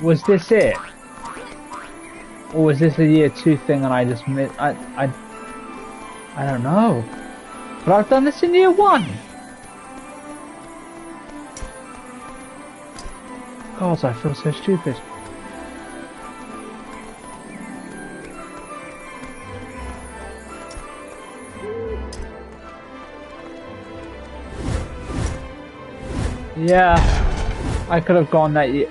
Was this it? Or was this a year 2 thing and I just missed? I don't know. But I've done this in year 1. God, I feel so stupid. Yeah, I could have gone that year.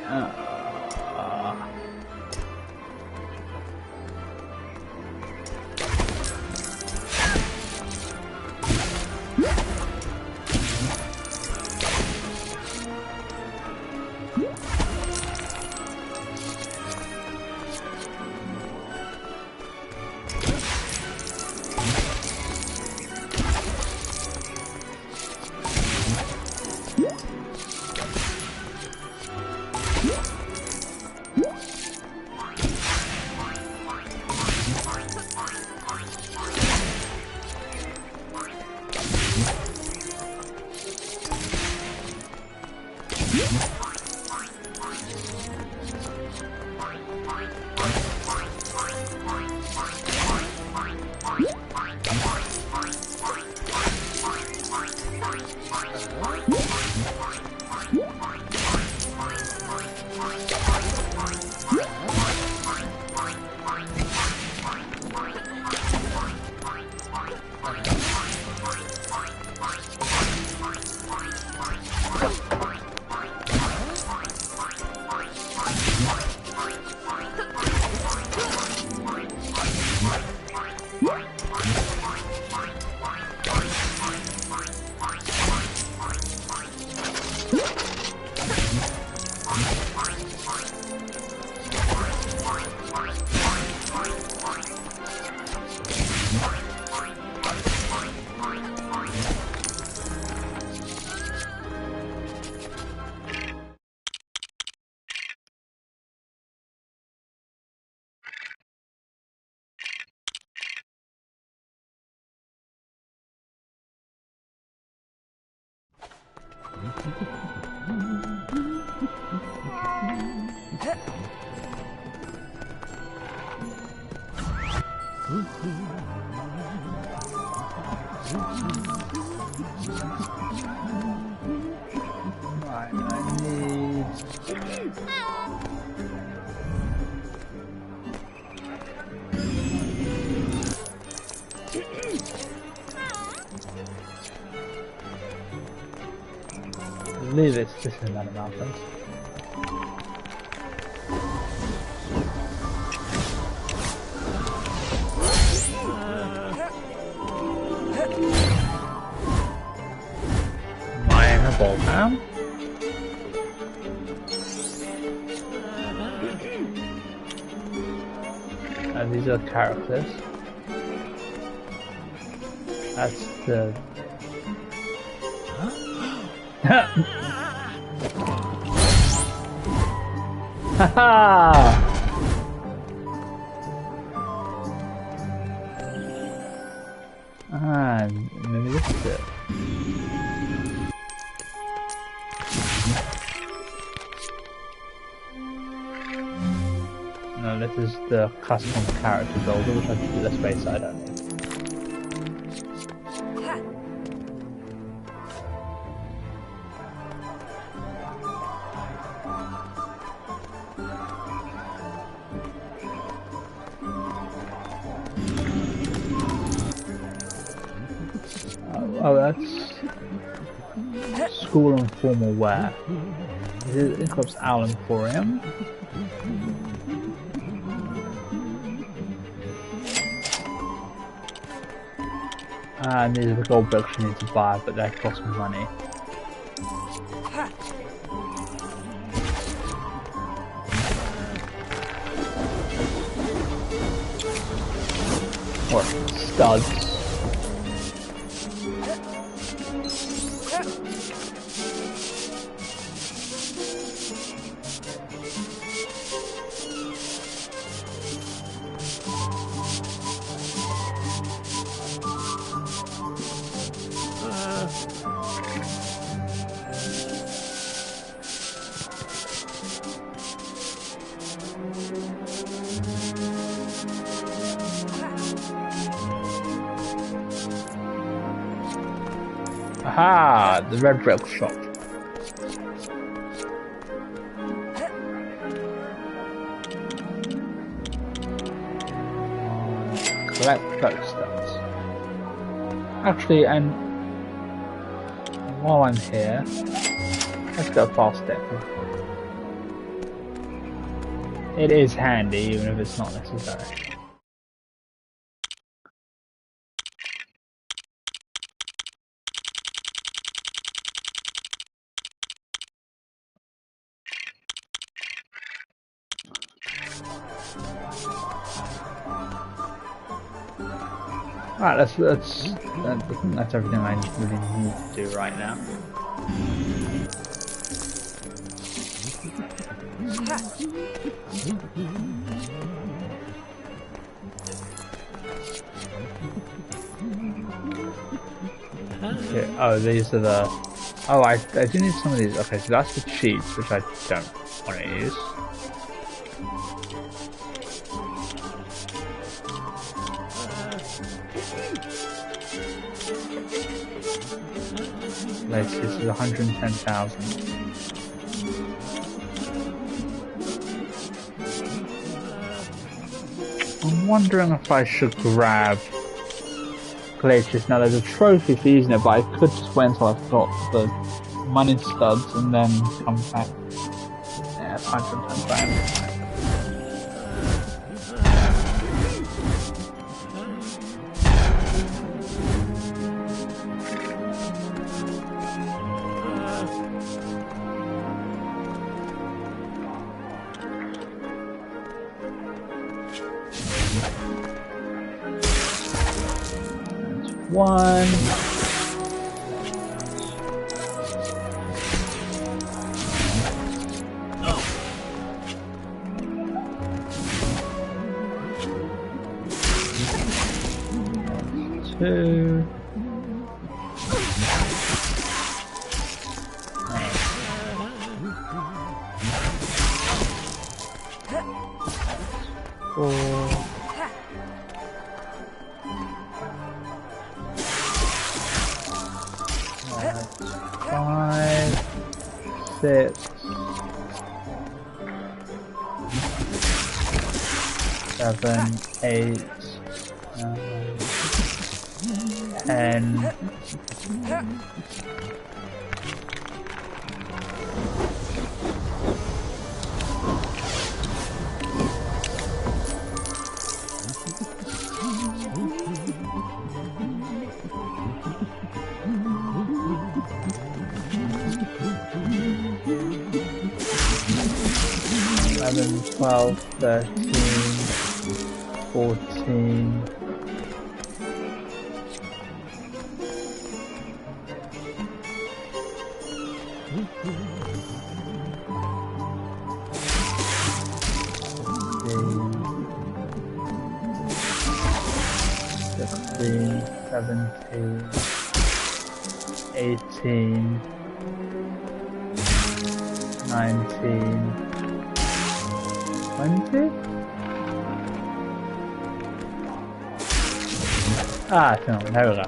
Right, I need... Leave it, this is not enough. Ball now. And these are characters. That's the. Haha! And maybe this is it. No, this is the custom character builder, which I can do the space I don't need. Oh, that's school and formal wear. It includes Owl Emporium. And these are the gold bricks you need to buy, but they cost me money. Or studs. Aha! The red brick shop. Collect those stones. Actually, and while I'm here, let's go past it. It is handy, even if it's not necessary. Alright, I think that's everything I really need to do right now. Okay, oh, these are the... Oh, I do need some of these. Okay, so that's the cheats, which I don't want to use. This is 110,000. I'm wondering if I should grab Glacius. Now there's a trophy for using it, but I could just wait until I've got the money studs and then come back. Yeah, it's 110,000. One. Two. Four. 5, 6, 7, 8, 10. Eleven, 12, 13, 14. Sixteen, 17, 18, 19, 20? Ah, no, there we go.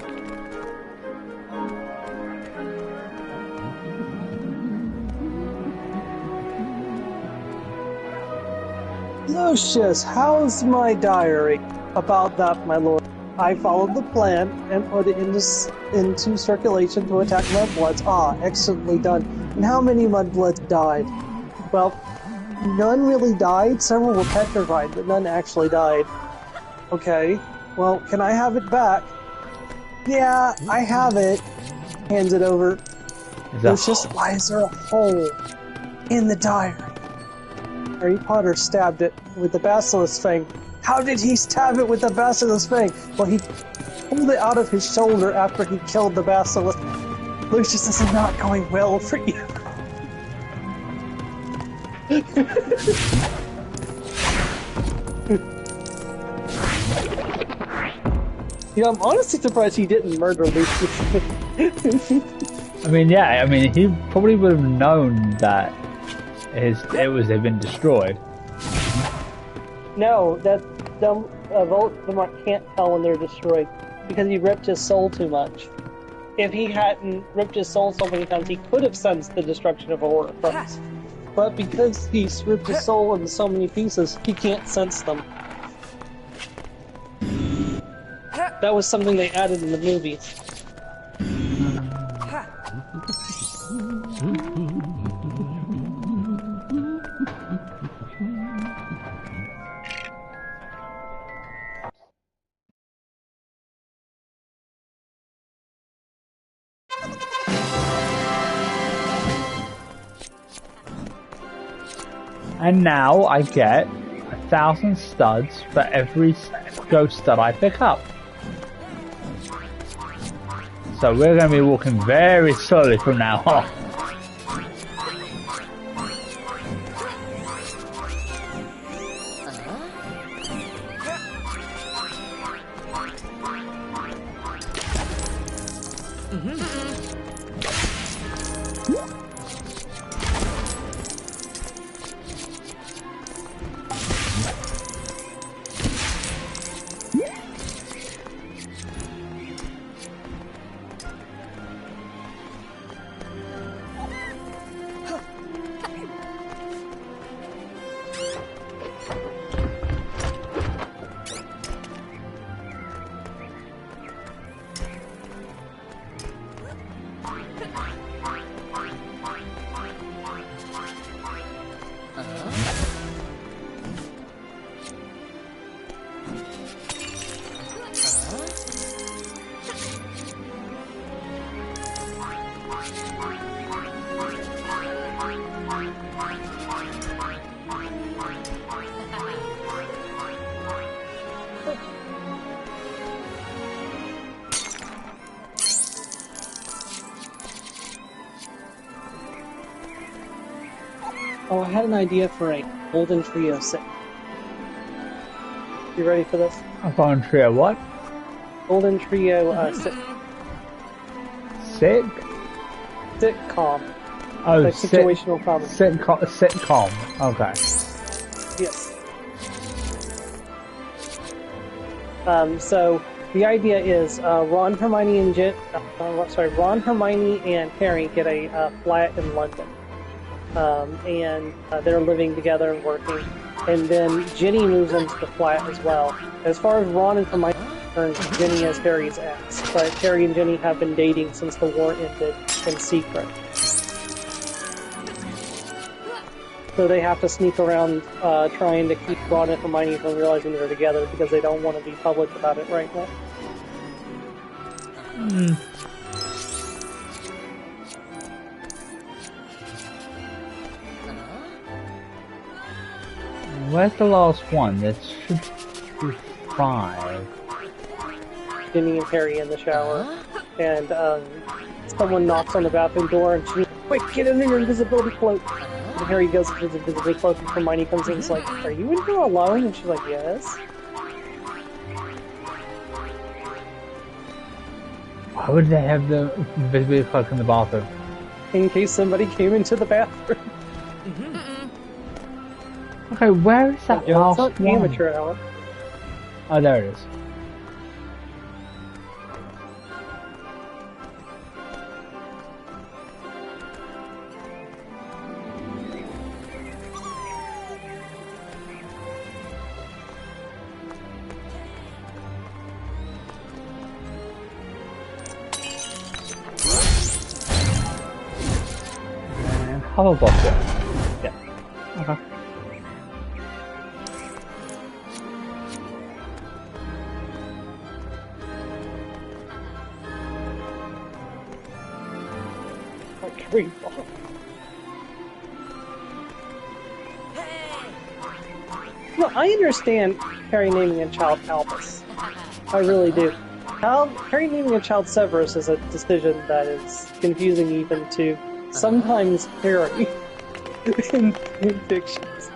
Lucius, how's my diary? About that, my lord. I followed the plan and put it into circulation to attack mudbloods. Ah, excellently done. And how many mudbloods died? Well, none really died. Several were petrified, but none actually died. Okay, well, can I have it back? Yeah, I have it. Hands it over. Lucius, why is there a hole in the diary? Harry Potter stabbed it with the basilisk fang. How did he stab it with the basilisk fang? Well, he pulled it out of his shoulder after he killed the basilisk. Lucius, this is not going well for you. Yeah, I'm honestly surprised he didn't murder Lucius. I mean, yeah, I mean, he probably would have known that they've been destroyed. No, that Voldemort can't tell when they're destroyed because he ripped his soul too much. if he hadn't ripped his soul so many times, he could have sensed the destruction of Aurora Pros. But because he's ripped his soul into so many pieces, he can't sense them. That was something they added in the movies. And now I get 1,000 studs for every ghost that I pick up. So we're going to be walking very slowly from now on. Oh, I had an idea for a Golden Trio set. You ready for this? I'm going to what? Golden Trio Sick? sitcom. Oh, Like situational comedy. Sitcom. Okay. Yes. So the idea is Ron, Hermione, and Ron, Hermione, and Harry get a flat in London, and they're living together and working. And then Ginny moves into the flat as well. As far as Ron and Hermione are concerned, Ginny is Harry's ex, but Harry and Ginny have been dating since the war ended in secret. So they have to sneak around trying to keep Ron and Hermione from realizing they're together because they don't want to be public about it right now. Where's the last one? That should be 5. Ginny and Harry in the shower, and someone knocks on the bathroom door, and she's like, "Quick, get in your invisibility cloak!" And Harry goes into his invisibility cloak, and Hermione comes in and is like, "Are you in here alone?" And she's like, "Yes." Why would they have the invisibility cloak in the bathroom? In case somebody came into the bathroom. Okay, where is that last It's not one? amateur hour. Oh, there it is. And Hufflepuff there. Yeah. Okay. Green ball. No, I understand Harry naming a child Albus. I really do. Harry naming a child Severus is a decision that is confusing even to sometimes Harry in fictions.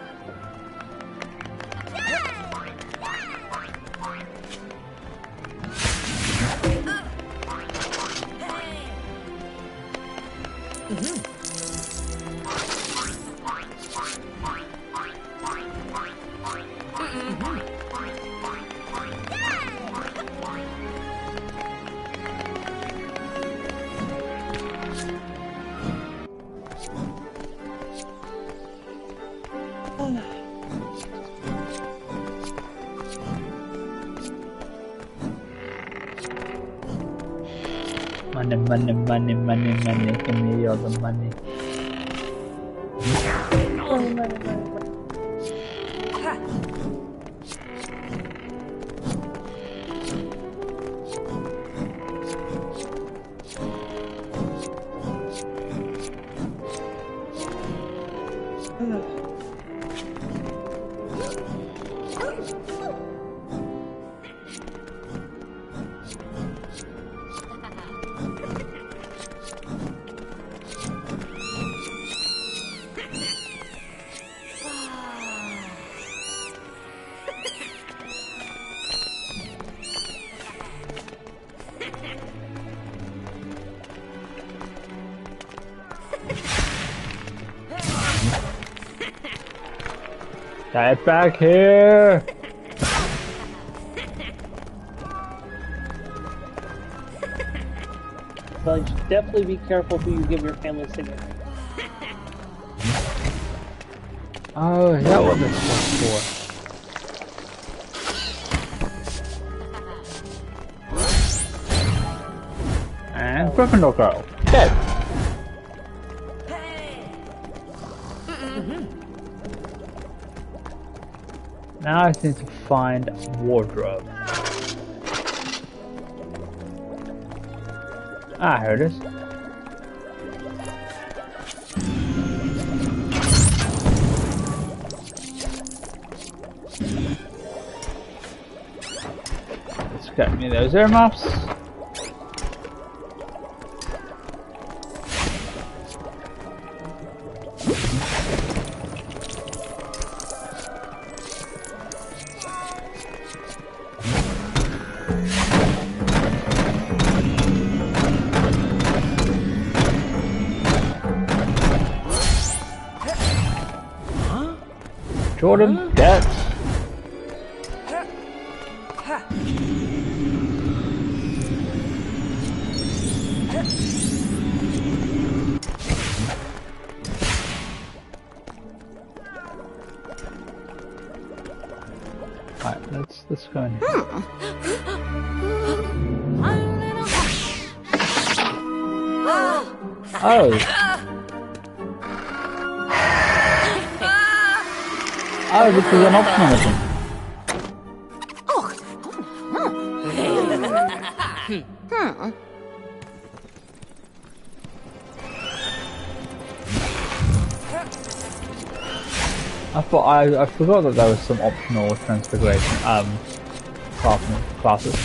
Money, money, money, money, money. Give me all the money. Get back here! But you should definitely be careful who you give your family signature. Oh, is that what this was for? And Gryffindor girl. Dead! Now I just need to find wardrobe. Ah, here it is. Let's get me those earmuffs. Jordan, dead. Alright, let's go in here. Oh. Oh, this is an optional mission. I forgot that there was some optional transfiguration classes.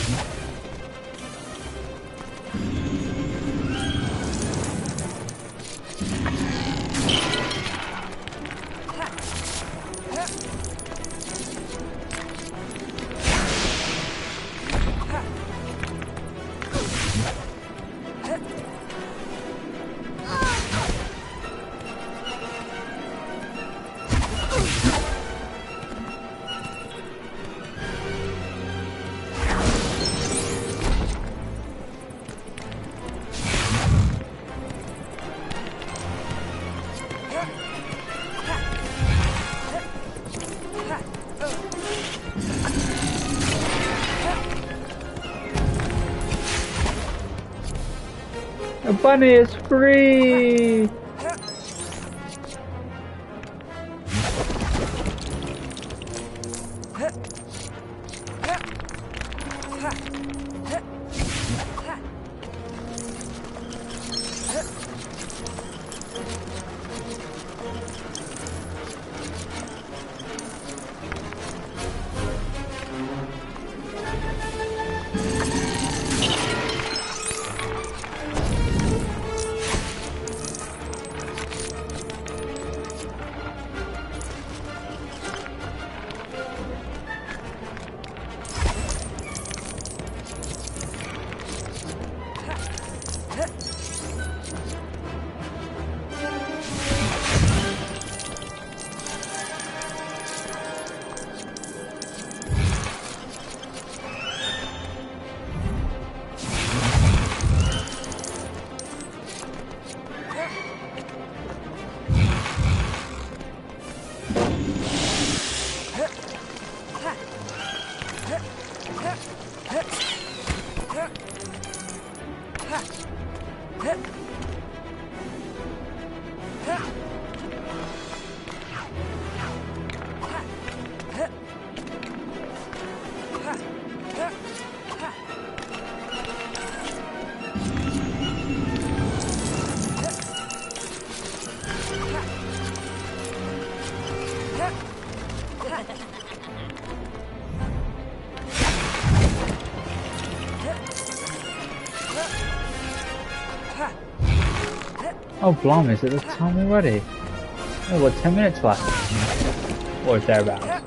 The bunny is free! Oh, blimey, is it the time already? Oh, we've got 10 minutes left. Or thereabouts.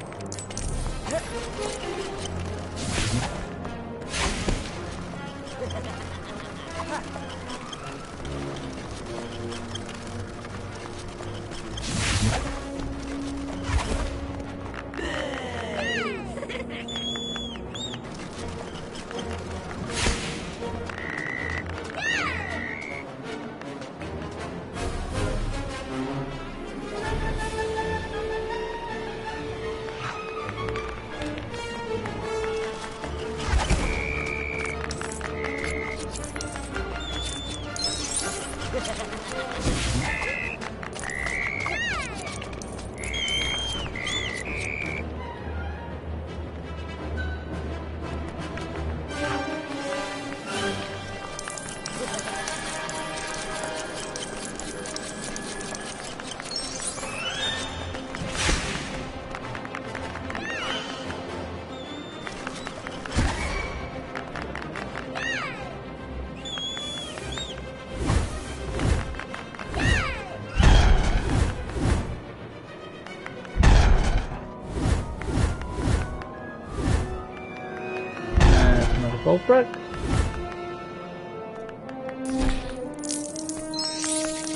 Gold brick.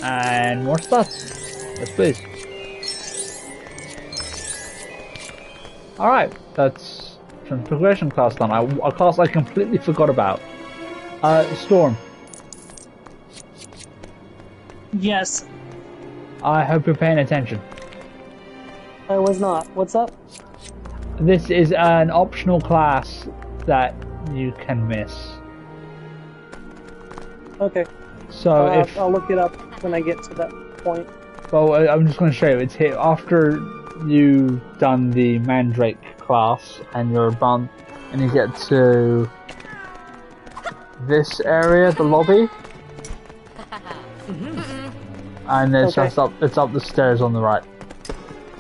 And more stuff. Yes, please. Alright, that's some progression class done. A class I completely forgot about. Storm. Yes, I hope you're paying attention. I was not. What's up? This is an optional class that you can miss. Okay. So if I'll look it up when I get to that point. well, I'm just going to show you. It's here after you've done the Mandrake class and you're done, and you get to this area, the lobby, and it's Okay. just up. It's up the stairs on the right.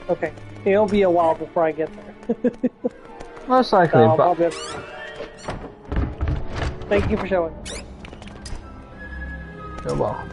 Okay. It'll be a while before I get there. Most likely, I'll but be- Thank you for showing. you're welcome.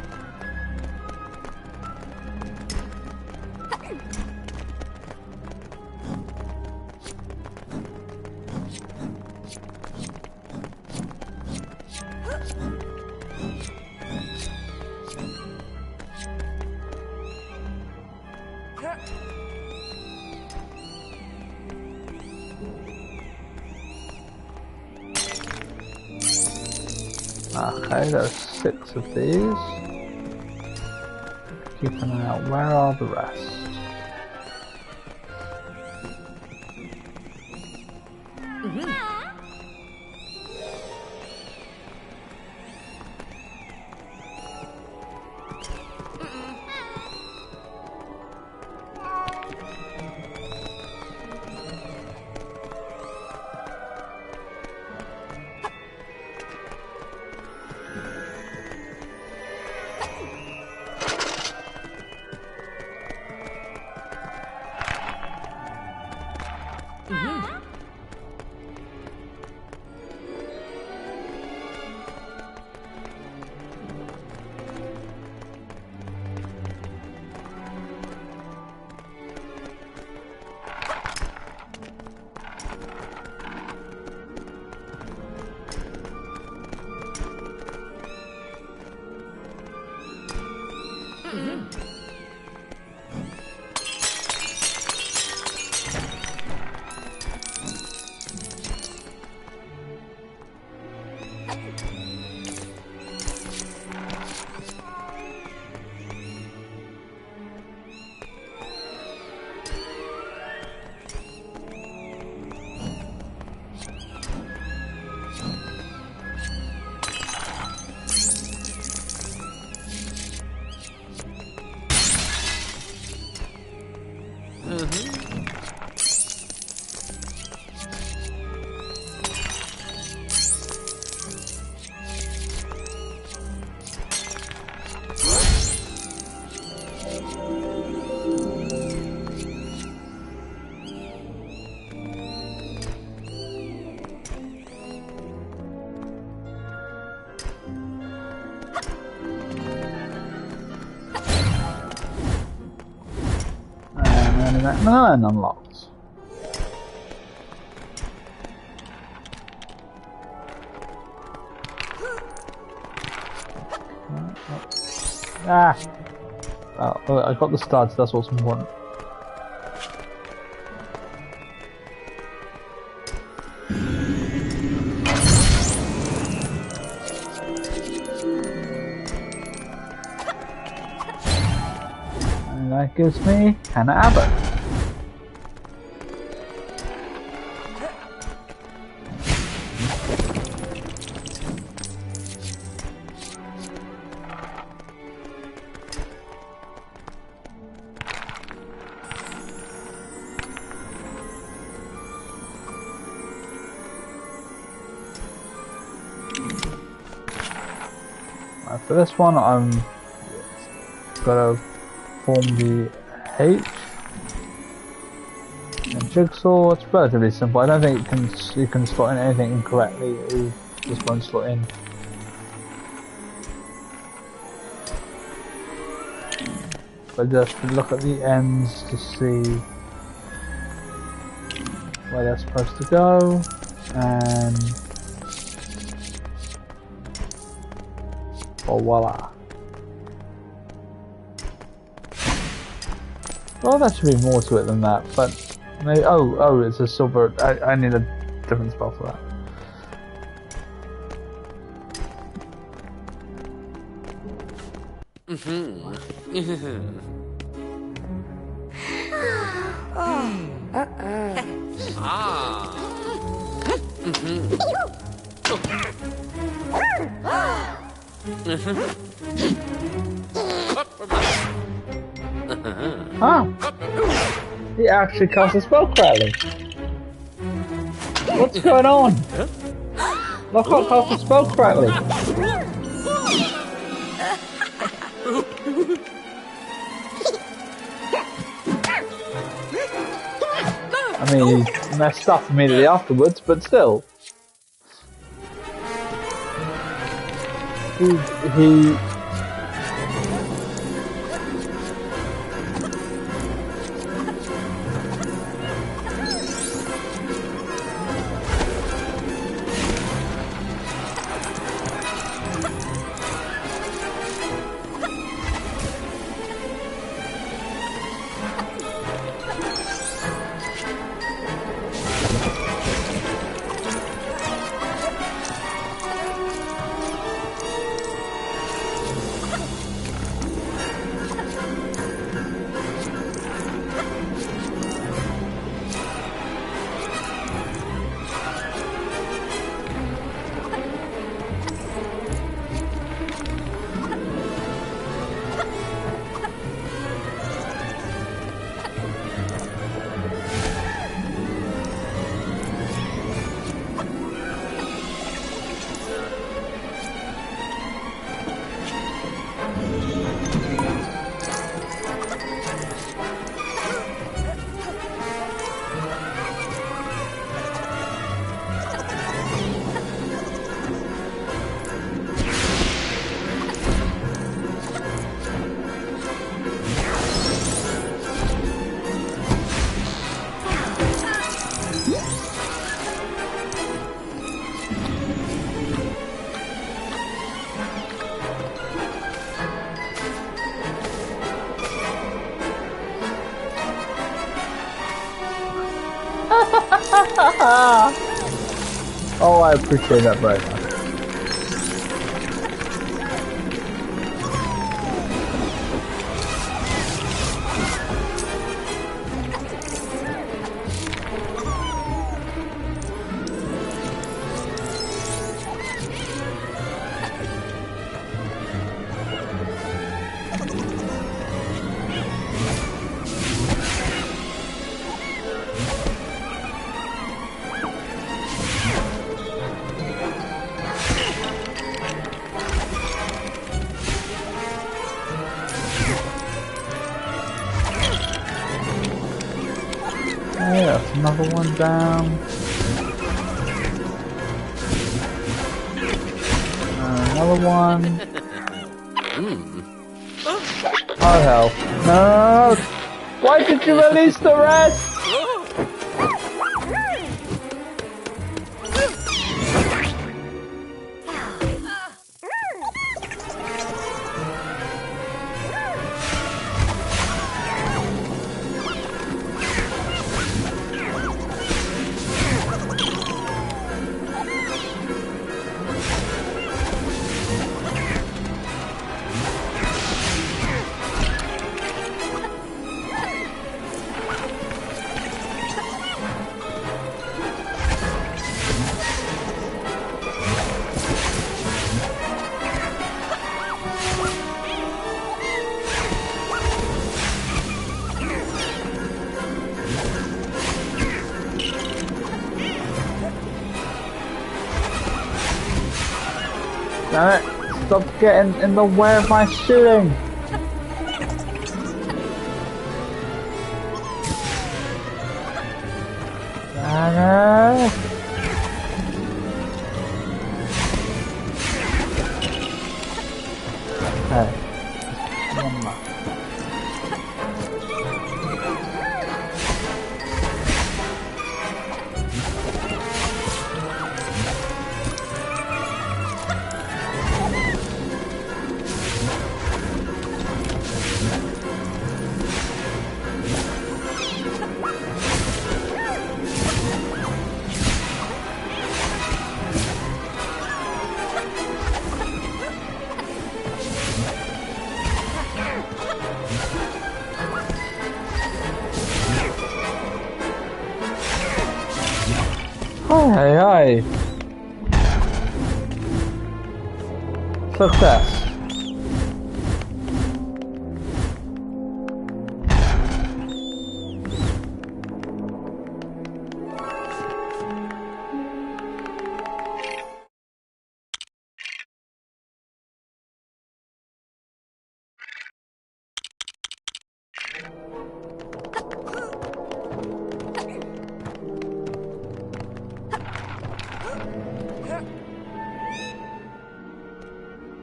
Okay, there's 6 of these. Keep an eye out. Where are the rest? and unlocked. Ah! Oh, I got the studs, that's what's important. And that gives me Hannah Abbott. For this one, I'm gonna form the H and jigsaw. It's relatively simple. I don't think you can slot in anything incorrectly. It just won't slot in. But just look at the ends to see where they're supposed to go, and oh, voila. Well, there should be more to it than that, but maybe, oh, it's a silver. I need a different spell for that. Ah! He actually cast a spell correctly. What's going on? Lockhart cast a spell correctly. I mean, he messed up immediately afterwards, but still. He oh, I appreciate that very much. Yeah, that's another one down. Another one. Oh hell. No! Why did you release the rest? Damn it, stop getting in the way of my shooting! Damn it! Okay. One more. Hey, hey. Success.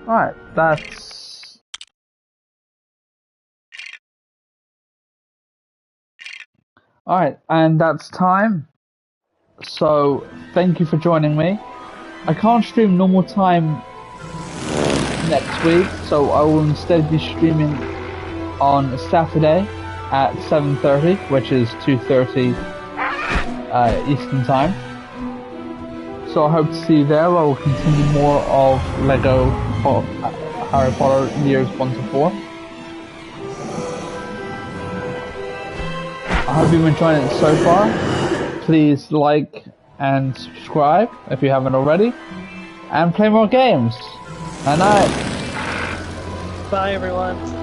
Alright, that's... Alright, and that's time. So, thank you for joining me. I can't stream normal time next week, so I will instead be streaming on Saturday at 7:30, which is 2:30 Eastern Time. So I hope to see you there. I will continue more of LEGO Harry Potter years 1 to 4. I hope you've enjoyed it so far. Please like and subscribe if you haven't already, and play more games. Good night. Bye, everyone.